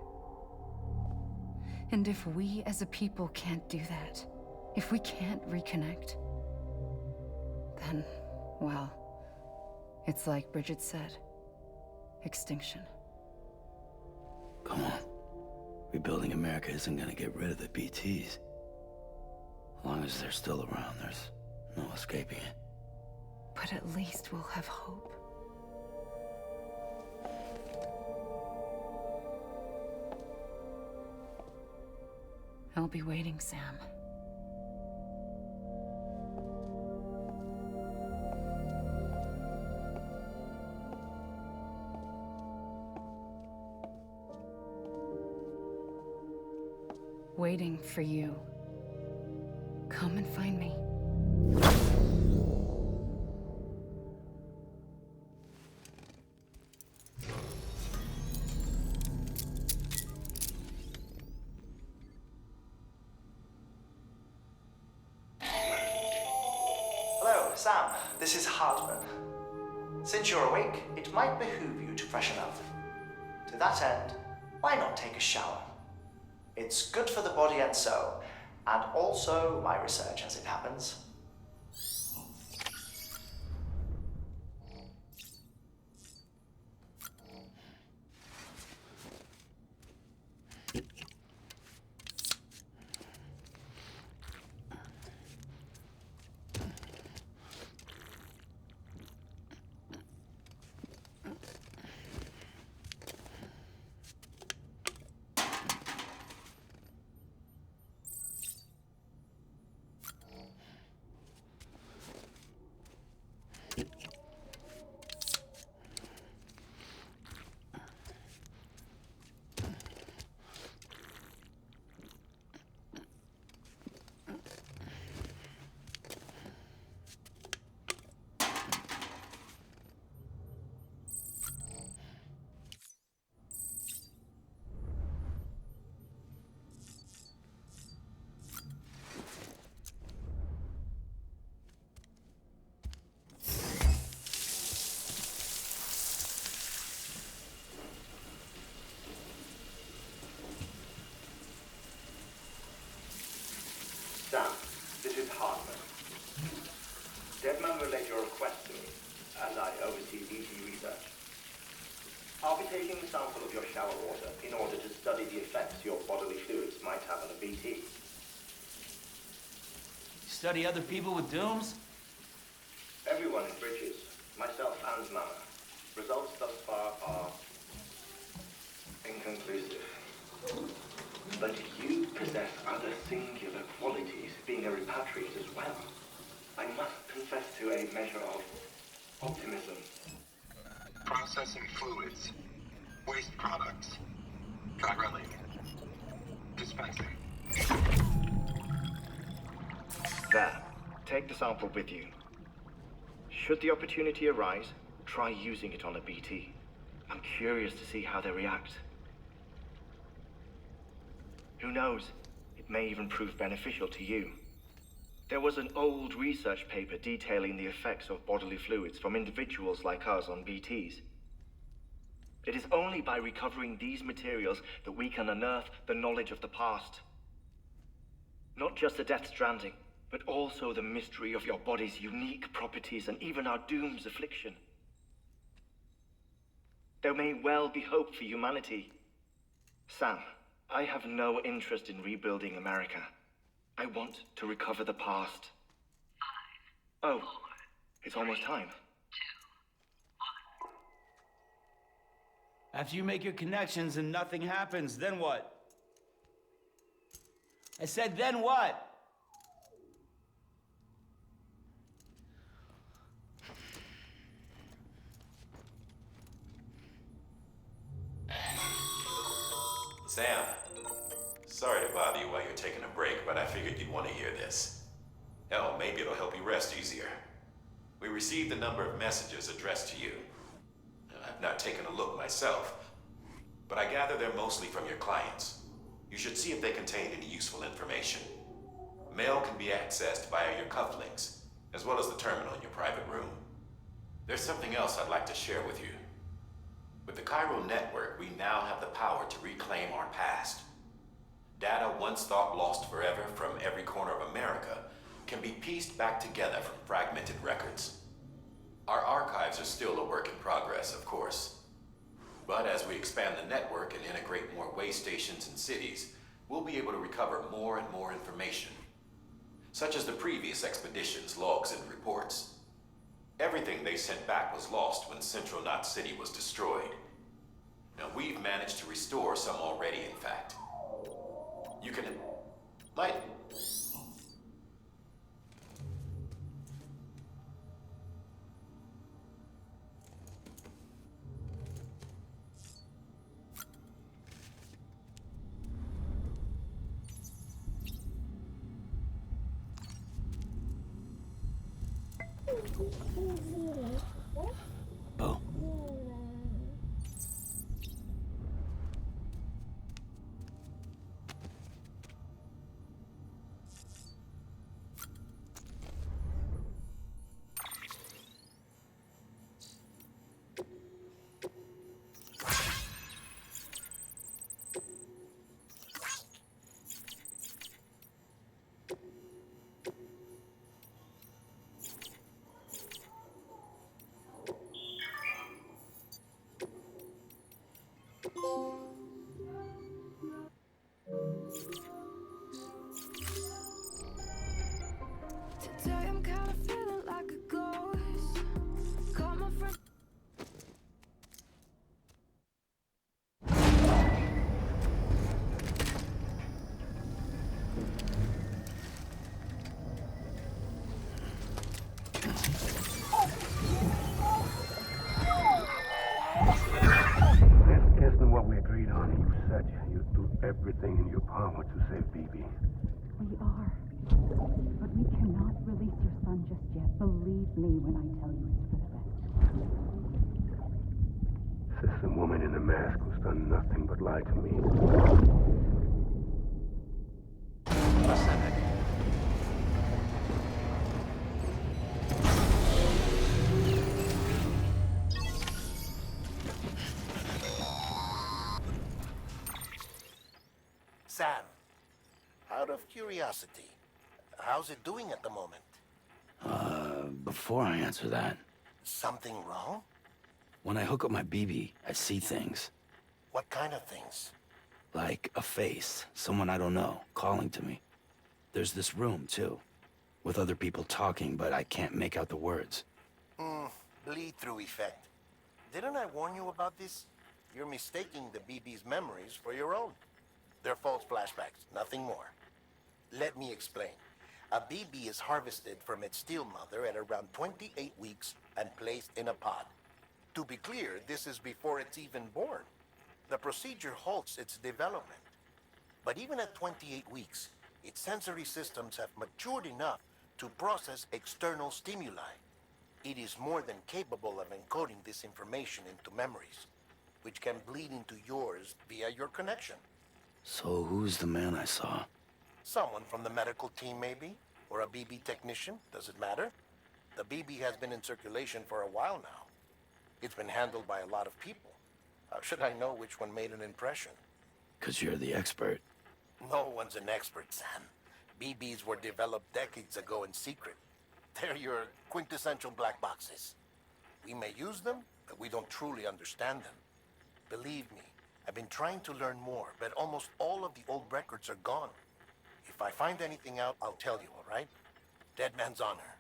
And if we as a people can't do that, if we can't reconnect, then, well, it's like Bridget said, extinction. Come on. Rebuilding America isn't gonna get rid of the BTs. As long as they're still around, there's no escaping it. But at least we'll have hope. I'll be waiting, Sam. Waiting for you. Come and find me. Sam, this is Hardman. Since you're awake, it might behoove you to freshen up. To that end, why not take a shower? It's good for the body and soul, and also my research as it happens. Sam, this is Hardman. Deadman relayed your request to me, as I oversee BT research. I'll be taking a sample of your shower water in order to study the effects your bodily fluids might have on a BT. Study other people with dooms? Everyone in Bridges, myself and Mama. Results thus far are inconclusive. But you possess other singular qualities, being a repatriate as well. I must confess to a measure of optimism. Processing fluids. Waste products. Chirelli. Dispensing. There. Take the sample with you. Should the opportunity arise, try using it on a BT. I'm curious to see how they react. Who knows? It may even prove beneficial to you. There was an old research paper detailing the effects of bodily fluids from individuals like us on BTs. It is only by recovering these materials that we can unearth the knowledge of the past. Not just the Death Stranding, but also the mystery of your body's unique properties and even our doom's affliction. There may well be hope for humanity. Sam, I have no interest in rebuilding America. I want to recover the past. 5, oh, 4, it's almost time. 2, 1. After you make your connections and nothing happens, then what? I said, then what? Sam, sorry to bother you while you're taking a break, but I figured you'd want to hear this. Hell, maybe it'll help you rest easier. We received a number of messages addressed to you. I've not taken a look myself, but I gather they're mostly from your clients. You should see if they contain any useful information. Mail can be accessed via your cufflinks, as well as the terminal in your private room. There's something else I'd like to share with you. With the Chiral network, we now have the power to reclaim our past. Data once thought lost forever from every corner of America can be pieced back together from fragmented records. Our archives are still a work in progress, of course. But as we expand the network and integrate more way stations and cities, we'll be able to recover more and more information, such as the previous expedition's logs and reports. Everything they sent back was lost when Central Knot City was destroyed. Now, we've managed to restore some already, in fact. You can... might... Oh. Mama to save Bibi. We are. But we cannot release your son just yet. Believe me when I tell you it's for the best. Says the woman in the mask who's done nothing but lie to me. Ascending. Sam, out of curiosity, how's it doing at the moment? Before I answer that, Something wrong? when I hook up my BB, I see things. What kind of things? Like a face, someone I don't know, calling to me. There's this room, too, with other people talking, but I can't make out the words. Bleed-through effect. Didn't I warn you about this? You're mistaking the BB's memories for your own. They're false flashbacks, nothing more. Let me explain. A BB is harvested from its steel mother at around 28 weeks and placed in a pod. To be clear, this is before it's even born. The procedure halts its development. But even at 28 weeks, its sensory systems have matured enough to process external stimuli. It is more than capable of encoding this information into memories, which can bleed into yours via your connection. So who's the man I saw? Someone from the medical team, maybe? Or a BB technician? Does it matter? The BB has been in circulation for a while now. It's been handled by a lot of people. How should I know which one made an impression? 'Cause you're the expert. No one's an expert, Sam. BBs were developed decades ago in secret. They're your quintessential black boxes. We may use them, but we don't truly understand them. Believe me, I've been trying to learn more, but almost all of the old records are gone. If I find anything out, I'll tell you, all right? Dead man's honor.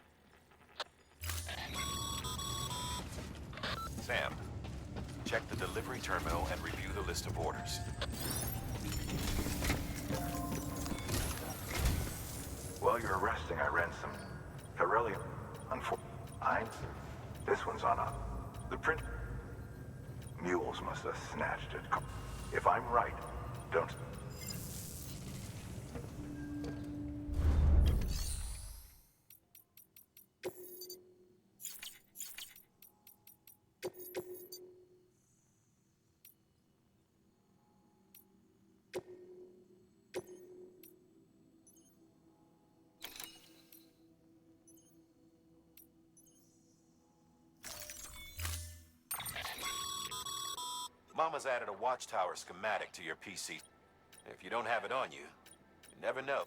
Sam, check the delivery terminal and review the list of orders. While you're resting, I ran some Corellium. This one's on a... The print... Mules must have snatched it. If I'm right, don't... Mama's added a watchtower schematic to your PC. If you don't have it on you, you never know.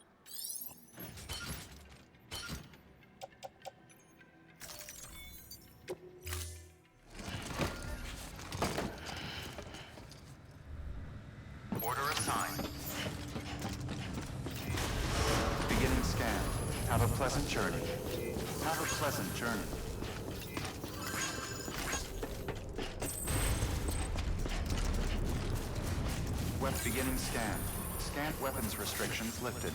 Order assigned. Beginning scan. Have a pleasant journey. Have a pleasant journey. Beginning scan. Scan weapons restrictions lifted.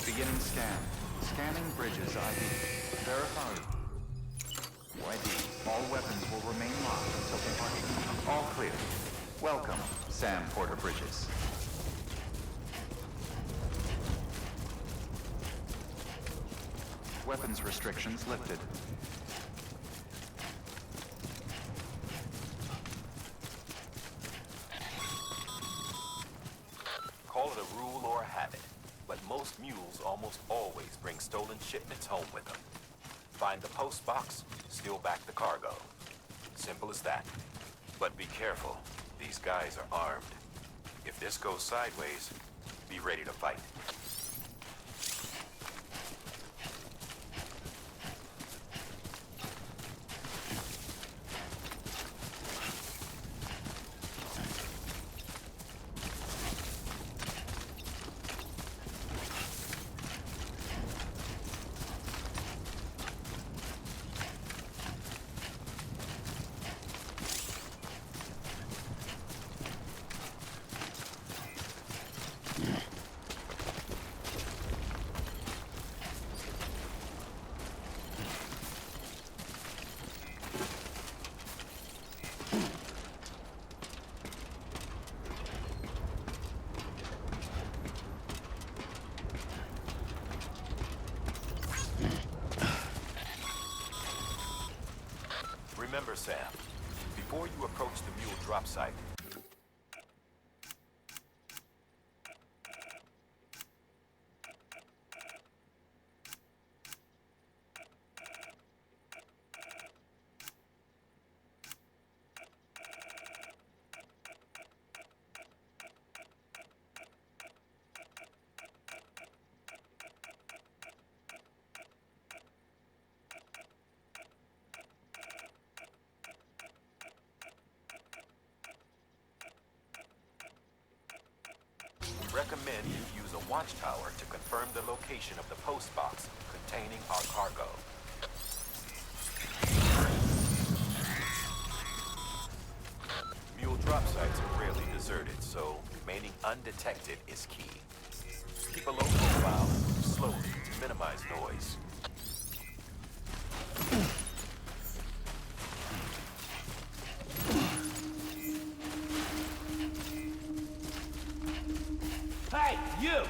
Beginning scan. Scanning bridges ID. Verify. ID. All weapons will remain locked until departure. All clear. Welcome, Sam Porter Bridges. Weapons restrictions lifted. Call it a rule or a habit, but most mules almost always bring stolen shipments home with them. Find the post box, steal back the cargo. Simple as that. But be careful. These guys are armed. If this goes sideways, be ready to fight. Sam. Before you approach the mule drop site, recommend you use a watchtower to confirm the location of the post box containing our cargo. Mule drop sites are rarely deserted, so remaining undetected is key. Keep a low profile, slowly to minimize noise. Hey, you!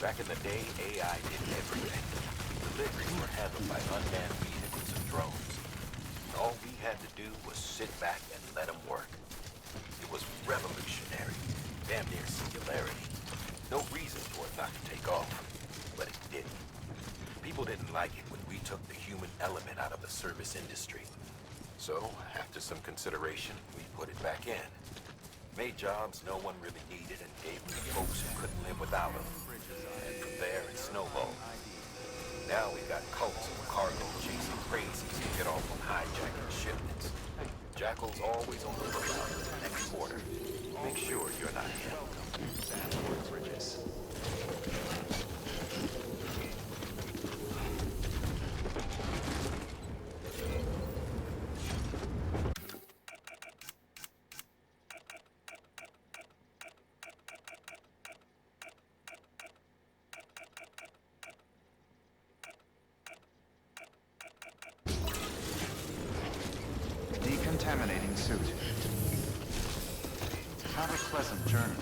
Back in the day, AI did everything. Deliveries were handled by unmanned vehicles and drones. All we had to do was sit back and let them work. It was revolutionary, damn near singularity. No reason for it not to take off, but it didn't. People didn't like it when we took the human element out of the service industry. So, after some consideration, we put it back in. Made jobs no one really needed and gave them to folks who couldn't live without them. And from there, it snowballed. Now we've got cults of cargo chasing crazies who get off on hijacking shipments. Jackal's always on the lookout for the next order. Make sure you're not him. Bridges. Decontaminating suit. Not a pleasant journey.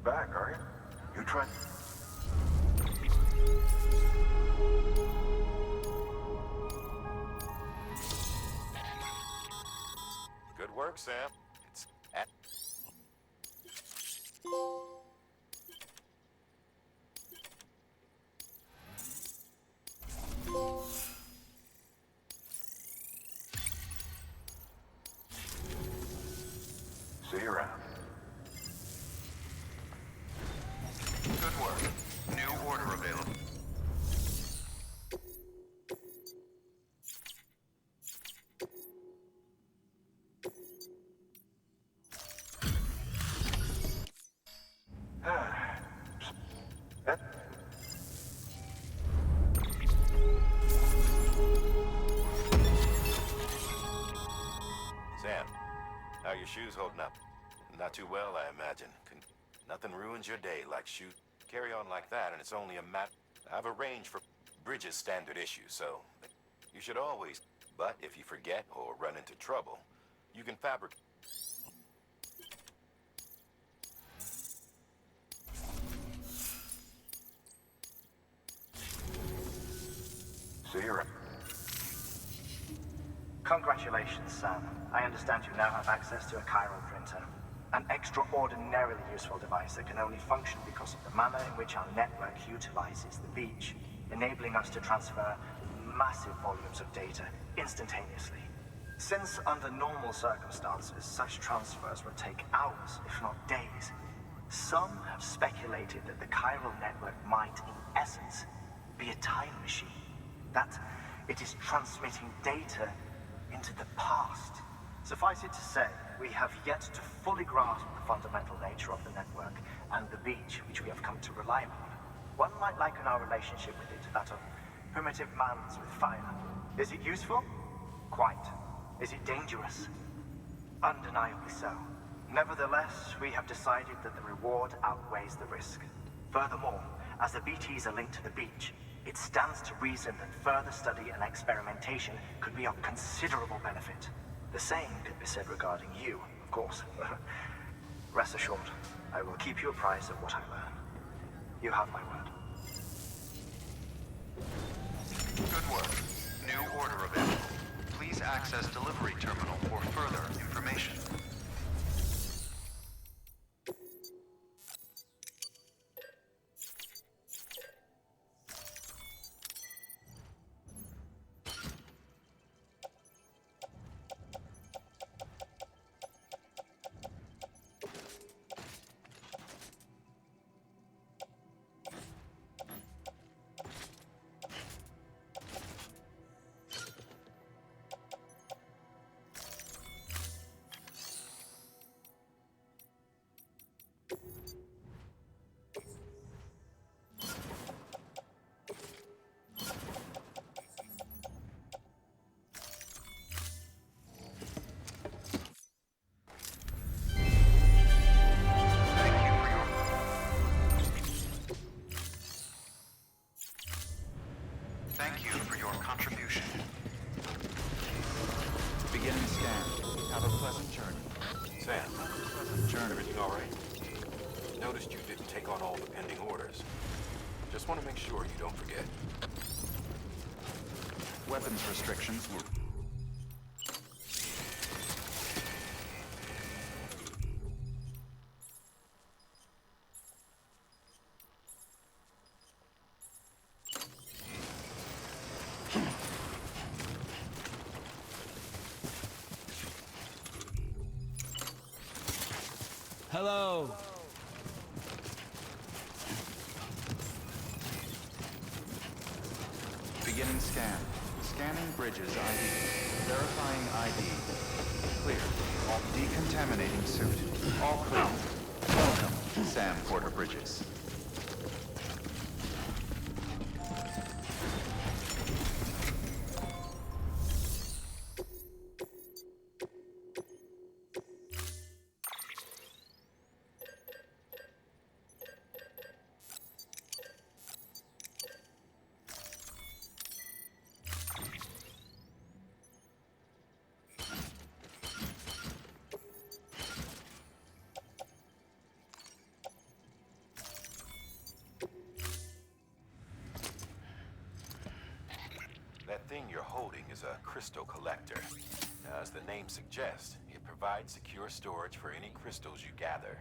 Back, are you? You tried... Good work, Sam. It's at... See you around. Good work. New order available. Sam, how are your shoes holding up? Not too well, I imagine. Nothing ruins your day like shoot. Carry on like that, and it's only a matter. I've arranged for Bridges standard issue, so you should always. But if you forget or run into trouble, you can fabricate. See you around. Congratulations, Sam. I understand you now have access to a chiral printer. An extraordinarily useful device that can only function because of the manner in which our network utilizes the beach, enabling us to transfer massive volumes of data instantaneously. Since under normal circumstances, such transfers would take hours, if not days, some have speculated that the chiral network might, in essence, be a time machine. That it is transmitting data into the past. Suffice it to say, we have yet to fully grasp the fundamental nature of the network and the beach which we have come to rely upon. One might liken our relationship with it to that of primitive mans with fire. Is it useful? Quite. Is it dangerous? Undeniably so. Nevertheless, we have decided that the reward outweighs the risk. Furthermore, as the BTs are linked to the beach, it stands to reason that further study and experimentation could be of considerable benefit. The same could be said regarding you, of course. Rest assured, I will keep you apprised of what I learn. You have my word. Good work. New order available. Please access delivery terminal for further information. Thank you for your contribution. Beginning scan. Have a pleasant journey. Sam, Pleasant journey. everything all right? Noticed you didn't take on all the pending orders. Just want to make sure you don't forget. Weapons restrictions will... Hello. Beginning scan. Scanning bridges ID. Verifying ID. Clear. All decontaminating suit. All clear. Welcome, Sam Porter Bridges. That thing you're holding is a crystal collector. Now, as the name suggests, it provides secure storage for any crystals you gather.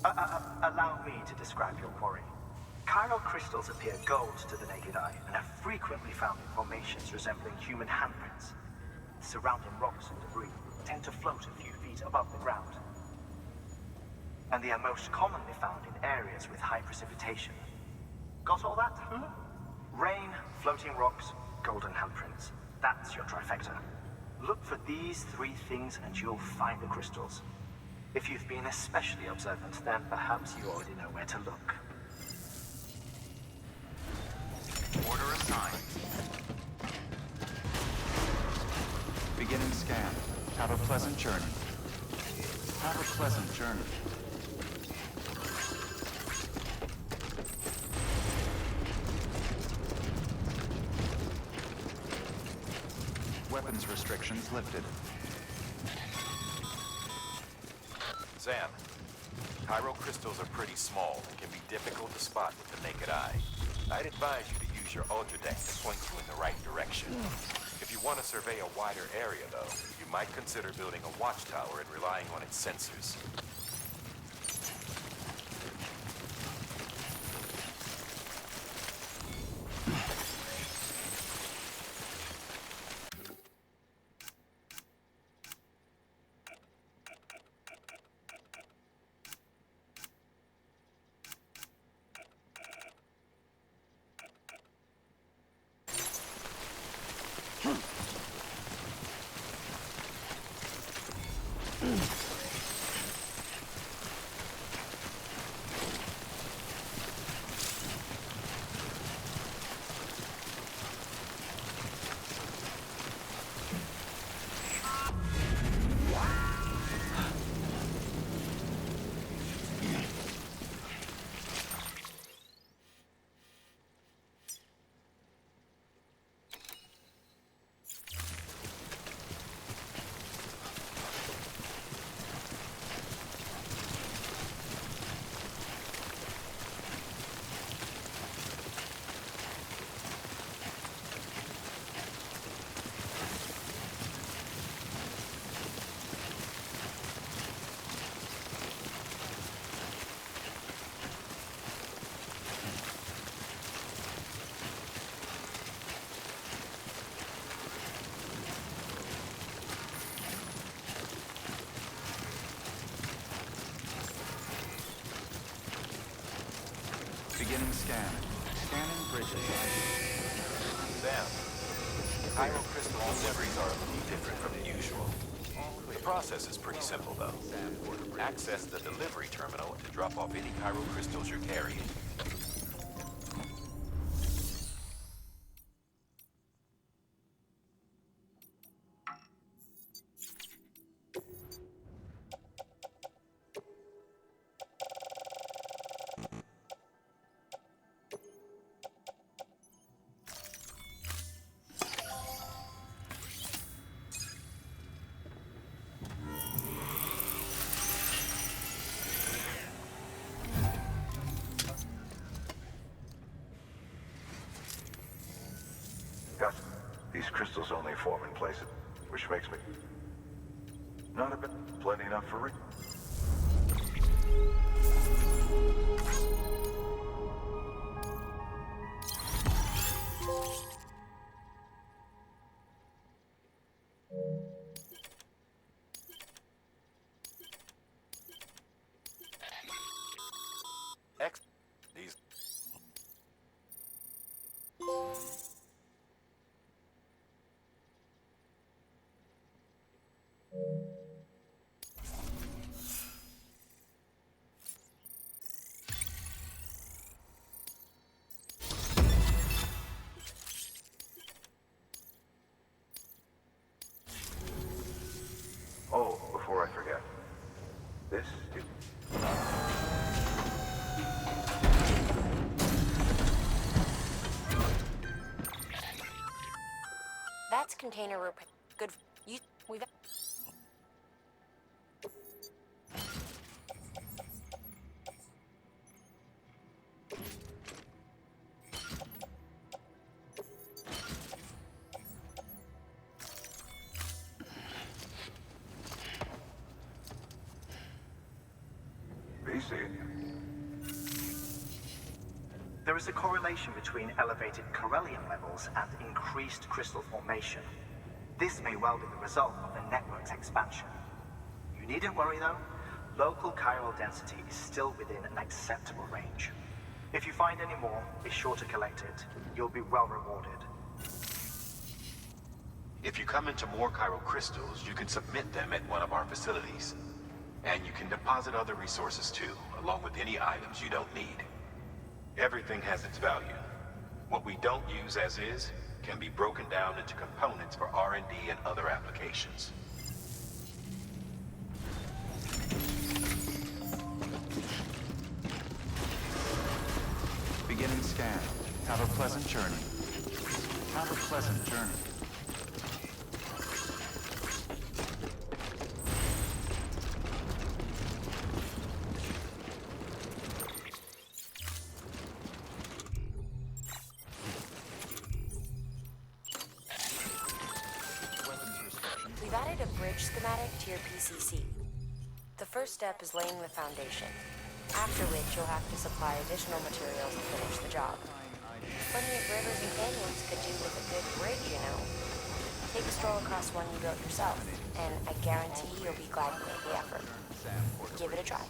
Allow me to describe your quarry. Chiral crystals appear gold to the naked eye and are frequently found in formations resembling human handprints. Surrounding rocks and debris tend to float a few feet above the ground. And they are most commonly found in areas with high precipitation. Got all that? Rain, floating rocks, golden handprints. That's your trifecta. Look for these three things and you'll find the crystals. If you've been especially observant, then perhaps you already know where to look. Order assigned. Beginning scan. Have a pleasant journey. Have a pleasant journey. Weapons restrictions lifted. Sam, chiral crystals are pretty small and can be difficult to spot with the naked eye. I'd advise you to use your ultradeck to point you in the right direction. If you want to survey a wider area, though, you might consider building a watchtower and relying on its sensors. Beginning scan. Scanning bridges. Sam, chiral crystal deliveries are a little different from the usual. The process is pretty simple, though. Access the delivery terminal to drop off any chiral crystals you're carrying. crystals only form in places, which makes me not a bit plenty enough for These. Oh, before I forget. This is... That's container repair. Good. We've. There is a correlation between elevated Corellium levels and increased crystal formation. This may well be the result of the network's expansion. You needn't worry though. Local chiral density is still within an acceptable range. If you find any more, be sure to collect it. You'll be well rewarded. If you come into more chiral crystals, you can submit them at one of our facilities. And you can deposit other resources too, along with any items you don't need. Everything has its value. What we don't use as is can be broken down into components for R&D and other applications. Beginning scan. Have a pleasant journey. Have a pleasant journey. We've added a bridge schematic to your PCC. The first step is laying the foundation, after which you'll have to supply additional materials to finish the job. Plenty of rivers and canyons could do with a good bridge, you know. Take a stroll across one you built yourself, and I guarantee you'll be glad you made the effort. Give it a try.